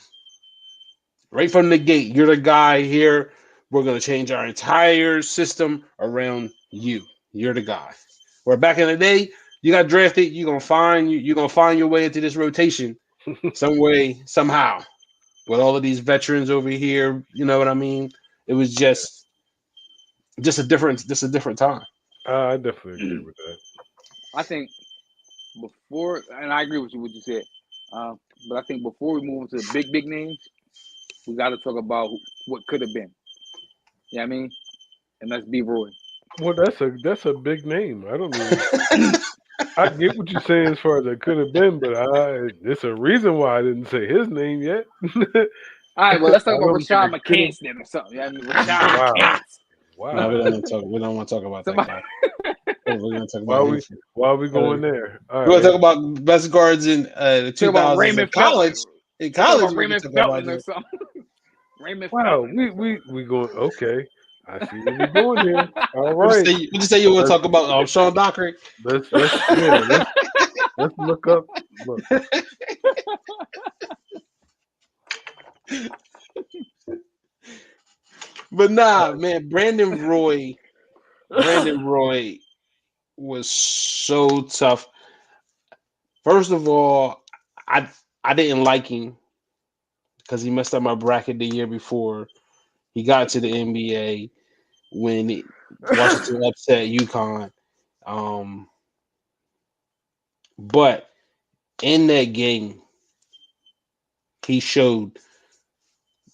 A: Right from the gate, you're the guy here. We're gonna change our entire system around you. You're the guy. Where back in the day, you got drafted, you're gonna find your way into this rotation some way, somehow. With all of these veterans over here, you know what I mean? It was just a different time.
C: I definitely agree with that.
B: I think before, and I agree with you what you said. Um, but I think before we move into the big names, we got to talk about what could have been. You know what I mean? And that's B. Roy.
C: Well, that's a big name. I don't even. I get what you're saying as far as it could have been, but it's a reason why I didn't say his name yet.
B: All right, well,
C: I
B: let's talk about
C: don't think
B: Rashad
C: it could have.
B: McCants then or something. You know what I mean? Rashad
C: Wow,
B: McCants.
A: No, we
C: wow.
A: don't want to talk. We don't want to talk about that
B: Somebody,
A: guy. We're going to talk
C: Why
A: about
C: are
A: him.
C: we why are we going there? All
A: We're going to
C: right.
A: talk about best guards in the
B: talk about
A: 2000s in
B: Raymond Felton.
A: college. In
B: Let's talk
A: college,
B: about
A: we can
B: Raymond
A: talk about
B: Felton or
A: that.
B: something. Raymond
C: Wow,
B: Felton or
C: we going okay. I see what we're doing here. All
A: Would you
C: right.
A: say? Would you say you want to
C: Let's
A: talk about Sean Dockery?
C: let's yeah, let's look up look.
A: But nah, man, Brandon Roy was so tough. First of all, I I didn't like him because he messed up my bracket the year before he got to the NBA when Washington upset UConn. Um, but in that game, he showed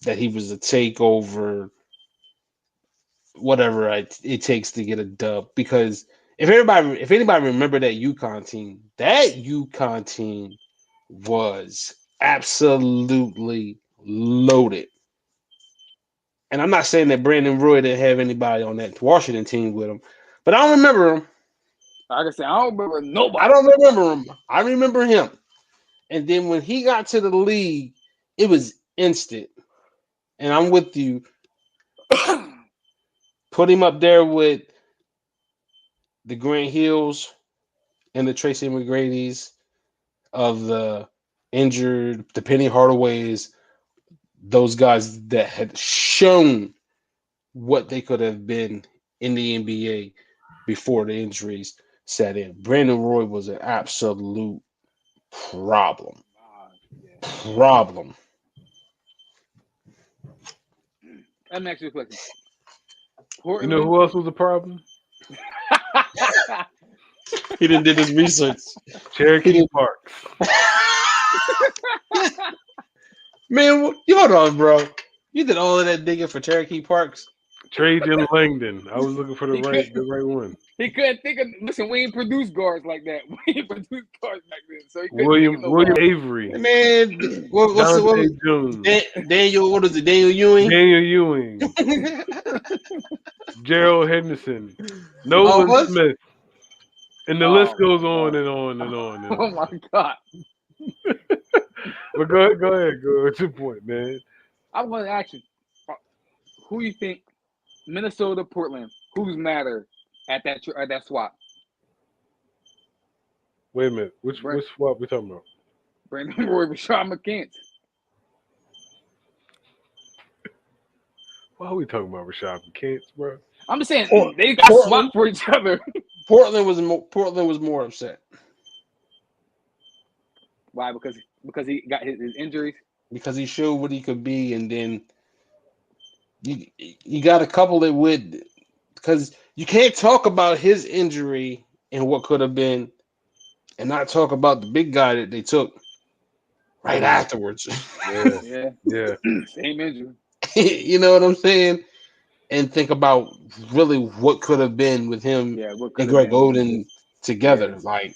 A: that he was a takeover, whatever it takes to get a dub. Because if anybody remember that UConn team was absolutely loaded. And I'm not saying that Brandon Roy didn't have anybody on that Washington team with him, but I don't remember him.
B: like I said, I don't remember
A: I
B: nobody.
A: don't remember him. I remember him. And then when he got to the league, it was instant. And I'm with you. Put him up there with the Grant Hills and the Tracy McGrady's of the injured, the Penny Hardaways, those guys that had shown what they could have been in the NBA before the injuries set in. Brandon Roy was an absolute problem. Problem.
B: Let me ask you a question.
C: You
B: Portland,
C: know who else was a problem?
A: He didn't did his research.
C: Cherokee Parks.
A: Man, you hold on, bro. You did all of that digging for Cherokee Parks.
C: Trajan Langdon. I was looking for the
B: He
C: right
B: could-
C: one.
B: He couldn't think of. Listen, we ain't produced guards like that. We ain't produced guards back then, so he couldn't
C: William
B: think of no
C: William
B: guards.
C: Avery.
A: Man, what's
C: Dante
A: what,
C: Jones.
A: Daniel? What is it? Daniel Ewing?
C: Daniel Ewing. Gerald Henderson. Nolan
A: what?
C: Smith. And the
B: Oh,
C: list goes
B: my
C: on
B: God.
C: and on and on and
B: Oh
C: on.
B: my God!
C: But go ahead. Go at your point, man.
B: I'm going to ask you, who you think, Minnesota, Portland, who's matter at that swap?
C: Wait a minute. Which swap we talking about?
B: Brandon Roy, Rashad McCants.
C: Why are we talking about Rashad McCants, bro?
B: I'm just saying
A: Port-
B: they got
A: Portland.
B: swapped for each other.
A: Portland was more upset
B: Why? Because he got his injuries.
A: because he showed what he could be, and then you got to couple it with, because you can't talk about his injury and what could have been, and not talk about the big guy that they took right afterwards.
C: Yeah.
B: Yeah, same injury.
A: You know what I'm saying? And think about really what could have been with him
B: Yeah, what
A: and
B: could
A: Greg
B: have been.
A: Oden together.
B: Yeah.
A: Like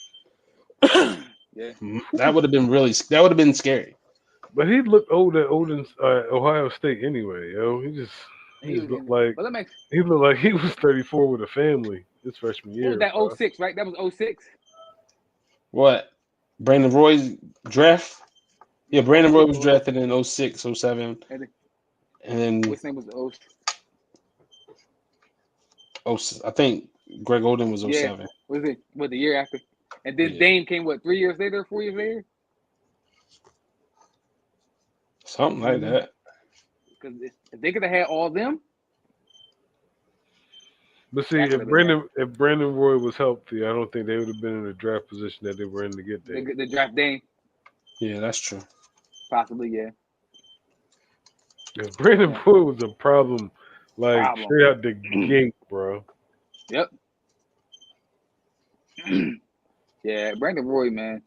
B: Yeah,
A: that would have been scary.
C: But he looked old at Oden's Ohio State anyway, yo. He just looked like
B: But let me.
C: he was 34 with a family his freshman
B: What
C: year.
B: was that?
C: bro.
B: 06, right? That was 06.
A: What? Brandon Roy's draft? Yeah, Brandon Roy was drafted in 06, 07.
B: And
A: And then
B: what's name was the 06?
A: I think Greg Oden was 07.
B: Was it the year after? And then
A: Yeah.
B: Dame came 3 years later, 4 years later?
A: Something like that.
B: Because if they could have had all them,
C: But see,
B: That
C: if
B: could've been
C: Brandon Roy was healthy, I don't think they would have been in the draft position that they were in to get there.
B: the draft Dame,
A: Yeah, that's true.
B: possibly, yeah.
C: If Brandon Roy was a problem, like
B: Problem.
C: straight out the gate, bro.
B: Yep. Yeah, Brandon Roy, man,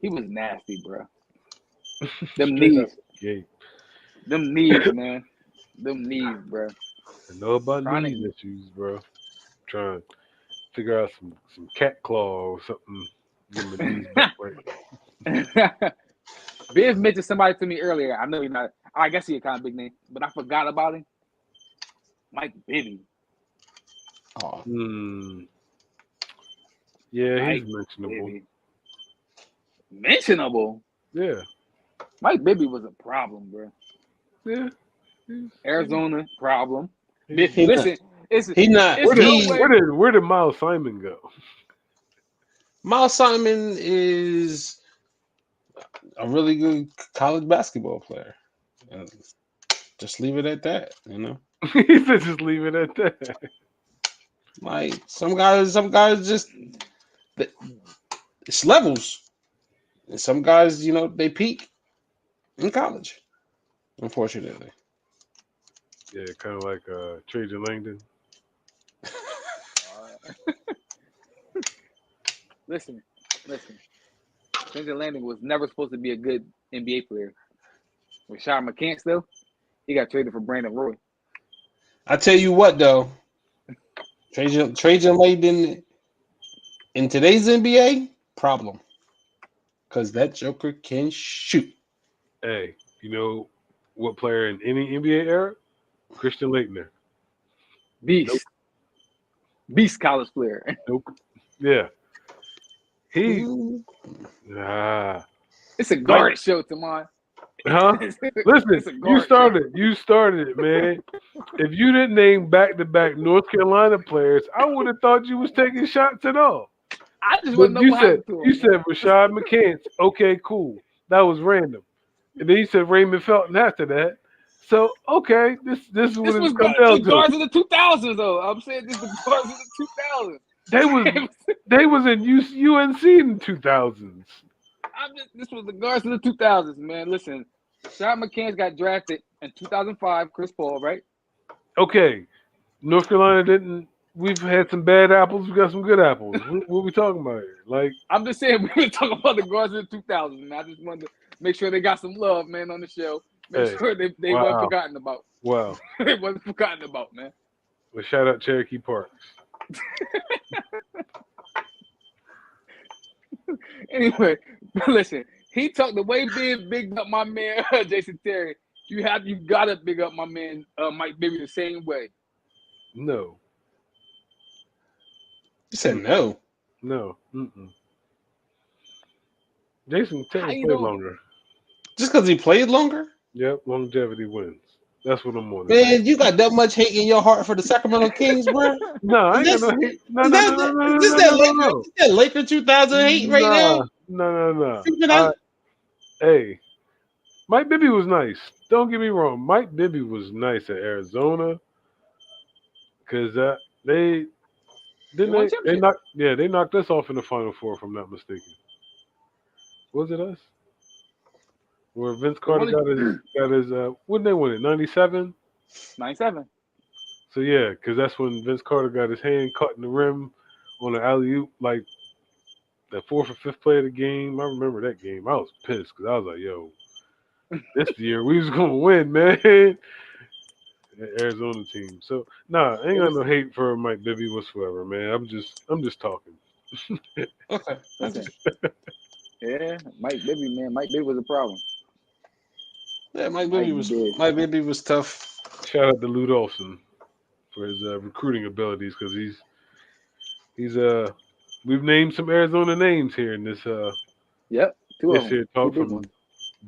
B: he was nasty, bro. Them
C: Straight
B: knees,
C: out the gate.
B: them knees, man, them knees, bro.
C: I know about
B: Chronic.
C: knee issues, bro. Trying to figure out some cat claw or something. Get my knees back right.
B: Biz mentioned somebody to me earlier. I know he's not. I guess he's a kind of big name, but I forgot about him. Mike Bibby.
A: Oh,
C: Yeah,
B: Mike
C: he's mentionable.
B: Bibby. Mentionable.
C: Yeah.
B: Mike Bibby was a problem, bro.
C: Yeah.
B: Arizona problem.
C: He-
B: Listen,
A: he not.
B: it's no way.
C: Where did Miles Simon go?
A: Miles Simon is a really good college basketball player. Just leave it at that, you know.
C: He said just leave it at that.
A: Like some guys just it's levels. And some guys, you know, they peak in college. Unfortunately.
C: Yeah, kind of like Trajan Langdon.
B: Listen. Trajan Landing was never supposed to be a good NBA player. Rashad McCants, though, he got traded for Brandon Roy.
A: I tell you what, though, Trajan Langdon in today's NBA, problem. Because that Joker can shoot.
C: Hey, you know what player in any NBA era? Christian Laettner.
B: Beast. Beast college player.
C: Nope. Yeah. He
A: Ooh.
B: It's a guard show, Tamon.
C: Huh?
B: It's
C: Listen,
B: a
C: you
B: guard
C: started it, man. If you didn't name back-to-back North Carolina players, I would have thought you was taking shots at all.
B: I just
C: But
B: want to know what happened to him.
C: you said Rashad McCants. Okay, cool. That was random. And then you said Raymond Felton after that. So okay, this is
B: This
C: what
B: was
C: it's come down to.
B: guards of the 2000s, though. I'm saying this is the guards of the 2000s.
C: They was in UNC in the 2000s.
B: This was the guards of the 2000s, man. Listen, Rashad McCants got drafted in 2005. Chris Paul, right?
C: Okay, North Carolina didn't. We've had some bad apples. We got some good apples. What we talking about here? Like,
B: I'm just saying we were talking about the guards of the 2000s, man. I just wanted to make sure they got some love, man, on the show. Make sure they weren't forgotten about.
C: Wow.
B: They wasn't forgotten about, man.
C: Well, shout out Cherokee Parks.
B: Anyway, listen, he talked the way big up my man Jason Terry. You gotta big up my man Mike Bibby the same way.
C: No.
A: You said no.
C: No. Jason Terry
B: you
C: played
B: doing?
C: longer.
A: Just because he played longer?
C: Yep, longevity wins. That's what I'm on.
A: Man, you got that much hate in your heart for the Sacramento Kings, bro?
C: No, I ain't got no hate. No.
A: Is that Laker 2008 right now?
C: No. Hey, Mike Bibby was nice. Don't get me wrong. Mike Bibby was nice at Arizona because they knocked us off in the Final Four, if I'm not mistaken. Was it us? Where Vince Carter got his when they win it, 97?
B: 97.
C: So yeah, because that's when Vince Carter got his hand caught in the rim on an alley-oop, like the fourth or fifth play of the game. I remember that game. I was pissed because I was like, yo, this year we was gonna win, man. The Arizona team. So I ain't got no hate for Mike Bibby whatsoever, man. I'm just talking.
A: Okay.
B: Yeah, Mike Bibby, man. Mike Bibby was a problem.
A: Yeah, Mike Bibby was tough.
C: Shout out to Lou Dawson for his recruiting abilities because he's we've named some Arizona names here in this
B: Yep, two
C: this
B: of
C: here
B: them.
C: talk from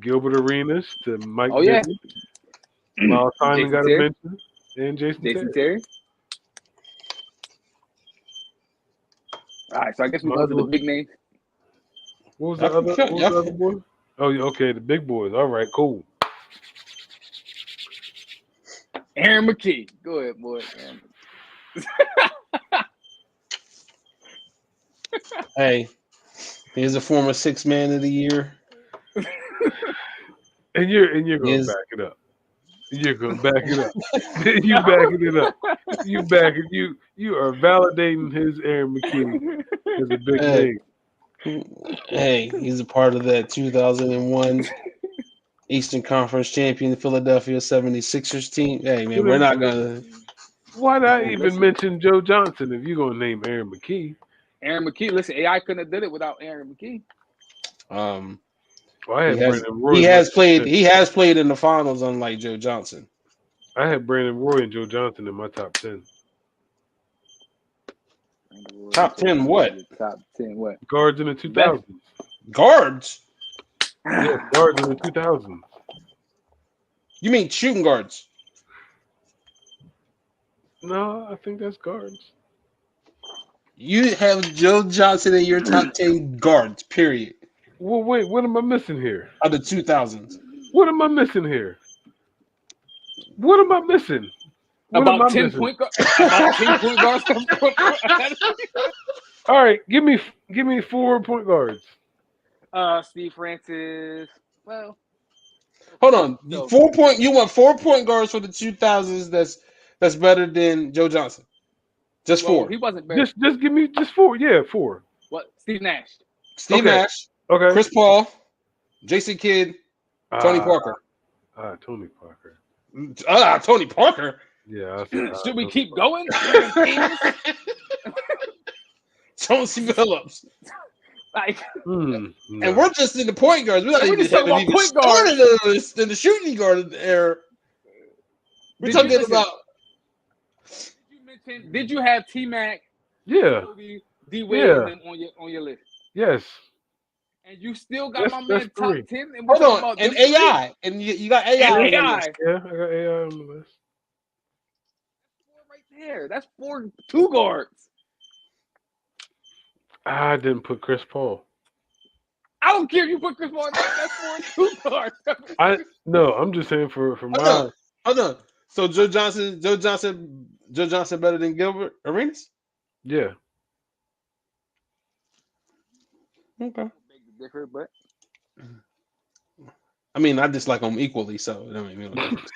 C: Gilbert Arenas to Mike
B: Oh
C: Bibby.
B: yeah,
C: Miles Simon
B: Jason
C: got a
B: Terry.
C: mention and Jason Terry.
B: All right, so I guess we go to the big names.
C: What was the other boy? Oh, yeah, okay, the big boys. All right, cool.
B: Aaron McKee. Go ahead, boy.
A: Hey, he's a former Sixth Man of the Year.
C: And you're gonna back it up. You're gonna back it up. You backing it up. You are validating his Aaron McKee as a big name.
A: Hey, he's a part of that 2001 Eastern Conference champion Philadelphia 76ers team. Hey, man, we're not going to.
C: Why not even mention Joe Johnson if you're going to name Aaron McKee?
B: Aaron McKee. Listen, AI couldn't have did it without Aaron McKee.
A: He has played in the finals, unlike Joe Johnson.
C: I had Brandon Roy and Joe Johnson in my top 10.
A: Top 10 what?
B: Top 10 what?
C: Guards in the 2000s.
A: Guards?
C: Yeah, guards in the 2000s.
A: You mean shooting guards?
C: No, I think that's guards.
A: You have Joe Johnson in your top 10 guards, period.
C: Well, wait, what am I missing here?
A: Of the 2000s.
C: What am I missing here? What am I missing?
B: About 10 point guards.
C: All right, give me 4 point guards.
B: Steve Francis. Well,
A: hold on. You want 4 point guards for the 2000s? That's better than Joe Johnson. Just 4.
B: He wasn't better.
C: Just give me 4. Yeah, 4.
B: What? Steve Nash.
A: Nash.
C: Okay.
A: Chris Paul. Jason Kidd. Tony Parker.
C: Tony Parker.
A: Tony Parker.
C: Yeah.
B: Should we keep going?
A: Chauncey Billups.
B: No.
A: And we're just in the point guards. We're not even started in the shooting guard era. We're talking about.
B: Did you have T-Mac?
C: Yeah.
B: D Wade on your list?
C: Yes.
B: And you still got my
C: That's
B: man top
C: three.
B: 10, and we're
A: Hold
B: talking
A: on,
B: about
A: and
B: them three?
A: AI, and you got AI
B: And
A: on your
B: AI.
A: list.
C: Yeah, I got AI on the list.
B: Four right there. That's 4 two guards.
C: I didn't put Chris Paul.
B: I don't care if you put Chris Paul in there. That's 4 two guards.
C: No, I'm just saying for
A: Hold
C: my
A: on, hold on. So Joe Johnson better than Gilbert Arenas?
C: yeah.
A: Okay.
B: Beg to differ, but
A: I mean, I dislike them equally, so it don't make no difference.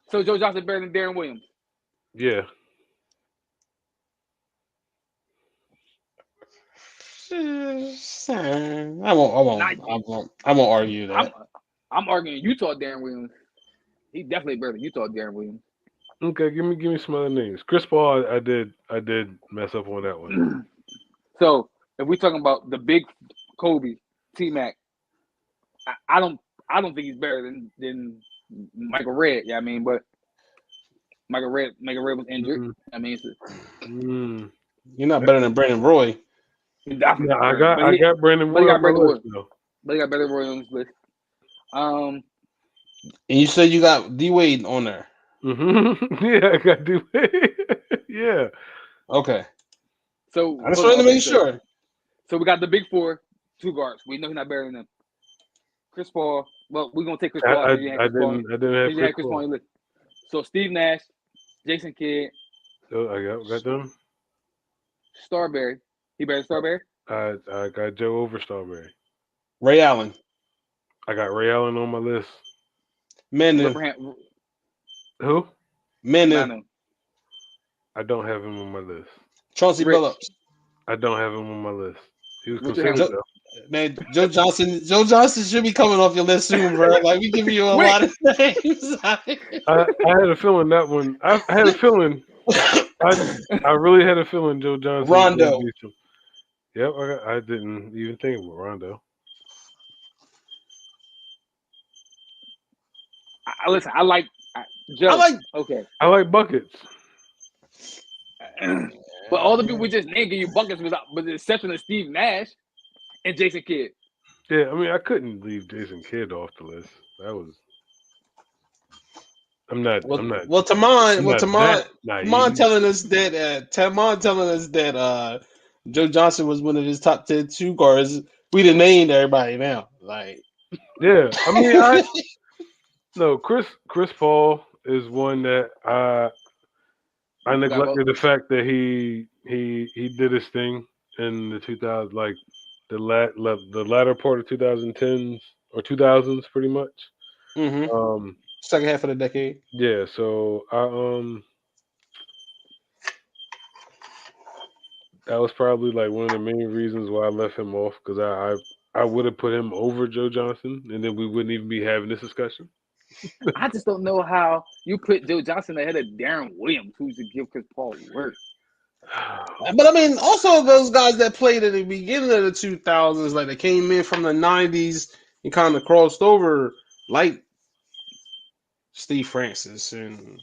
B: so Joe Johnson better than Darren Williams.
C: Yeah.
A: I won't argue that.
B: I'm arguing Utah Darren Williams. He definitely better than Utah Darren Williams.
C: Okay, give me some other names. Chris Paul, I did mess up on that one.
B: So if we're talking about the big Kobe, T-Mac, I don't think he's better than Michael Redd. Yeah, I mean, but Michael Redd was injured.
C: Mm-hmm.
B: I mean,
A: You're not better than Brandon Roy.
B: he's definitely
C: No,
B: not
C: I
B: better.
C: got Brandon
B: but he
C: Roy
B: got
C: on my
B: Brandon
C: list, though.
B: But he got Brandon Roy on his list.
A: And you said you got D Wade on there.
C: Mm-hmm. Yeah, I got D. Yeah.
A: Okay.
B: So
A: I just wanted to make
B: so,
A: sure.
B: So we got the big 4 two guards. We know he's not better than them. Chris Paul. Well, we're gonna take Chris Paul.
C: I didn't have Chris
B: Paul on
C: Paul.
B: your list. So Steve Nash, Jason Kidd,
C: So I got them.
B: Starberry. He better than Starberry?
C: I got Joe over Starberry.
A: Ray Allen.
C: I got Ray Allen on my list.
A: Manu.
C: Who?
A: Manu.
C: I don't have him on my list.
A: Chauncey Billups.
C: I don't have him on my list. He was
B: Richard
C: considered though.
A: Man, Joe Johnson should be coming off your list soon, bro. Like we give you a lot of names.
C: I had a feeling that one. I had a feeling. I really had a feeling Joe Johnson.
A: Rondo.
C: Yep, I didn't even think about Rondo.
B: Listen, I like Joe. Okay.
C: I like buckets.
B: But all the people we just named give you buckets with the exception of Steve Nash and Jason Kidd.
C: Yeah, I mean I couldn't leave Jason Kidd off the list. That was. I'm not.
A: Tamon telling us that Joe Johnson was one of his top 10 two guards. We done named everybody now. Like,
C: yeah, I mean, no, Chris Paul is one that I neglected the fact that he did his thing in the 2000s, like the latter part of 2010s or 2000s, pretty much.
A: Mm-hmm. Second half of the decade.
C: Yeah, so that was probably like one of the main reasons why I left him off, because I would have put him over Joe Johnson, and then we wouldn't even be having this discussion.
B: I just don't know how you put Joe Johnson ahead of Darren Williams, who's to give Chris Paul work.
A: But I mean, also those guys that played at the beginning of the 2000s, like they came in from the 90s and kind of crossed over, like Steve Francis and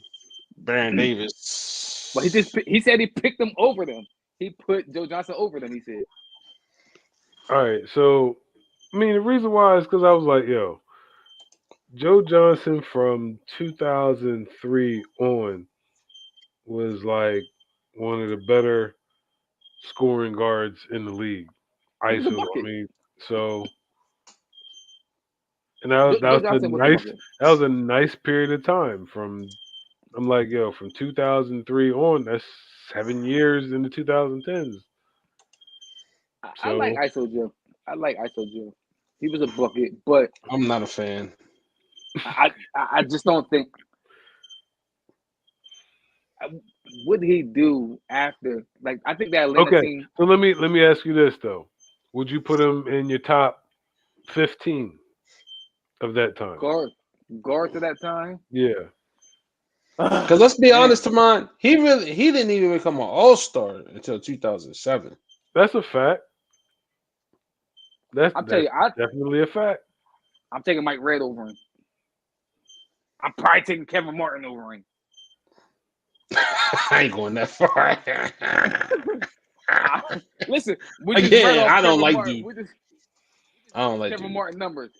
A: Baron Davis.
B: But he said he picked them over them. He put Joe Johnson over them, he said.
C: All right, so I mean the reason why is because I was like, yo, Joe Johnson from 2003 on was like one of the better scoring guards in the league. ISO, I mean, so, and that was a nice period of time from. I'm like, yo, from 2003 on, that's 7 years in the 2010s.
B: I like ISO Joe. He was a bucket, but
A: I'm not a fan.
B: I just don't think. What did he do after? Like, I think that Atlanta team.
C: So let me ask you this though: would you put him in your top 15 of that time?
B: Guard to that time?
C: Yeah.
A: Because let's be honest, Tamon, he didn't even become an all-star until 2007.
C: That's a fact. That's
B: tell you,
C: definitely a fact.
B: I'm taking Mike Redd over him. I'm probably taking Kevin Martin over him.
A: I ain't going that far.
B: Listen, we just
A: Again,
B: read off
A: I don't
B: Kevin
A: like
B: Martin.
A: Duke.
B: We just
A: I don't like
B: Kevin
A: Duke.
B: Martin numbers.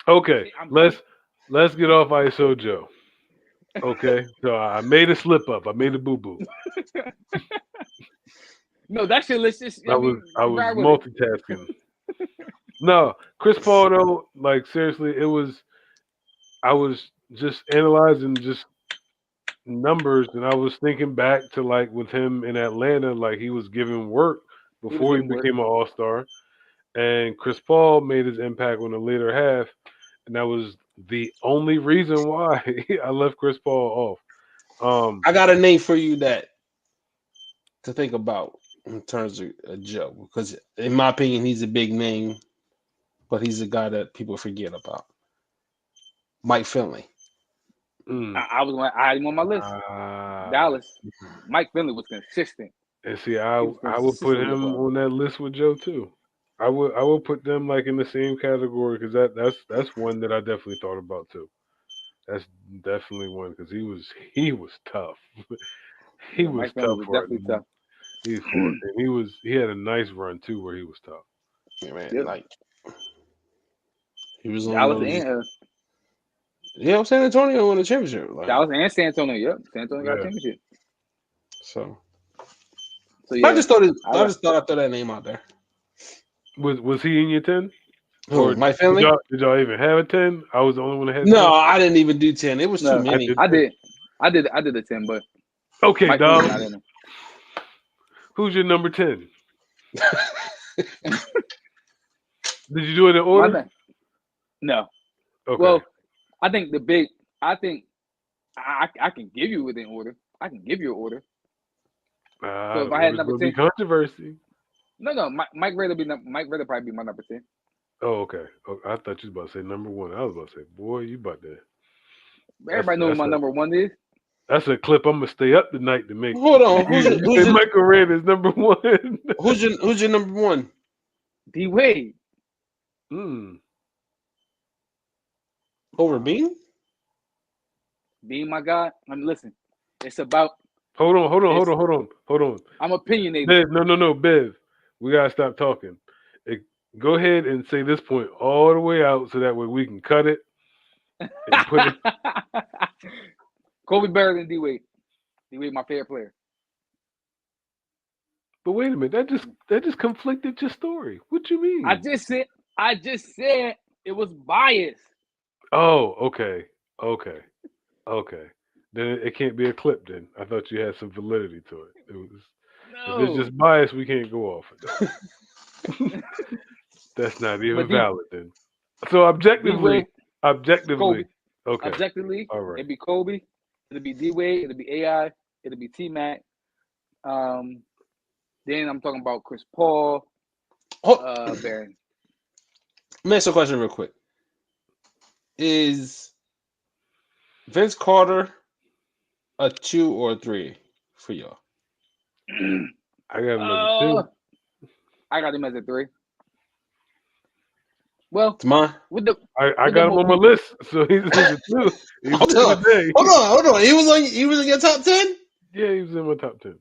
C: Okay,
B: I'm-
C: let's get off ISO Joe. Okay, so I made a slip up. I made a boo boo.
B: No, that shit. Let's just.
C: I was
B: ride with it.
C: multitasking. No, Chris Paul though, like seriously, I was just analyzing just numbers, and I was thinking back to like with him in Atlanta, like he was giving work
B: He was
C: before he
B: giving work.
C: became an All Star, and Chris Paul made his impact on the later half, and that was the only reason why I left Chris Paul off.
A: I got a name for you that to think about in terms of Joe, because in my opinion, he's a big name, but he's a guy that people forget about. Mike Finley.
C: Mm,
B: I had him on my list.
C: ah,
B: Dallas. Mike Finley was consistent.
C: and see,
B: He
C: I
B: was
C: would put
B: consistently
C: him
B: above.
C: on that list with Joe too. I would put them like in the same category because that's one that I definitely thought about too. That's definitely one because he was tough. He
B: Yeah,
C: was
B: Mike Finley
C: tough
B: was
C: for it.
B: definitely tough.
C: He fought and he had a nice run too where he was tough.
A: Yeah, man,
B: Yep.
A: like he was on
B: Dallas
A: those.
B: and
A: Yeah, San Antonio won the championship. Like,
B: Dallas and San Antonio. Yep, San Antonio got a
C: Yeah.
B: championship.
A: so
B: So yeah,
A: I just thought
B: I
A: I
B: like-
A: just thought I'd throw that name out there.
C: Was he in your 10?
A: Who,
C: Or
A: Mike
C: did
A: Finley?
C: y'all even have a 10? I was the only one that had
A: No,
C: 10.
A: I didn't even do 10. It was
B: No,
A: too many.
C: did.
B: I did the 10, but
C: Okay,
B: Mike Finley
C: dog.
B: not in there.
C: Who's your number 10? Did you do it in
B: Well, I
C: order?
B: think- no.
C: Okay.
B: Well, I think I can give you within order. I can give you an order. so if I had
C: there's
B: number
C: gonna be
B: 10
C: controversy.
B: No, Mike Ray probably be my number 10.
C: Oh, okay. I thought you was about to say number 1. I was about to say, boy, you about to.
B: Everybody knows
C: that's
B: my
C: a-
B: number 1 is.
C: That's a clip I'm gonna stay up tonight to make.
A: Hold on,
C: You say Michael Redd is number 1.
A: who's your number one?
B: D Wade.
A: Over Bean?
B: Being my guy. Listen, it's about
C: Hold on.
B: I'm opinionated.
C: Bev, no, Bev. We gotta stop talking. Go ahead and say this point all the way out so that way we can cut it and put it.
B: Kobe better than D Wade. D Wade my favorite player.
C: But wait a minute, that just conflicted your story. What you mean?
B: I just said it was biased.
C: Oh, okay. Then it can't be a clip. Then I thought you had some validity to it. It was.
B: No.
C: If it's just bias, we can't go off of that. That's not even valid then. So objectively,
B: Kobe.
C: okay.
B: Objectively,
C: All right.
B: it'd be Kobe, it'd be D Wade, it'd be AI, it'd be T Mac. Then I'm talking about Chris Paul, Baron.
A: Let me ask you a question real quick. Is Vince Carter a 2 or a 3 for y'all?
C: I got another 2.
B: I got him as a 3. Well,
A: It's mine.
C: I got him on my list, so he's a 2.
A: Hold on. He was in your top 10?
C: Yeah, he was in my top 10.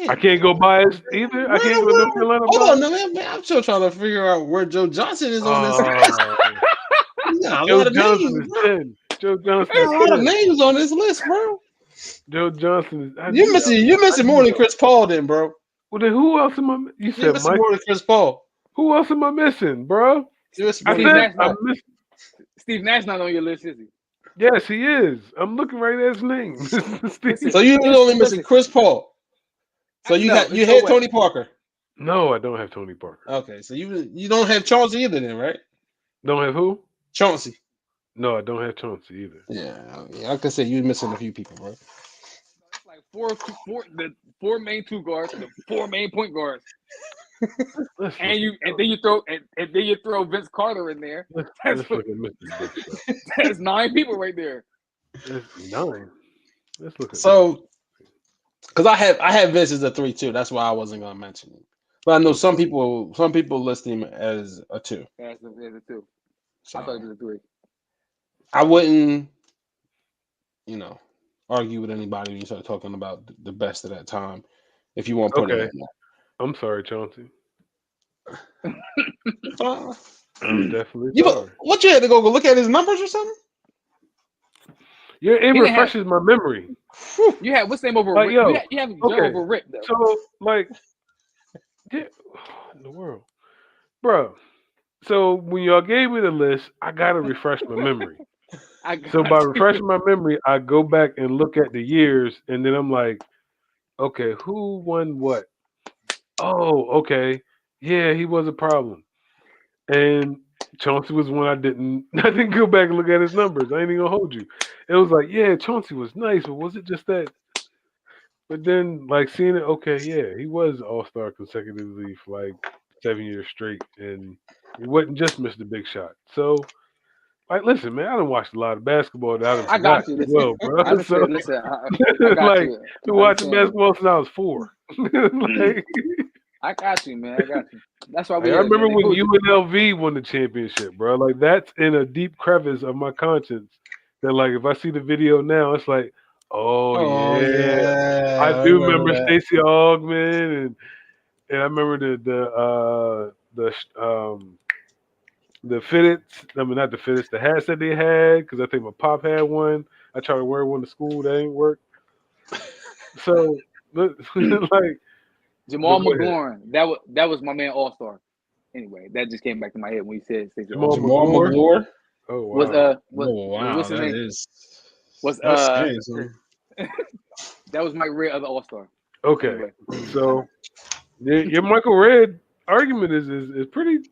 C: I can't go biased either. I can't go North Carolina biased.
A: Hold on, man. I'm still trying to figure out where Joe Johnson is on this list.
C: Joe Johnson is 10. Joe Johnson
A: There's
C: is
A: a lot of
C: 10.
A: names on this list, bro.
C: Joe Johnson is.
A: You're missing more than Chris Paul, then, bro.
C: Well, then who else am I? You
A: You're
C: said
A: missing
C: Mike.
A: more than Chris Paul.
C: Who else am I missing, bro?
A: You're missing
C: I
A: more than
C: said I'm missing.
B: Steve Nash not on your list, is he?
C: Yes, he is. I'm looking right at his name.
A: So you're only missing Chris Paul. So you had Tony Parker.
C: No, I don't have Tony Parker.
A: Okay, so you don't have Chauncey either, then, right?
C: Don't have who?
A: Chauncey.
C: No, I don't have Chauncey either.
A: Yeah, I could say you're missing a few people, bro.
B: It's like the 4 main 2 guards and the 4 main point guards. And then you throw Vince Carter in there. That's 9 people right there.
C: That's 9. Let's look at
A: so because I have Vince as a 3 too. That's why I wasn't gonna mention him. But I know some people list him as a 2.
B: As a 2.
A: So
B: I thought it was a 3.
A: I wouldn't, argue with anybody when you start talking about the best of that time. if you want to put
C: Okay.
A: it in
C: I'm sorry, Chauncey.
A: there.
C: I'm definitely
A: You
C: sorry.
A: what you had to go look at his numbers or something?
C: Yeah, it
B: didn't have-
C: refreshes my memory.
A: Whew.
B: You have what's the name over
C: Like,
B: Rick?
C: yo,
B: You have Joe
C: okay.
B: over Rick though.
C: So, like, yeah, in the world, bro. So when y'all gave me the list, I gotta refresh my memory.
B: I
C: So
B: got
C: by
B: you.
C: refreshing my memory, I go back and look at the years, and then I'm like, okay, who won what? Oh, okay, yeah, he was a problem. And Chauncey was one I didn't. I didn't go back and look at his numbers. I ain't even gonna hold you. It was like, yeah, Chauncey was nice, but was it just that? But then, like seeing it, okay, yeah, he was All Star consecutively for like 7 years straight, and he wasn't just Mr. Big Shot. So, like, listen, man, I done watched a lot of basketball that I done
B: I got
C: forgot
B: you.
C: as
B: Listen,
C: well, bro.
B: I understand. Listen, I got
C: like,
B: you.
C: been
B: I
C: watching
B: understand.
C: basketball since I was 4. like,
B: I got you, man. I got you. That's why
C: Like,
B: we.
C: I remember when
B: you.
C: UNLV won the championship, bro. Like that's in a deep crevice of my conscience. That like if I see the video now, it's like, oh yeah, I do remember
A: that.
C: Stacey Augman and I remember the fitteds. I mean not the fitteds, the hats that they had because I think my pop had one. I tried to wear one to school, that ain't work. So like
B: Jamal
C: But go ahead.
B: McLaurin. That was my man All Star. Anyway, that just came back to my head when he said Stacey
C: Jamal
B: Augman.
A: Jamal
C: McLaurin?
A: McGlure.
C: Oh
B: Was
C: wow.
B: what's his
A: that
B: name?
A: is
B: Was
A: that's saying something.
B: that was Mike Ray, other All Star.
C: Okay.
B: Anyway.
C: So your Michael Red argument is pretty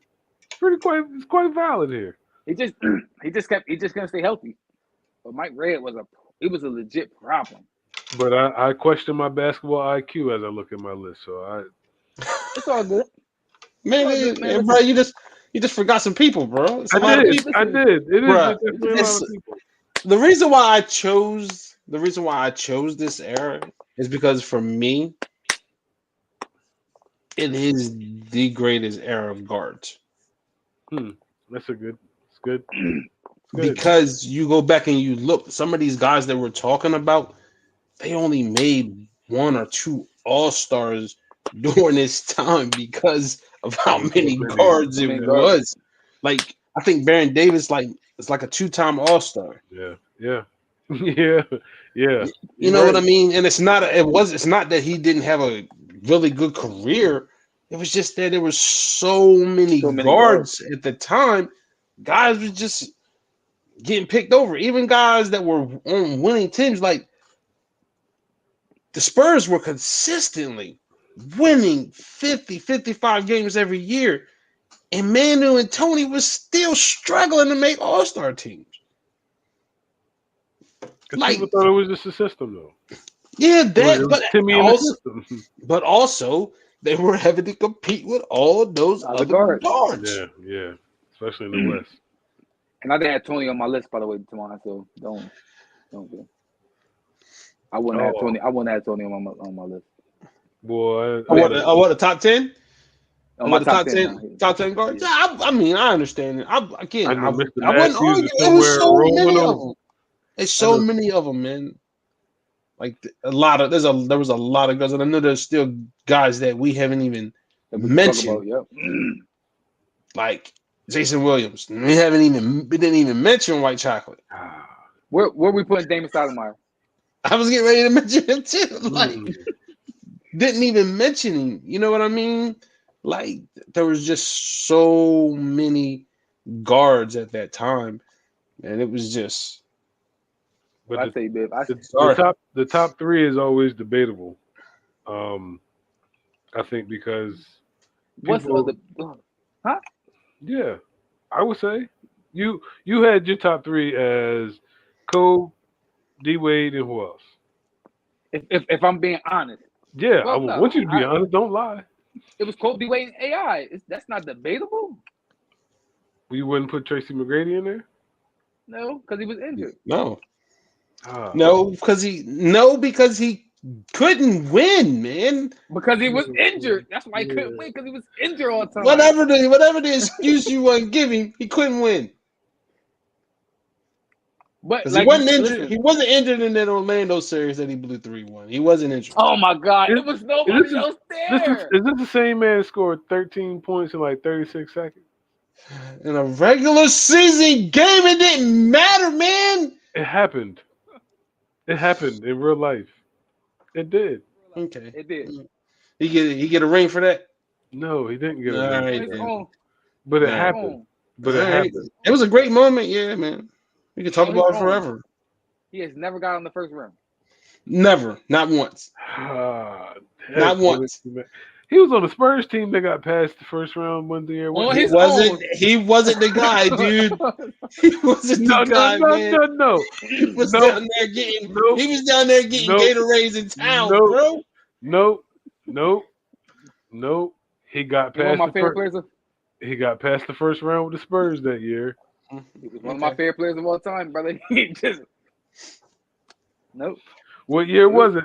C: quite valid here.
B: He just couldn't stay healthy. But Mike Ray was a legit problem.
C: But I question my basketball IQ as I look at my list. So
B: It's all good.
A: Man,
B: Oh, good, man,
A: bro, you just forgot some people, bro. It's a lot of people.
C: I did. It is
A: Bruh,
C: definitely a lot of people.
A: The reason why I chose this era is because for me, it is the greatest era of guards.
C: That's good. It's good.
A: Because you go back and you look, some of these guys that we're talking about, they only made 1 or 2 All-Stars during this time because of how many guards it was. Like I think Baron Davis it's like a 2-time All-Star.
C: Yeah. Yeah.
A: You know what I mean? And it's not that he didn't have a really good career. It was just that there were so many guards at the time. Guys were just getting picked over. Even guys that were on winning teams, like the Spurs were consistently winning 50, 55 games every year. And Manu and Tony was still struggling to make All-Star teams.
C: Like, people thought it was just a system, though.
A: Yeah, but also they were having to compete with all those other guards.
C: Yeah, especially in the West.
B: And I didn't have Tony on my list, by the way, tomorrow. So don't do. I wouldn't have Tony. I wouldn't have Tony on my list.
C: Boy,
A: what a top 10?
B: My
A: top 10 guards. Yeah, I mean, I understand it. I wouldn't argue. It was so many of them. There's so many of them, man. Like there was a lot of guys, and I know there's still guys that we haven't even mentioned. Like Jason Williams, we didn't even mention White Chocolate.
B: Where we putting Damon Stoudemire?
A: I was getting ready to mention him too. Like didn't even mention him. You know what I mean? Like there was just so many guards at that time, and it was just.
C: But the top 3 is always debatable. I think because yeah, I would say you had your top 3 as Kobe, D Wade, and who else?
B: If I'm being honest,
C: yeah, I want you to be honest. Don't lie.
B: It was Kobe, D Wade, and AI. That's not debatable.
C: You wouldn't put Tracy McGrady in there?
B: No, because he was injured.
A: No, because he couldn't win, man.
B: Because he was injured. That's why he couldn't win, because he was injured all the time.
A: Whatever the excuse you want to give him, he couldn't win.
B: But
A: Because
B: like,
A: he wasn't injured.
B: listen,
A: He wasn't injured in that Orlando series that he blew 3-1. He wasn't injured.
B: oh my God,
C: Is-
B: it was nobody
C: is
B: else
C: This
B: there.
C: is this the same man that scored 13 points in like 36 seconds?
A: In a regular season game, it didn't matter, man.
C: It happened. It happened in real life. It did.
A: Okay.
B: It did.
A: He get a ring for that.
C: No, he didn't get
A: All
C: a ring.
A: right,
B: On his
A: then.
B: own.
C: But it
A: All right.
C: happened. But it
A: All right.
C: happened.
A: It was a great moment, yeah, man. We can talk
B: On his
A: about it
B: own.
A: forever.
B: He has never got on the first round.
A: Never, not once,
C: Ah,
A: not
C: heck,
A: once.
C: He was on the Spurs team that got past the first round one year.
B: On
A: He
B: his
A: wasn't.
B: own.
A: He wasn't the guy, dude. He wasn't the guy, man.
C: No.
A: He was
C: Nope.
A: down there getting.
C: Nope.
A: He was down there getting
C: Nope.
A: Gatorades in town,
C: Nope.
A: bro.
C: No. He got
B: One of
C: past
B: my
C: the
B: favorite
C: first.
B: players.
C: He got past the first round with the Spurs that year.
B: He was one of my favorite players of all time, brother. He just nope.
C: What year was it?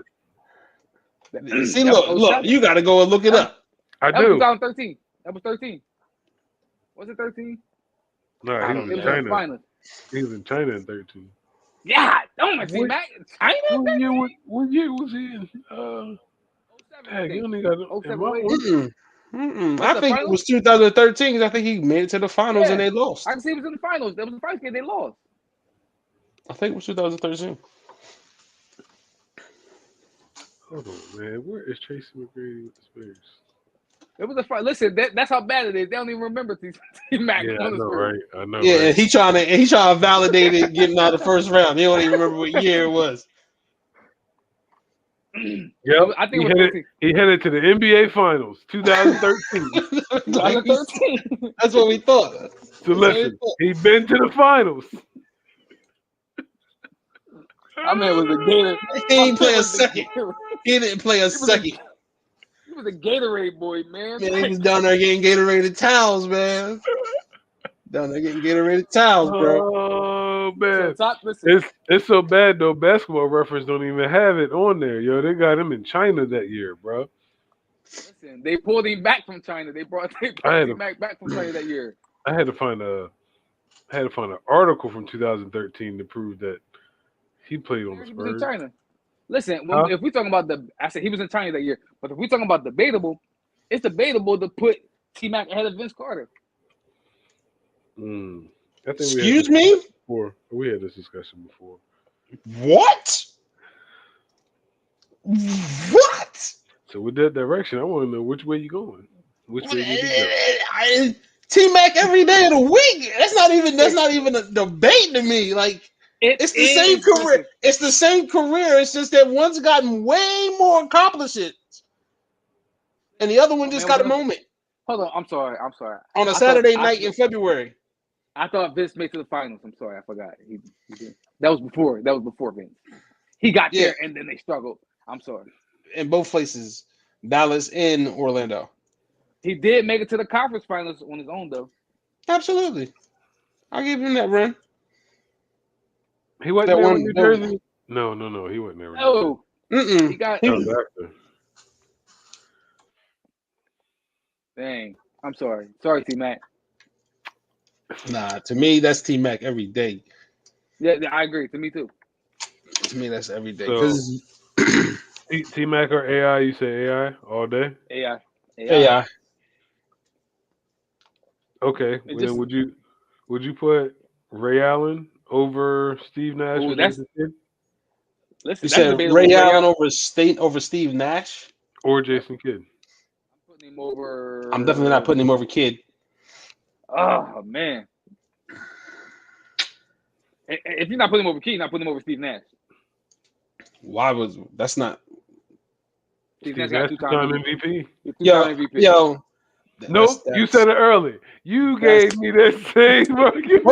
A: See,
B: That was
A: look.
B: 07.
A: You got to go and look it up.
C: I
B: That was
C: do.
B: 2013. That was 13. Was it 13?
C: No,
A: I
C: he
A: don't
C: was
B: It
C: in
B: was in the
C: China.
B: finals.
C: He was in China in 13.
B: Yeah, don't see
C: What-
B: Mac. China.
C: What year was he in?
B: 07, I
C: Dang, he
B: think.
C: only got.
B: 07,
C: am I-
B: 08.
A: Mm-mm. Mm-mm.
B: What's
A: I
B: the
A: think it
B: finals?
A: was 2013 because I think he made it to the finals
B: Yeah.
A: and they lost.
B: I can see he was in the finals. That was the first game they lost.
A: I think it was 2013.
C: Hold on, man. Where is Tracy McGrady with the Spurs?
B: It was a fight. Listen, that's how bad it is. They don't even remember T Mac
C: Yeah, I
B: on the
C: know,
B: Spurs.
C: right? I know,
A: Yeah,
C: right?
A: and he trying to validate it getting out of the first round. He don't even remember what year it was.
C: Yep.
B: I think it was 13.
C: He headed to the NBA Finals 2013.
A: Like,
B: 2013.
A: that's what we thought.
C: So listen, he been to the finals.
B: I mean, it was a Gator.
A: He didn't play a
B: was a
A: second.
B: Gator-
A: He didn't play a
B: was a-
A: second.
B: He was a Gatorade boy, man.
A: Man, he was down there getting Gatorade towels, man. Down there getting Gatorade towels, bro.
C: Oh
B: So
C: man,
B: listen,
C: it's so bad though. Basketball Reference don't even have it on there, yo. They got him in China that year, bro.
B: listen, they pulled him back from China. They brought him back from China that year.
C: I had to find an article from 2013 to prove that he played on the
B: He was in
C: Spurs.
B: China. Listen,
C: Huh?
B: if we talking about I said he was in China that year. But if we talking about debatable, it's debatable to put T Mac ahead of Vince Carter.
C: I think we had
A: Excuse
C: this
A: me?
C: before. We had this discussion before.
A: What? What?
C: So with that direction, I want to know which way you going. Which way you go?
A: T-Mac every day of the week. That's not even a debate to me. Like it's the same career.
B: Listen,
A: It's the same career. It's just that one's gotten way more accomplishments, and the other one just got a moment
B: hold on, I'm sorry.
A: on a
B: I
A: Saturday
B: thought-
A: night in February.
B: I thought Vince made to the finals. I'm sorry, I forgot. He did. That was before Vince. He got there and then they struggled. I'm sorry.
A: In both places, Dallas and Orlando.
B: He did make it to the conference finals on his own though.
A: Absolutely, I'll give him that run.
C: He wasn't
A: That
C: there
A: one-
C: with New
A: that-
C: Jersey. No, he wasn't there. With
B: No,
A: Mm-mm.
B: he got
C: That was after.
B: dang. I'm sorry. Sorry, T Mac.
A: Nah, to me, that's T-Mac every day.
B: Yeah, I agree. To me too.
A: To me, that's every day.
C: So-
A: 'Cause
C: T-Mac or AI? You say AI all day?
B: AI.
A: yeah,
C: Okay.
B: It
C: Then
B: just-
C: would you put Ray Allen over Steve Nash?
B: Ooh,
C: or
B: that's-
C: Jason Kidd?
B: Listen,
A: you
B: that's
A: said
B: debatable.
A: Ray Allen over Steve Nash.
C: Or Jason Kidd?
B: I'm putting him over.
A: I'm definitely not putting him over Kidd.
B: Oh man. If you're not putting him over Key, you're not putting him over Steve Nash.
A: Why was that's not?
B: Steve
C: Steve
B: Nash got
C: Nash
B: two-time
C: two-time MVP.
A: Yo,
B: MVP.
A: yo.
C: Nope, you said it early. You gave me that same argument.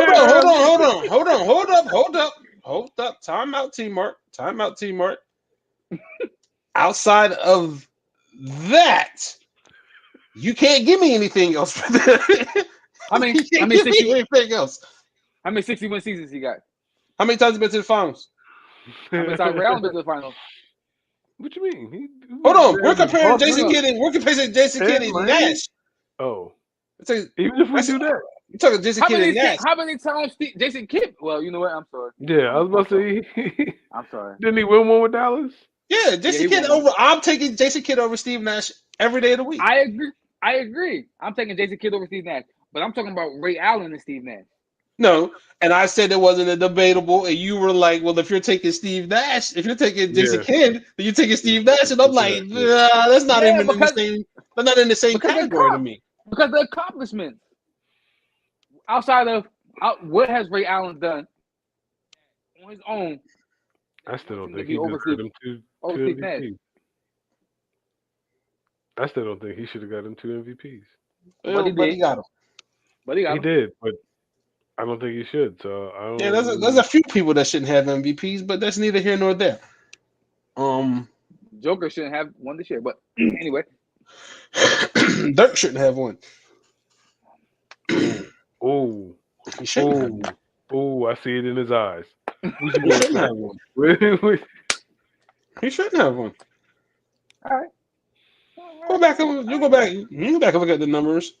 A: Hold up. Time out, T-Mark. Outside of that, you can't give me anything else.
B: How many
A: You can't
B: give
A: give me anything else.
B: How many 61 seasons he got?
A: How many times have you been to the finals?
B: How many times Ray Allen been to the finals?
C: What you mean?
A: Hold on, we're comparing
B: Jason
A: Jason Kidd and Nash.
C: Oh,
A: It's like,
C: even if we
A: That's-
C: do that,
A: You talking Jason Kidd and Nash?
B: How many times Jason Kidd? Well, you know what? I'm sorry.
C: Yeah, I was about to say.
B: I'm sorry.
C: Didn't he win one with Dallas?
A: Yeah, Jason
B: he
A: Kidd
B: won.
A: over. I'm taking Jason Kidd over Steve Nash every day of the week.
B: I agree. I'm taking Jason Kidd over Steve Nash, but I'm talking about Ray Allen and Steve Nash.
A: No, and I said it wasn't a debatable, and you were like, "Well, if you're taking Steve Nash, if you're taking Jason
C: Yeah.
A: Kidd, then you're taking Steve Nash," and I'm like, nah, "That's not even in the same. That's not in the same category to me."
B: Because the accomplishments outside of what has Ray Allen done on his own?
C: I still don't think
B: he
C: he
B: over
C: deserved him two
B: Steve Nash.
C: MVPs. I still don't think he should have got him 2 MVPs.
A: But he got him.
C: He did, but I don't think he should. So I don't.
A: Yeah, there's a few people that shouldn't have MVPs, but that's neither here nor there.
B: Joker shouldn't have won this year, but anyway,
A: Dirk shouldn't have one.
C: Oh,
A: He shouldn't have one.
C: Oh, I see it in his eyes.
A: He shouldn't have one. He shouldn't have one.
B: all right.
A: Go back and you go back and look at the numbers.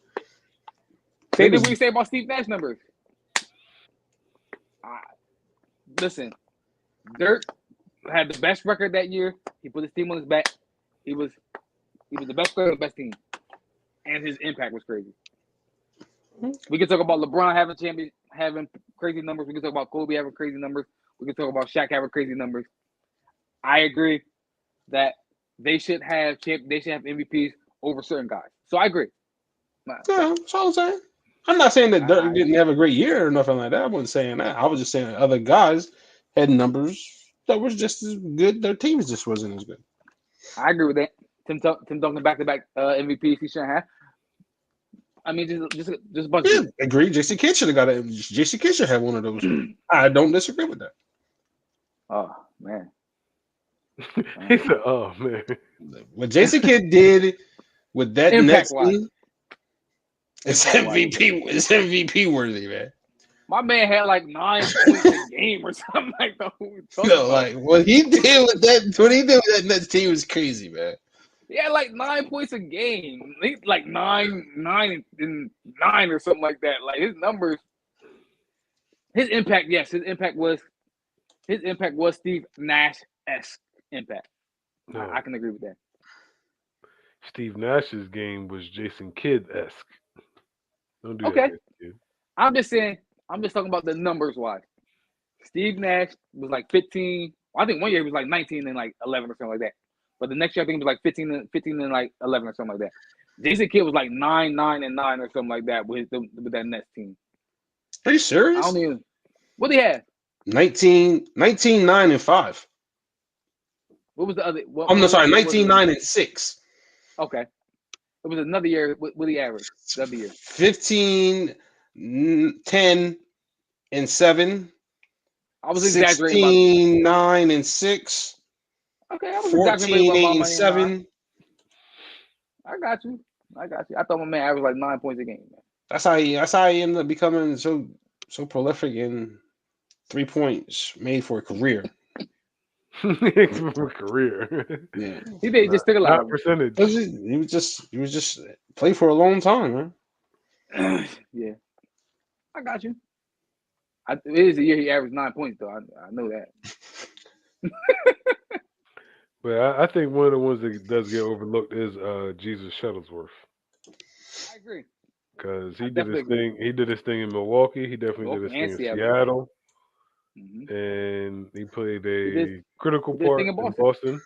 B: Say what you say about Steve Nash numbers. Listen, Dirk had the best record that year. He put his team on his back. He was the best player of the best team, and his impact was crazy. We can talk about LeBron having crazy numbers. We can talk about Kobe having crazy numbers. We can talk about Shaq having crazy numbers. I agree that they should have MVPs over certain guys. So I agree.
A: Yeah, that's all I'm saying. I'm not saying that Dirk didn't have a great year or nothing like that. I wasn't saying that. I was just saying other guys had numbers that was just as good. Their teams just wasn't as good.
B: I agree with that. Tim Duncan back-to-back MVPs he shouldn't have. I mean, just a bunch of
A: agree. Jason Kidd should have got it. Jason Kidd should have one of those. I don't disagree with that.
B: Oh man.
C: He said, "Oh man."
A: What Jason Kidd did with that
B: Impact
A: next team, it's MVP worthy, man.
B: My man had like 9 points a game or something like that.
A: No, like what he did with that next team was crazy, man.
B: He had like 9 points a game. He like 9 or something like that. Like his numbers, his impact. Yes, his impact was Steve Nash-esque impact.
C: No.
B: I can agree with that.
C: Steve Nash's game was Jason Kidd-esque. Don't do
B: Okay.
C: that. Dude.
B: I'm just talking about the numbers wise. Steve Nash was like 15. I think one year he was like 19 and like 11 or something like that. But the next year I think it was like 15 and like 11 or something like that. Jason Kidd was like 9 and 9 or something like that with that Nets team.
A: Are you serious?
B: I don't even. What did he have?
A: 19, 9 and 5.
B: What was the other?
A: I'm sorry, 19, 9 and 6.
B: Okay. It was another year. What he averaged? The other year.
A: 15, 10 and 7.
B: I was exaggerating.
A: 16, 9 and 6.
B: Okay, I was
A: 14, 8 and 7.
B: I got you. I thought my man averaged like 9 points a game. Man.
A: That's how he ended up becoming so prolific in 3 points made for a career.
C: For a career.
A: Yeah.
B: He did just took a lot of
C: percentage.
A: He was just played for a long time,
B: man. Yeah. I got you. It is a year he averaged 9 points though. I know that.
C: But I think one of the ones that does get overlooked is Jesus Shuttlesworth.
B: I agree.
C: Because he did his thing. He did his thing in Milwaukee. He definitely did his thing in Seattle. Mm-hmm. And he played a critical part in Boston.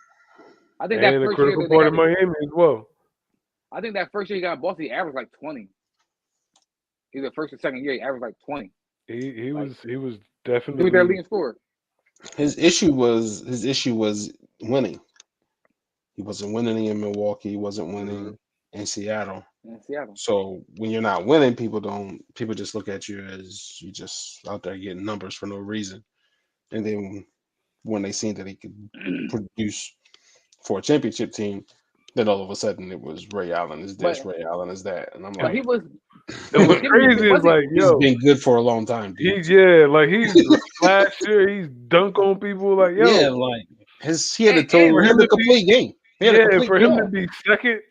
B: I think that
C: and
B: first
C: a critical
B: year
C: part in Miami as well.
B: I think that first year he got in Boston, he averaged like 20. Either first or second year, he averaged like 20.
C: He was definitely.
B: He was their leading scorer.
A: His issue was winning. He wasn't winning in Milwaukee. He wasn't winning in Seattle. So when you're not winning, people just look at you as you just out there getting numbers for no reason. And then when they seen that he could produce for a championship team, then all of a sudden it was Ray Allen is this, Ray Allen is that, and I'm like,
B: he was.
C: It was crazy. It's like, yo,
A: he's been good for a long time.
C: Dude. He's last year he's dunk on people like, yo,
A: yeah, like he had a total complete game.
C: For him to be second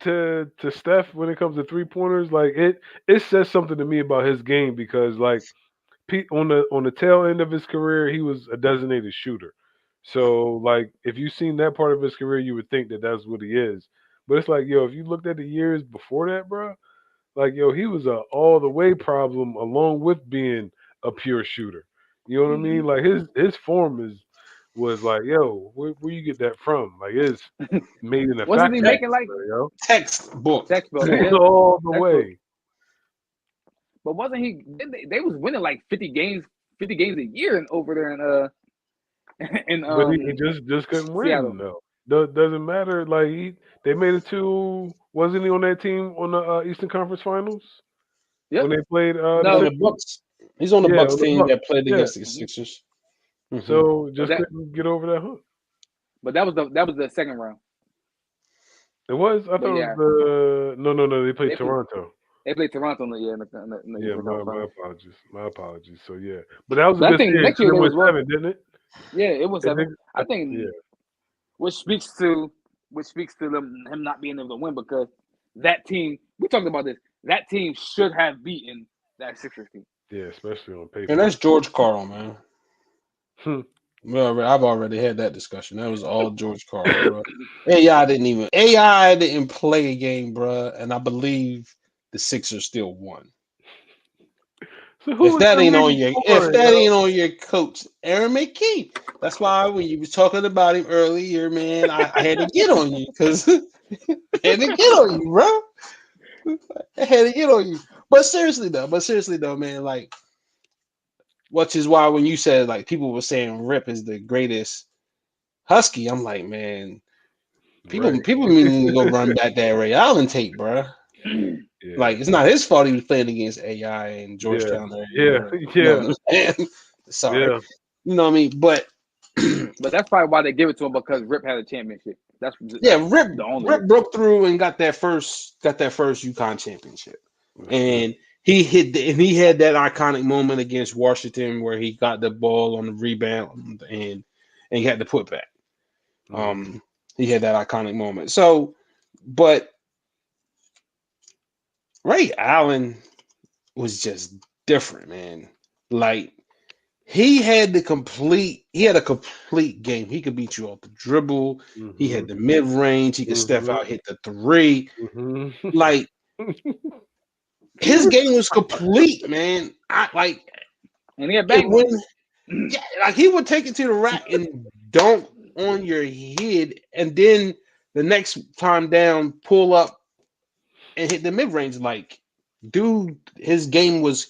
C: to Steph when it comes to 3-pointers, like it says something to me about his game because like on the tail end of his career, he was a designated shooter. So like if you seen that part of his career, you would think that that's what he is. But it's like yo, if you looked at the years before that, bro, like yo, he was a all the way problem along with being a pure shooter. You know what I mean? Like his form was like yo, where you get that from? Like it's made in a
B: Wasn't he
C: factory,
B: making like
C: yo,
A: Textbook.
B: textbook? Yeah,
C: all the
B: textbook.
C: way.
B: But wasn't he? They was winning like 50 games a year and over there in
C: But he just couldn't win
B: Seattle.
C: though. Doesn't matter. Like they made it to wasn't he on that team on the Eastern Conference Finals
B: Yep.
C: when they played the
A: On
B: No,
A: the
C: Sixers?
A: Bucks. He's on the
C: Yeah,
A: Bucks
C: on the
A: team
C: Bucks.
A: that played
C: Yeah.
A: against the Sixers. Mhm.
C: So
B: but
C: just couldn't get over that hump.
B: that was the second round.
C: It was. I
B: But
C: thought it
B: yeah,
C: was the no. They played
B: they played,
C: Toronto.
B: they played Toronto in the
C: Yeah,
B: Eastern Conference
C: my
B: Finals.
C: apologies. My apologies. So yeah, but that was a
B: But I
C: good
B: think
C: series.
B: next year
C: It
B: they
C: went
B: was well.
C: 7, didn't it?
B: Yeah, it was
C: It
B: 7.
C: did?
B: I think
C: Yeah.
B: which speaks to him not being able to win because that team we talked about this. That team should have beaten that Sixers team.
C: Yeah, especially on
A: And
C: paper.
A: that's George Karl, man.
C: Hmm.
A: Well, I've already had that discussion. That was all George Karl, bro. AI didn't play a game, bro, and I believe the Sixers still won.
C: So who
A: If
C: was
A: that
C: the
A: ain't on
C: leading
A: your if
C: scorer,
A: that
C: yo?
A: ain't on your coach, Aaron McKee. That's why when you was talking about him earlier, man, I had to get on you because I had to get on you, bro. I had to get on you. But seriously though, man, like, which is why when you said like people were saying Rip is the greatest Husky, I'm like, man,
C: Right.
A: people need to go run back that Ray Allen tape, bro.
C: Yeah.
A: Like, it's not his fault he was playing against AI and
C: Yeah.
A: Georgetown area.
C: Yeah.
A: You know
C: Yeah.
A: what I'm saying? Sorry.
C: Yeah.
A: You know what I mean? But
B: But that's probably why they give it to him because Rip had a championship. That's
A: yeah,
B: the only
A: Rip
B: reason.
A: broke through and got that first UConn championship.
C: That's it.
A: And he had that iconic moment against Washington where he got the ball on the rebound and he had the putback.
C: Mhm.
A: He had that iconic moment. So, but Ray Allen was just different, man. Like, he had a complete game. He could beat you off the dribble. He had
C: Mhm.
A: the mid range. He could step
C: Mhm.
A: out, hit the three.
C: Mhm.
A: Like, his game was complete, man. I like
B: And he had
A: it when
B: bangers.
A: yeah, like he would take it to the rack and dunk on your head, and then the next time down, pull up and hit the mid range. Like, dude, his game was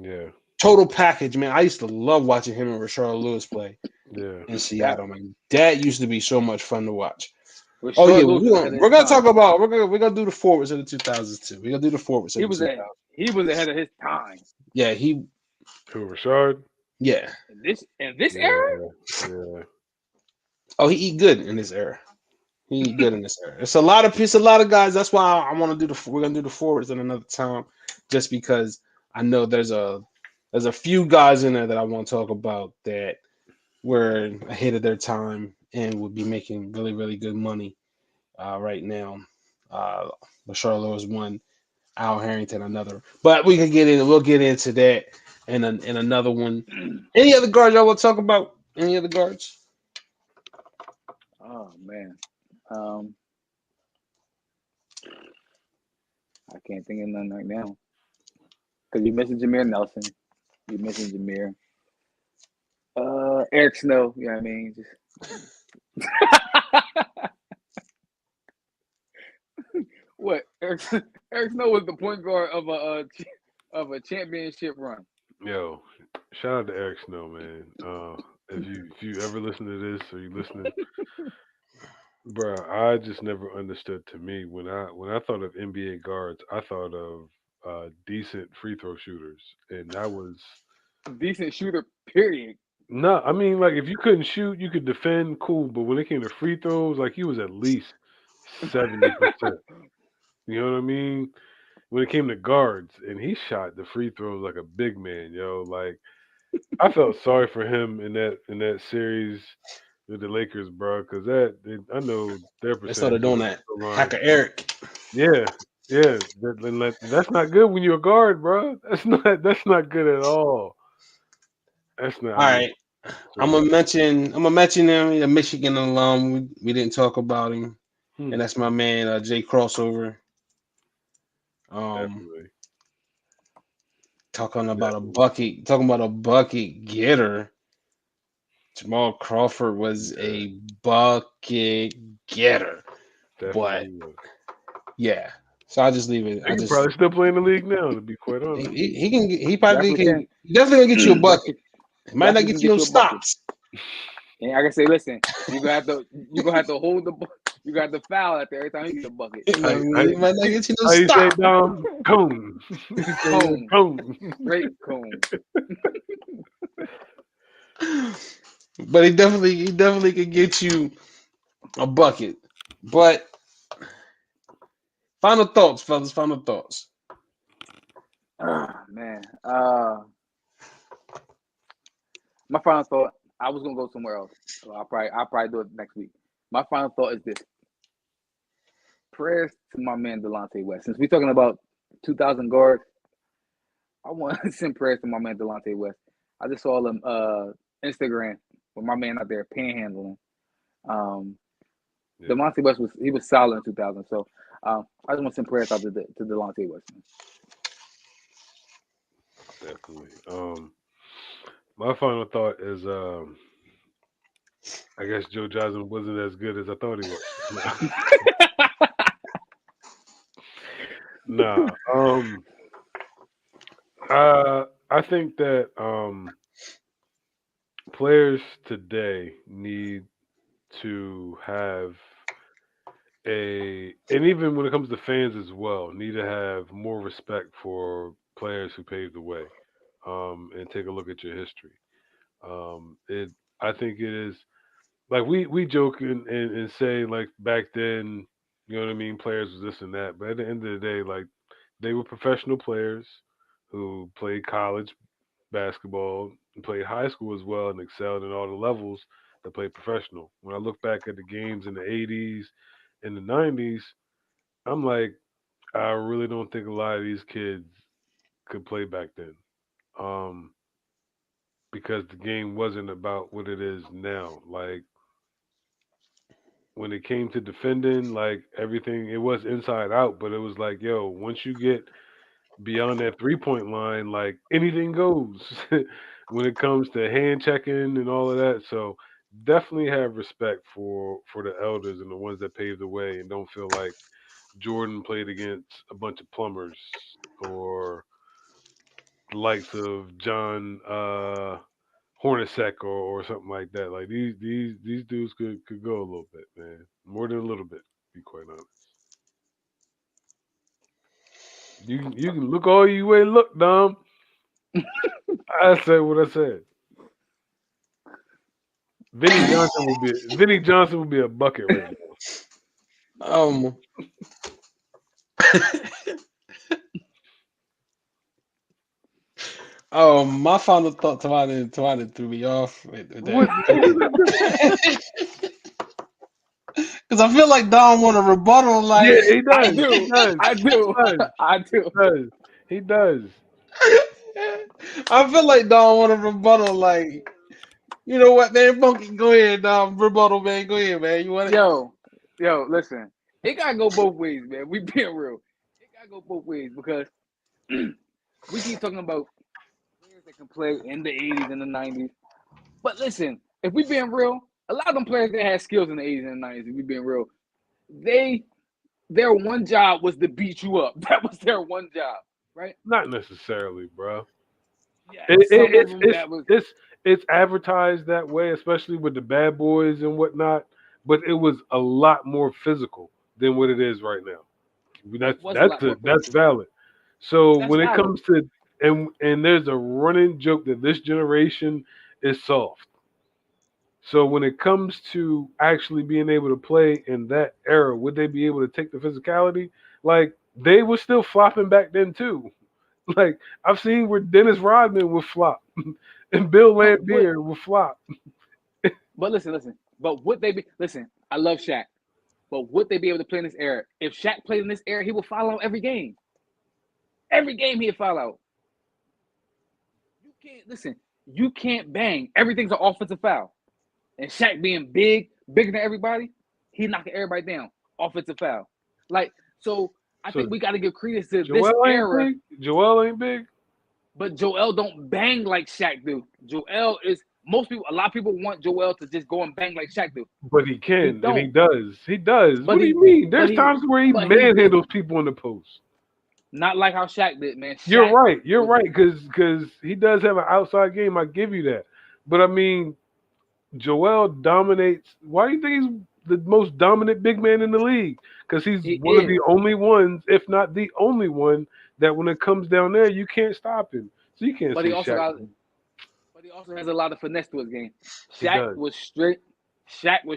C: Yeah.
A: total package, man. I used to love watching him and Rashard Lewis play
C: Yeah.
A: in Seattle, man. That used to be so much fun to watch.
B: With
A: Oh yeah,
B: Lewis was ahead of
A: we're
B: his
A: gonna
B: time.
A: talk about we're gonna do the forwards in the 2000s too. We're gonna do the forwards in
B: He
A: the
B: was
A: 2000s.
B: he was ahead of his time.
A: Yeah,
C: Who, Rashard?
A: yeah.
B: In this
C: Yeah.
B: era,
C: Yeah.
A: Oh, he eat good in this era. He eat good in this era. It's a lot of guys. That's why I want to we're gonna do the forwards in another time, just because I know there's a few guys in there that I want to talk about that were ahead of their time and would be making really, really good money right now. Rashard Lewis one, Al Harrington another. But we can get in. We'll get into that in another one. Any other guards y'all want to talk about? Any other guards?
B: oh man, I can't think of none right now. Because you're missing Jameer Nelson, you're missing Jameer. Eric Snow, you know what I mean? Just what? Eric Snow was the point guard of a championship run.
C: Yo, shout out to Eric Snow, man. If you ever listen to this or you listening, bruh, I just never understood. To me, when I thought of NBA guards, I thought of decent free throw shooters, and that was
B: Decent shooter, period.
C: no. I mean, like if you couldn't shoot, you could defend, cool. But when it came to free throws, like he was at least 70%. You know what I mean? When it came to guards, and he shot the free throws like a big man, yo. Like I felt sorry for him in that series. with the Lakers, bro, because I know their
A: They started
C: percentage
A: doing
C: on
A: that.
C: the line.
A: Hacker Eric.
C: Yeah, yeah. That's not good when you're a guard, bro. That's not good at all. That's not. I
A: All
C: mean,
A: right.
C: so go ahead.
A: I'm gonna mention him, a Michigan alum. We didn't talk about him,
C: Hmm,
A: and that's my man Jay Crossover. Um,
C: definitely, definitely,
A: talking about a bucket getter. Jamal Crawford was
C: yeah,
A: a bucket getter, but
C: definitely was.
A: yeah. So I just leave it.
C: He could probably still play in the league now, to be quite honest.
A: He can he probably
B: Definitely can.
A: he definitely gonna get you a bucket.
B: Definitely,
A: He might not
B: definitely can
A: get you
B: get
A: no
B: you a bucket.
A: stops.
B: And like I say, listen, you gonna have to hold the you got to foul at there every time he get a bucket.
A: You know what I mean?
C: I,
A: He might not get you no
C: how you say,
A: stop.
C: Dom? Cone. He say,
B: Cone,
C: cone.
B: straight cone.
A: But he definitely could get you a bucket. But final thoughts, fellas. Final thoughts.
B: Man, my final thought. I was gonna go somewhere else, so I'll probably do it next week. My final thought is this: prayers to my man Delonte West. Since we're talking about 2,000 guards, I want to send prayers to my man Delonte West. I just saw him Instagram with my man out there panhandling. Um,
C: Yeah,
B: Delonte West was solid in 2000. So I just want to send prayers out to Delonte West.
C: definitely. My final thought is, I guess Joe Johnson wasn't as good as I thought he was. Nah. I think that players today need to have and even when it comes to fans as well, need to have more respect for players who paved the way, and take a look at your history. It I think it is like we joke and say like back then, you know what I mean, players was this and that, but at the end of the day, like they were professional players who played college basketball and played high school as well and excelled in all the levels that played professional. When I look back at the games in the 80s and the 90s, I'm like, I really don't think a lot of these kids could play back then. Um, because the game wasn't about what it is now. Like when it came to defending, like everything, it was inside out, but it was like, yo, once you get beyond that 3 point line, like anything goes when it comes to hand checking and all of that. So definitely have respect for the elders and the ones that paved the way, and don't feel like Jordan played against a bunch of plumbers or the likes of John Hornacek or something like that. Like these dudes could go a little bit, man, more than a little bit. To be quite honest, you can look all you way. Look, Dom. I said what I said. Vinny Johnson will be a bucket right now.
A: Um, my final thought. Tawani threw me off with
C: What?
A: that because I feel like Don want to rebuttal.
C: Yeah,
A: Like
C: he
B: I
C: does. He
B: do,
C: does.
B: I
C: He
B: do,
C: does.
B: I do.
C: He does. He does.
A: I feel like Don want to rebuttal. Like you know what, man? Funky, go ahead, Don. Rebuttal, man. Go ahead, man. You want it?
B: Yo, listen. It gotta go both ways, man. We being real. It gotta go both ways because we keep talking about players that can play in the 80s and the 90s. But listen, if we being real, a lot of them players that had skills in the 80s and the 90s, if we being real, they their one job was to beat you up. That was their one job, right?
C: Not necessarily, bro.
B: Yeah,
C: It, it,
B: some of
C: it's
B: them
C: it's
B: that was
C: it's it's advertised that way, especially with the bad boys and whatnot. But it was a lot more physical than what it is right now.
B: it
C: That's
B: was a
C: that's
B: lot more
C: it. That's
B: physical.
C: valid. So
B: That's
C: when it
B: valid.
C: comes to and there's a running joke that this generation is soft. So when it comes to actually being able to play in that era, would they be able to take the physicality? Like they were still flopping back then too. Like I've seen where Dennis Rodman would flop and Bill
B: No, but
C: Laimbeer would flop.
B: but listen. But would they be? Listen, I love Shaq, but would they be able to play in this era? If Shaq played in this era, he would foul out every game. Every game he'd foul out. You can't listen. You can't bang. Everything's an offensive foul. And Shaq being bigger than everybody, he knocking everybody down. Offensive foul. Like, so I
C: So
B: think we got to give credence to this
C: Joel ain't
B: era.
C: big. Joel ain't big.
B: But Joel don't bang like Shaq do. Joel is a lot of people want Joel to just go and bang like Shaq do.
C: But he can,
B: He
C: and he
B: don't.
C: does. He does.
B: But
C: What do
B: he-
C: you mean? There's
B: but he-
C: times where he
B: but he-
C: manhandles people in the post.
B: Not like how Shaq did, man.
C: You're
B: Shaq
C: right. You're
B: was-
C: right. Because he does have an outside game. I give you that. But I mean, Joel dominates. Why do you think he's the most dominant big man in the league? Because he's
B: He
C: one of
B: is.
C: the only ones, if not the only one, that when it comes down there, you can't stop him. So you can't
B: But
C: say
B: he also
C: Shaq.
B: but he also has a lot of finesse to his game.
C: He
B: Shaq
C: does.
B: was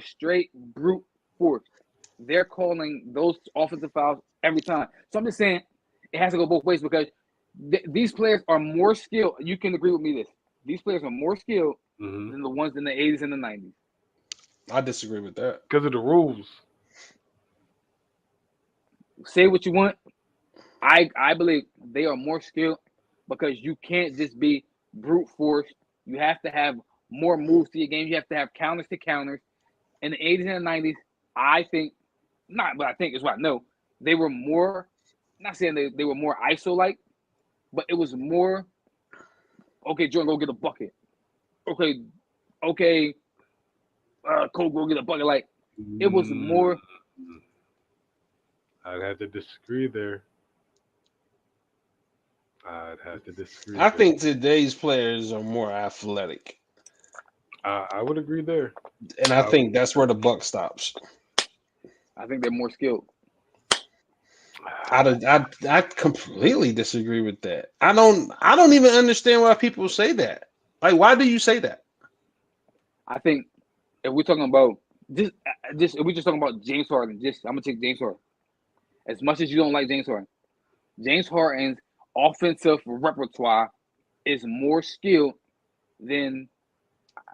B: straight brute force. They're calling those offensive fouls every time. So I'm just saying it has to go both ways because these players are more skilled. You can agree with me this. These players are more skilled
C: Mhm.
B: than the ones in the 80s and the 90s.
A: I disagree with that.
C: Because of the rules.
B: Say what you want. I believe they are more skilled because you can't just be brute force. You have to have more moves to your game. You have to have counters to counters. In the 80s and the 90s, I think, not, but I think is what I know, they were more, not saying they were more ISO-like, but it was more, okay, Jordan, go get a bucket. Okay, Cole, go get a bucket. Like, it was more,
C: I'd have to disagree there. I'd have to disagree.
A: I
C: there.
A: think today's players are more athletic,
C: I would agree there.
A: and I think that's where the buck stops.
B: I think they're more skilled.
A: I completely disagree with that. I don't even understand why people say that. Like, why do you say that?
B: I think if we're talking about just if we're just talking about James Harden, I'm gonna take James Harden. As much as you don't like James Harden's offensive repertoire is more skilled than,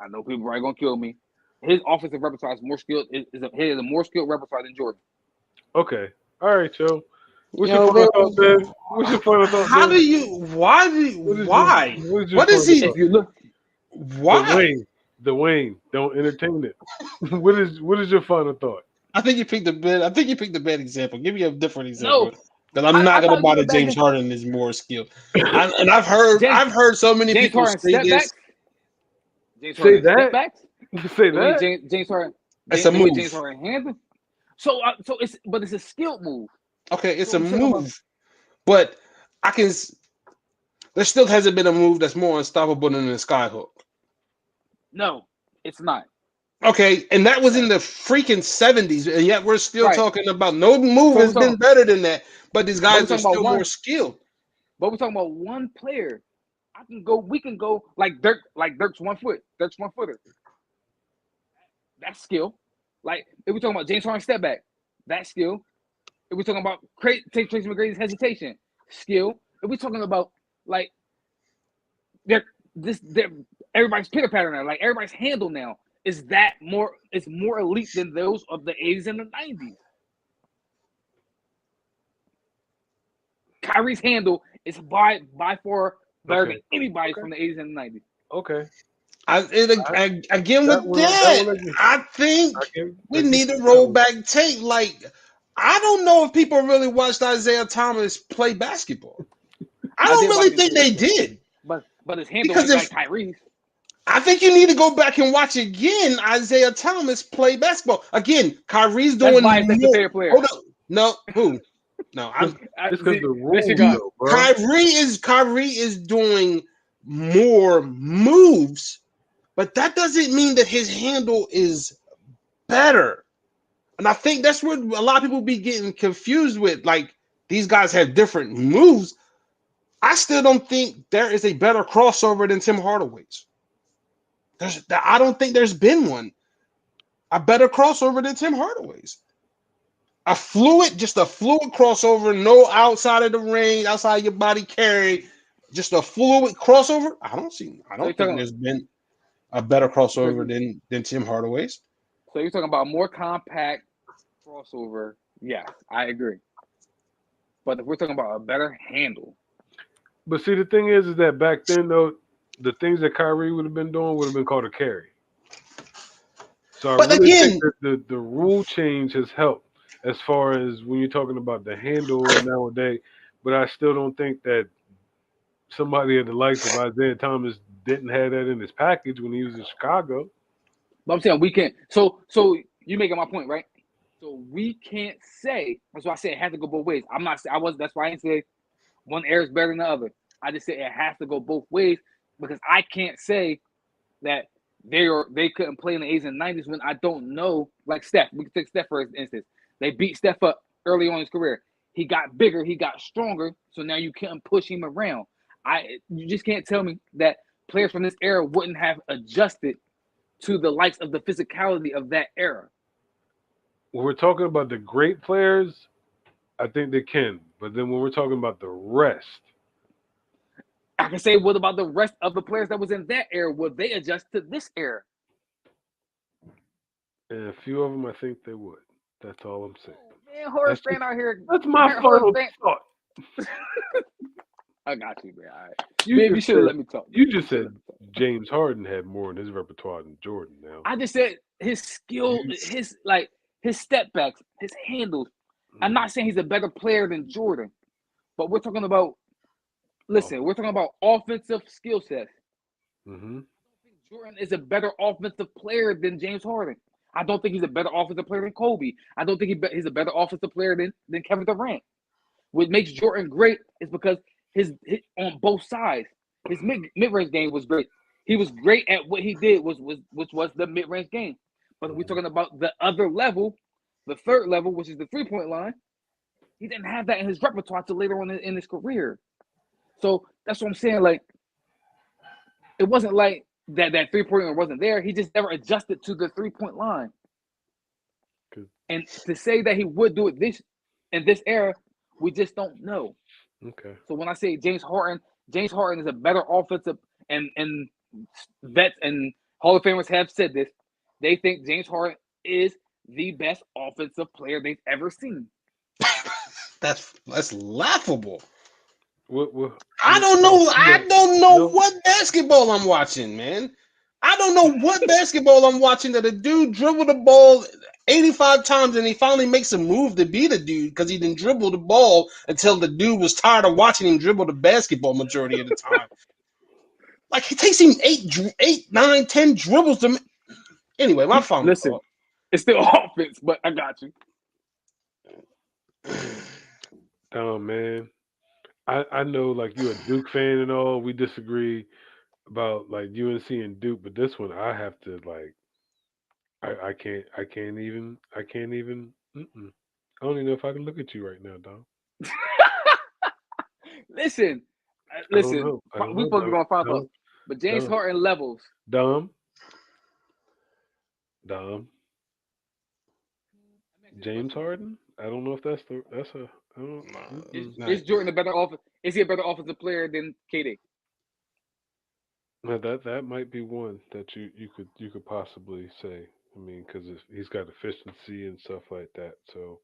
B: I know people are gonna kill me. His offensive repertoire is more skilled. He has a more skilled repertoire than Jordan.
C: Okay. All right, Joe. What's
A: Yo,
C: your final
A: man,
C: thought, Ben? What's your final thought,
A: How
C: Ben?
A: do you? Why do? Why? What is he?
B: If you look,
A: Why?
C: The Wayne, don't entertain it. What is your final thought?
A: I think you picked the bad example. Give me a different example.
B: no,
A: Because I'm
B: I
A: not gonna
B: thought
A: buy
B: you
A: that
B: were back
A: James
B: in-
A: Harden is more skilled. And I've heard so many
B: James
A: people
B: Harden
A: say
B: step
A: this.
B: backs. James
C: Say
B: Harden
C: that?
B: step backs.
C: Say
B: The way
C: that?
B: James Harden.
A: It's
B: the
A: a
B: way
A: move.
B: James Harden handles. So it's a skilled move.
A: Okay, it's
B: So
A: a
B: I'm talking
A: move, but there still hasn't been a move that's more unstoppable than the skyhook.
B: No, it's not.
A: Okay, and that was in the freaking 70s, and yet we're still
B: Right.
A: talking about no move
B: So
A: has
B: we're
A: been
B: talking-
A: better than that. But these
B: we're
A: guys
B: talking
A: are still
B: about one-
A: more skilled.
B: But we're talking about one player. We can go like Dirk's 1 foot. Dirk's 1 footer. That's skill. Like if we're talking about James Harden step back, that's skill. If we're talking about take Tracy McGrady's hesitation, skill. If we're talking about like everybody's pitter patter now, like everybody's handle now is more elite than those of the 80s and the 90s. Kyrie's handle is by far better
C: Okay.
B: than anybody's
C: Okay.
B: from the 80s and the 90s.
C: Okay.
A: Again
C: that
A: with
C: will
A: that,
C: let you-
A: I think
C: I
A: we need to roll back tape. Like, I don't know if people really watched Isaiah Thomas play basketball. I don't
B: did
A: really
B: watch
A: think
B: him
A: they
B: play.
A: did.
B: But his handle
A: Because
B: ain't
A: if-
B: like Kyrie's.
A: I think you need to go back and watch again Isaiah Thomas play basketball. Again, Kyrie's
B: That's
A: doing
B: biased. That's your
A: more.
B: favorite player.
A: Hold on. No, who? No, I'm
C: It's because the rules,
B: you got.
C: though, bro.
A: Kyrie is doing more moves, but that doesn't mean that his handle is better. And I think that's where a lot of people be getting confused with. Like, these guys have different moves. I still don't think there is a better crossover than Tim Hardaway's. I don't think there's been one. A better crossover than Tim Hardaway's. Just a fluid crossover, no outside of the ring, outside your body carry, just a fluid crossover. I don't think
B: talking-
A: there's been a better crossover than Tim Hardaway's.
B: So you're talking about more compact crossover. Yes, I agree. But if we're talking about a better handle,
C: But see, the thing is that back then though, the things that Kyrie would have been doing would have been called a carry. So I
A: But
C: really think
A: again,
C: that the rule change has helped as far as when you're talking about the handle nowadays. But I still don't think that somebody of the likes of Isaiah Thomas didn't have that in his package when he was in Chicago.
B: but I'm saying we can't. So you making my point, right? So we can't say. That's why I said it has to go both ways. I'm not. I was. That's why I didn't say one era is better than the other. I just said it has to go both ways because I can't say that they couldn't play in the 80s and 90s when I don't know. Like Steph, we can take Steph for instance. They beat Steph up early on in his career. He got bigger, he got stronger, so now you can't push him around. You just can't tell me that players from this era wouldn't have adjusted to the likes of the physicality of that era.
C: When we're talking about the great players, I think they can. But then when we're talking about the rest,
B: I can say, what about the rest of the players that was in that era? Would they adjust to this era?
C: and a few of them, I think they would. That's all I'm saying.
B: Man, Horace
C: That's
B: fan out here.
C: That's my
B: Man, Horace
C: final
B: fan.
C: thought.
B: I got you, man. All right.
C: You
B: Maybe you
C: just
B: should have
C: said-
B: let me talk.
C: You just said James Harden had more in his repertoire than Jordan now.
B: I just said his skill, his step backs, his handles. I'm not saying he's a better player than Jordan, but we're talking about. Listen, we're talking about offensive skill sets.
C: Mm-hmm.
B: Jordan is a better offensive player than James Harden. I don't think he's a better offensive player than Kobe. I don't think he's a better offensive player than Kevin Durant. What makes Jordan great is because his on both sides. His mid-range game was great. He was great at what he did, which was the mid-range game. But if we're talking about the other level, the third level, which is the three-point line, he didn't have that in his repertoire till later on in his career. So that's what I'm saying. Like, it wasn't like that three-point line wasn't there. He just never adjusted to the three-point line.
C: Good.
B: And to say that he would do it in this era, we just don't know.
C: Okay.
B: So when I say James Harden is a better offensive, and vets and Hall of Famers have said this, they think James Harden is the best offensive player they've ever seen.
A: that's laughable.
C: I
A: don't know what basketball I'm watching, man. I don't know what basketball I'm watching that a dude dribbled the ball 85 times and he finally makes a move to beat a dude because he didn't dribble the ball until the dude was tired of watching him dribble the basketball majority of the time. Like, it takes him 8, 9, 10 dribbles to. Anyway, my final
B: Listen,
A: thought.
B: It's still offense, but I got you.
C: Oh man, I know like you're a Duke fan and all. We disagree about like UNC and Duke, but this one I have to like. I can't even. Mm-mm. I don't even know if I can look at you right now, Dom.
B: Listen.
C: I don't know,
B: We supposed to be going five
C: Dom.
B: up, but James
C: Dom.
B: Harden levels.
C: Dom. James Harden? I don't know if that's a. I don't,
B: Is Jordan a better offense? Is he a better offensive player than KD?
C: Now that might be one that you could possibly say. I mean, because he's got efficiency and stuff like that. So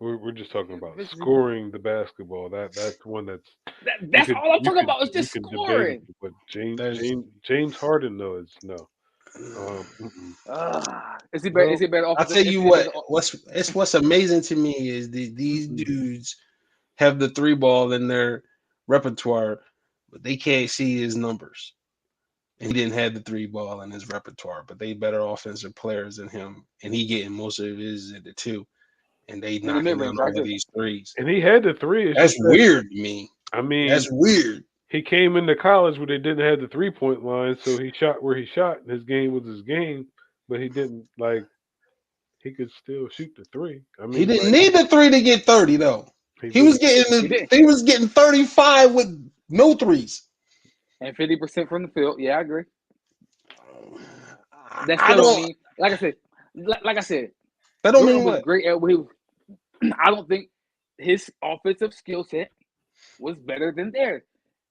C: we're just talking about scoring the basketball. That's one that's
B: all I'm talking about is just scoring.
C: But James Harden though is no.
B: Is he better? Is he better?
A: I'll tell you what. What's amazing to me is these dudes have the three ball in their repertoire, but they can't see his numbers. And he didn't have the three ball in his repertoire, but they better offensive players than him, and he getting most of his at the two, and they knocking down all of these threes.
C: And he had the three.
A: That's weird to me.
C: I mean,
A: that's weird.
C: He came into college where they didn't have the 3-point line, so he shot where he shot, and his game was his game. But he didn't he could still shoot the three. I mean,
A: he didn't need the three to get 30 though. He was getting 35 with no threes.
B: And 50% from the field. Yeah, I agree. That still don't mean, like I said,
A: that don't mean
B: what? Great at what he was. I don't think his offensive skill set was better than theirs.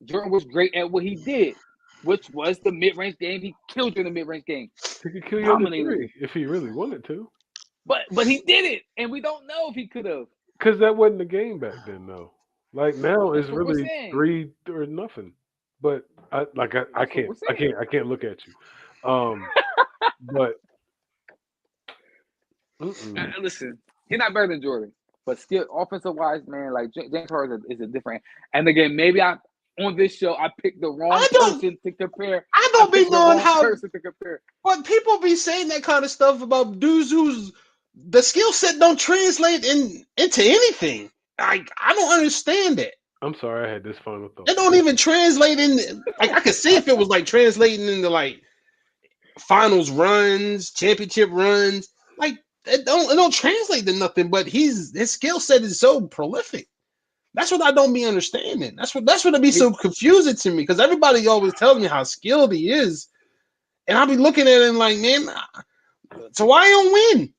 B: Jordan was great at what he did. which was the mid-range game. He killed you in the mid-range game.
C: He could kill you in the
B: Dominated.
C: three if he really wanted to.
B: But he did it, and we don't know if he could have.
C: Because that wasn't the game back then, though. Like now, it's
B: That's what we're
C: really
B: saying.
C: 3 or nothing. But I
B: That's what we're saying.
C: I can't look at you. But
B: Listen, he's not better than Jordan, but skill offensive wise, man, like James Harden is a different. And again, maybe on this show I picked the wrong person to compare.
A: I don't be knowing how.
B: Person to compare.
A: But people be saying that kind of stuff about dudes who's the skill set don't translate into anything. I don't understand that.
C: I'm sorry, I had this final thought.
A: It don't even translate in. Like I could see if it was like translating into like finals runs, championship runs. Like it don't translate to nothing. But his skill set is so prolific. That's what I don't be understanding. That's what it be so confusing to me because everybody always tells me how skilled he is, and I'll be looking at him like, man, so why he don't win?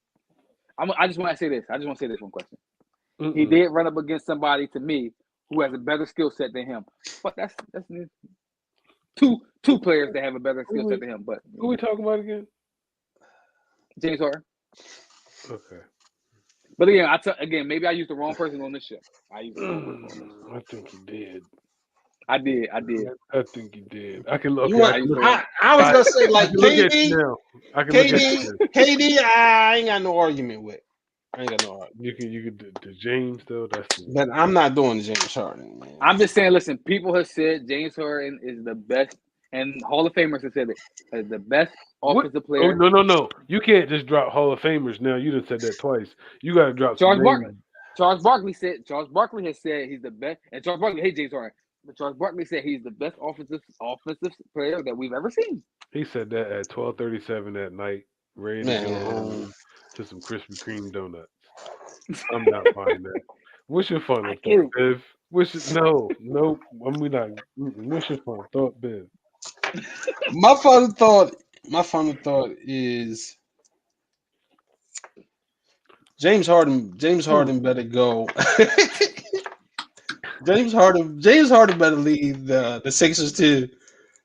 B: I just want to say this. I just want to say this one question. He did run up against somebody to me who has a better skill set than him, but that's two players that have a better skill set than him. But
C: who we talking about again?
B: James Harden.
C: Okay.
B: But again, maybe I used the wrong person on this show. I
C: think you did.
B: I did.
C: I think you did. I can look.
A: I was gonna say like KD. I ain't got no argument with. I ain't got no argument.
C: You could the James though.
A: But I'm not doing the James Harden, man.
B: I'm just saying. Listen, people have said James Harden is the best, and Hall of Famers have said it as the best offensive player.
C: Oh, no. You can't just drop Hall of Famers now. You done said that twice. You got to drop
B: Charles Barkley. Charles Barkley has said he's the best, and Charles Barkley hates James Harden. But Charles Barkley said he's the best offensive player that we've ever seen.
C: He said that at 12:37 at night, ready to go home to some Krispy Kreme donuts. I'm not buying that. What's your final thought, Biv? No, I'm not. What's your final thought, Biv?
A: My final thought is James Harden better go. James Harden better lead the Sixers to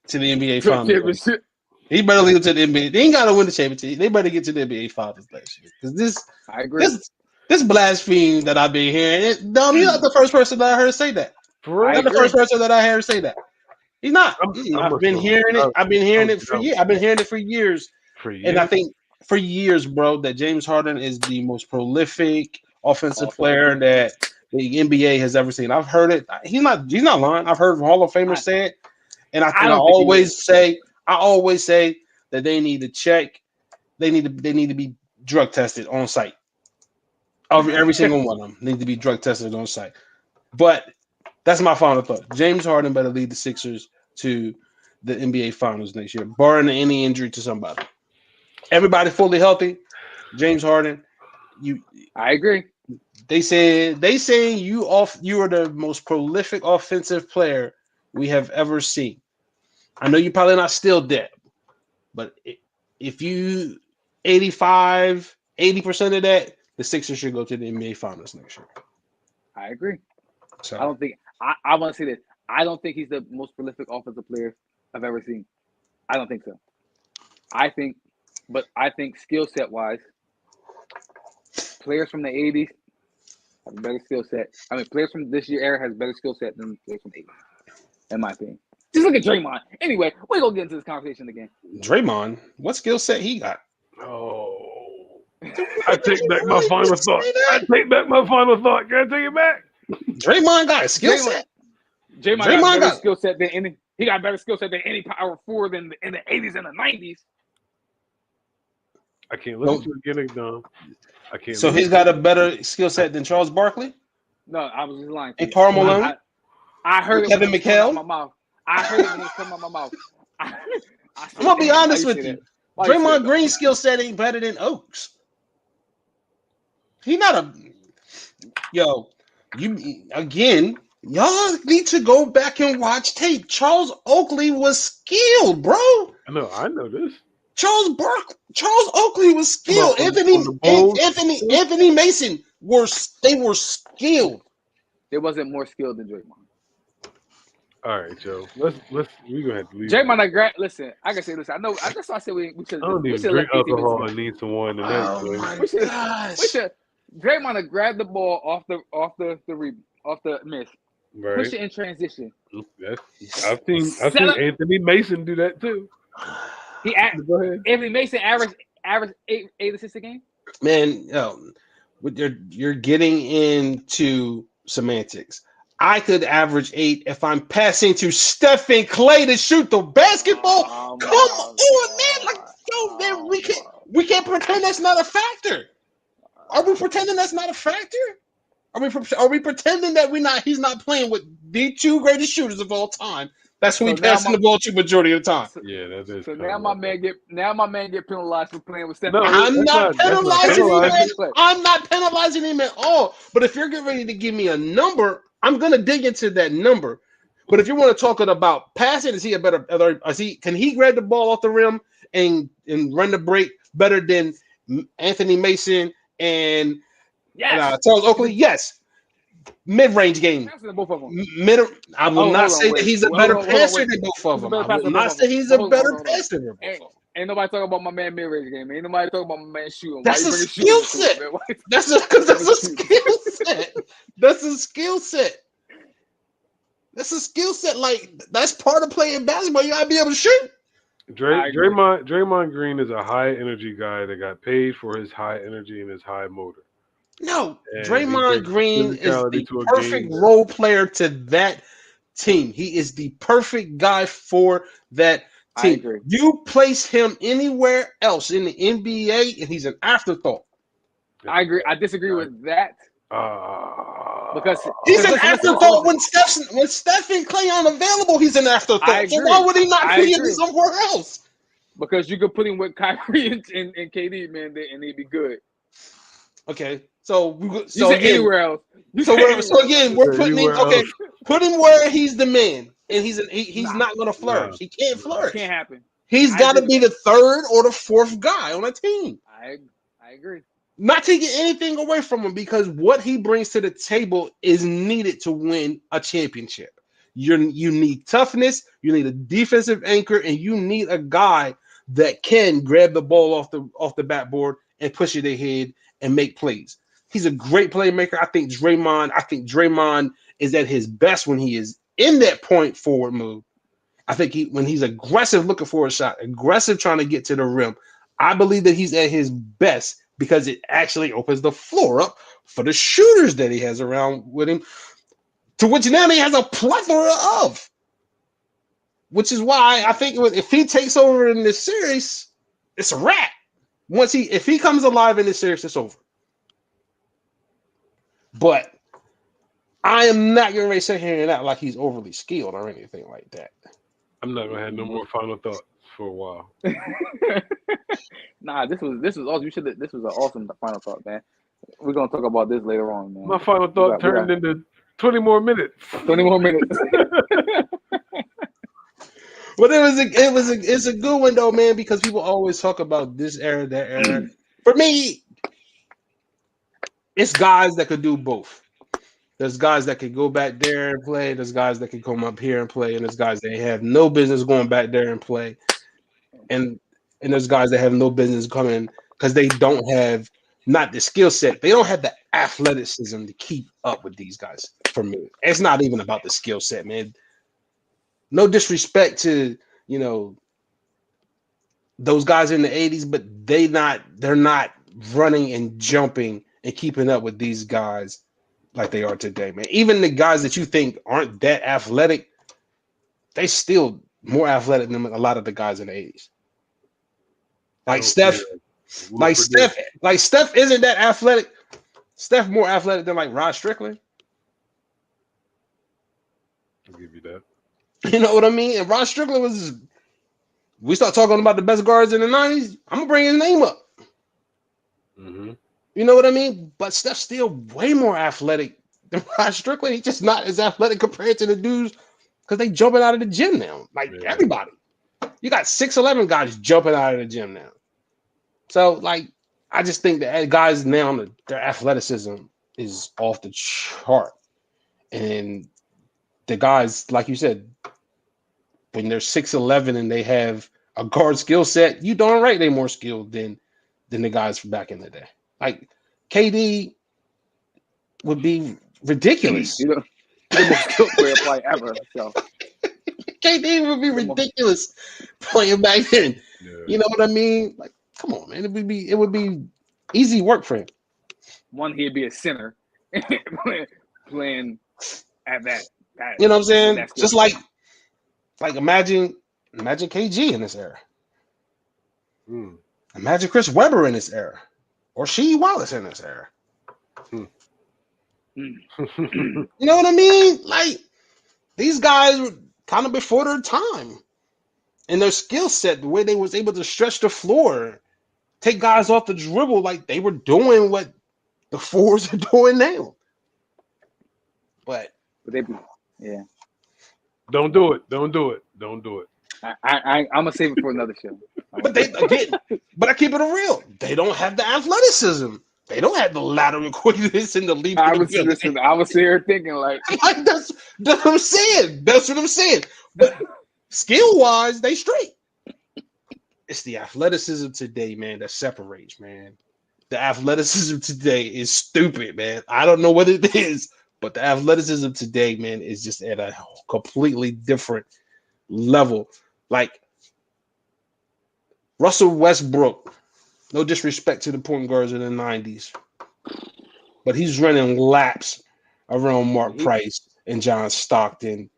A: the NBA Finals. He better lead them to the NBA. They ain't got to win the championship. They better get to the NBA Finals next year. Because
B: I agree.
A: This blaspheme that I've been hearing, you're not the first person that I heard say that. Not the first person that I heard say that. He's not. I've been hearing it. I've been hearing it for years. I've been hearing it for years. And I think for years, bro, that James Harden is the most prolific offensive player that the NBA has ever seen. I've heard it. He's not lying. I've heard Hall of Famers say it. And I always say that they need to check. They need to be drug tested on site. Every single one of them need to be drug tested on site. But that's my final thought. James Harden better lead the Sixers to the NBA Finals next year, barring any injury to somebody. Everybody fully healthy. James Harden,
B: I agree.
A: They saying you are the most prolific offensive player we have ever seen. I know you're probably not still dead, but if you 80% of that, the Sixers should go to the NBA Finals next year.
B: I agree.
A: So
B: I don't think I want to say this. I don't think he's the most prolific offensive player I've ever seen. I don't think so. I think skill set wise, players from the 80s have a better skill set. I mean, players from this year era has better skill set than players from the 80s, in my opinion. Just look at Draymond. Anyway, we're going to get into this conversation again.
A: Draymond, what skill set he got?
C: Oh. I take back my final thought. Can I take it back?
A: Draymond got a skill set.
B: Draymond got a better skill set than any. He got a better skill set than any power forward in the 80s and the 90s.
C: I can't listen to it again, Dom. I can't.
A: So he's got a better skill set than Charles Barkley?
B: No, I was just lying.
A: And Karl Malone?
B: I heard
A: Kevin McHale?
B: I heard it when it came out my mouth.
A: I'm gonna be honest with you. Draymond Green's skill set ain't better than Oaks. He not a y'all need to go back and watch tape. Charles Oakley was skilled, bro.
C: I know this.
A: Charles Oakley was skilled. Anthony Mason were skilled.
B: There wasn't more skilled than Draymond.
C: All right, Joe. Let's we gonna have to leave.
B: Draymond, listen, I can say this. I know. That's why I said we should
C: I don't
B: we
C: even
B: should let
C: drink
B: KT make
C: alcohol
B: some.
C: and need some wine tonight,
A: Oh
C: Joe.
A: my
B: We should. We
A: gosh.
B: should. Draymond to grab the ball off the miss,
C: Right.
B: push it in transition.
C: I've seen
B: Set up.
C: Anthony Mason do that too.
B: He
C: Go ahead.
B: Anthony Mason average eight assists a game.
A: Man, you're getting into semantics. I could average 8 if I'm passing to Stephen Clay to shoot the basketball.
B: Oh,
A: Come
B: my
A: on, man! Like,
B: God.
A: man, we can't pretend that's not a factor. Are we pretending that's not a factor? Are we pretending that he's not playing with the two greatest shooters of all time? That's who
B: So
A: he passing the ball to majority of the time.
C: Yeah, that is.
B: So now my man get penalized for playing with Stephen.
C: No,
B: Clay.
A: I'm not penalizing him.
B: penalizing.
A: I'm not penalizing him at all. But if you're getting ready to give me a number, I'm gonna dig into that number. But if you want to talk about passing, is he a better? Can he grab the ball off the rim and run the break better than Anthony Mason and Charles Oakley? Yes. Mid-range game.
B: Both of them.
A: I will not say that he's a better passer than both of them. I will not say he's a better passer than both of them.
B: Ain't nobody talking about my man mid-range game. Ain't nobody talking about my man shooting.
A: That's a skill set. That's a skill set. That's a skill set. That's a skill set. Like, that's part of playing basketball. You gotta be able to shoot.
C: Draymond Green is a high energy guy that got paid for his high energy and his high motor.
A: No,
C: And
A: Draymond Green is the perfect role player to that team. He is the perfect guy for that team. You place him anywhere else in the NBA, and he's an afterthought.
B: I agree. I disagree with that. Because
A: he's an afterthought when Steph and Clay aren't available. He's an afterthought. So why would he not put him somewhere else?
B: Because you could put him with Kyrie and KD, man, and they'd be good.
A: Okay, so
B: anywhere else.
A: We're putting him. Okay, put him where he's the man, and he's not going to flourish. He can't flourish.
B: It can't happen.
A: He's got to be the third or the fourth guy on a team.
B: I agree.
A: Not taking anything away from him, because what he brings to the table is needed to win a championship. You need toughness, you need a defensive anchor, and you need a guy that can grab the ball off the backboard and push it ahead and make plays. He's a great playmaker. I think Draymond is at his best when he is in that point forward move. I think when he's aggressive, looking for a shot, aggressive, trying to get to the rim. I believe that he's at his best because it actually opens the floor up for the shooters that he has around with him, to which now he has a plethora of. Which is why I think if he takes over in this series, it's a wrap. If he comes alive in this series, it's over. But I am not going to sit here and act like he's overly skilled or anything like that.
C: I'm not going to have no more final thoughts for a while.
B: Nah, this was awesome. This was an awesome final thought, man. We're gonna talk about this later on, man.
C: My final thought turned into 20 more minutes.
B: 20 more minutes.
A: But it's a good one though, man, because people always talk about this era, that era. For me, it's guys that could do both. There's guys that could go back there and play. There's guys that could come up here and play, and there's guys that have no business going back there and play. And there's guys that have no business coming because they don't have not the skill set. They don't have the athleticism to keep up with these guys. For me, it's not even about the skill set, man. No disrespect to those guys in the 80s, but they're not running and jumping and keeping up with these guys like they are today, man. Even the guys that you think aren't that athletic, they still more athletic than a lot of the guys in the 80s. Like Steph isn't that athletic. Steph more athletic than like Rod Strickland.
C: I'll give you that.
A: You know what I mean? And Rod Strickland we start talking about the best guards in the 90s, I'm going to bring his name up.
C: Mm-hmm.
A: You know what I mean? But Steph's still way more athletic than Rod Strickland. He's just not as athletic compared to the dudes because they jumping out of the gym now. Everybody. You got 6'11" guys jumping out of the gym now. So, I just think that guys now, their athleticism is off the chart. And the guys, like you said, when they're 6'11" and they have a guard skill set, you darn right they're more skilled than the guys from back in the day. Like KD would be ridiculous.
B: You know, the most skilled player probably ever. So
A: KD would be
B: the most,
A: ridiculous playing back then.
C: Yeah.
A: You know what I mean? Like, come on, man. It would be easy work for him.
B: one, he'd be a center playing at that.
A: You know what I'm saying?
B: That's
A: Just like imagine KG in this era.
C: Mm.
A: Imagine Chris Webber in this era, or Sheed Wallace in this era.
B: Mm.
A: You know what I mean? Like these guys were kind of before their time, and their skill set, the way they was able to stretch the floor, take guys off the dribble, like they were doing what the fours are doing now. But
B: they be, yeah.
C: Don't do it. Don't do it. Don't do it.
B: I'm gonna save it for another show.
A: But they again, but I keep it real. They don't have the athleticism. They don't have the lateral quickness in the leap.
B: I was sitting here thinking like
A: that's what I'm saying. That's what I'm saying. But skill wise, they straight. It's the athleticism today, man, that separates, man. The athleticism today is stupid, man. I don't know what it is, but the athleticism today, man, is just at a completely different level. Like Russell Westbrook, no disrespect to the point guards in the 90s, but he's running laps around Mark Price and John Stockton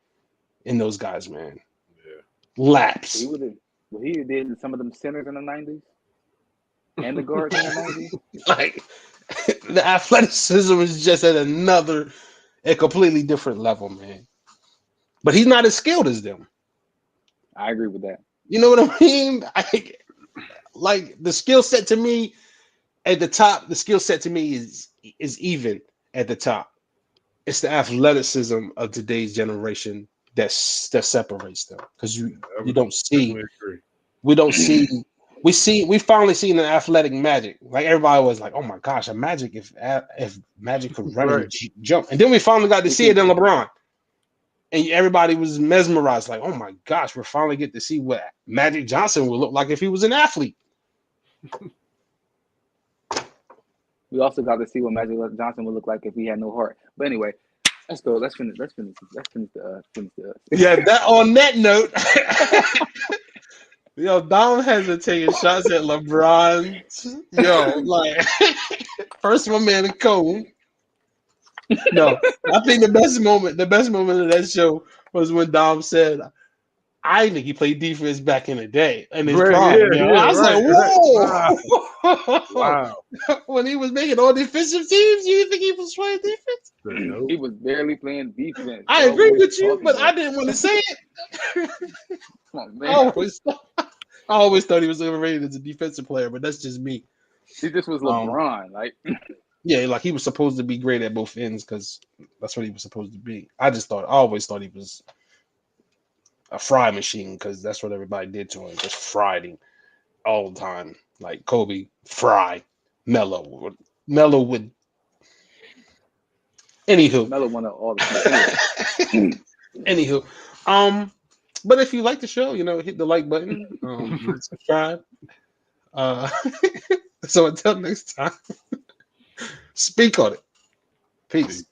A: and those guys, man.
C: Yeah.
A: Laps.
B: He did some of them centers in the 90s and the guards in the 90s.
A: Like the athleticism is just at a completely different level, man. But he's not as skilled as them.
B: I agree with that.
A: You know what I mean? Like the skill set to me at the top, the skill set to me is even at the top. It's the athleticism of today's generation that separates them, because you don't see, we finally seen an athletic Magic. Like everybody was like, oh my gosh, a Magic if Magic could run and jump, and then we finally got to see it in LeBron. And everybody was mesmerized, like, oh my gosh, we're finally getting to see what Magic Johnson would look like if he was an athlete.
B: We also got to see what Magic Johnson would look like if he had no heart. But anyway, let's go. Let's finish the.
A: Yeah, that on that note, yo, Dom has been taking shots at LeBron. Yo, like, first my man Cole. No, I think the best moment of that show was when Dom said, I think he played defense back in the day. And his prime. I was like, whoa.
C: Wow.
A: When he was making all defensive teams, you think he was playing defense?
C: Nope.
B: He was barely playing defense.
A: I agree with you, but I didn't want to say it.
B: Come on, man.
A: I always thought he was overrated as a defensive player, but that's just me.
B: He just was LeBron. Like,
A: yeah, like he was supposed to be great at both ends because that's what he was supposed to be. I always thought he was a fry machine because that's what everybody did to him. Just fried him all the time. Like Kobe, fry, Melo would. Anywho.
B: Melo won all the
A: Anywho. But if you like the show, hit the like button, subscribe. So until next time, speak on it. Peace.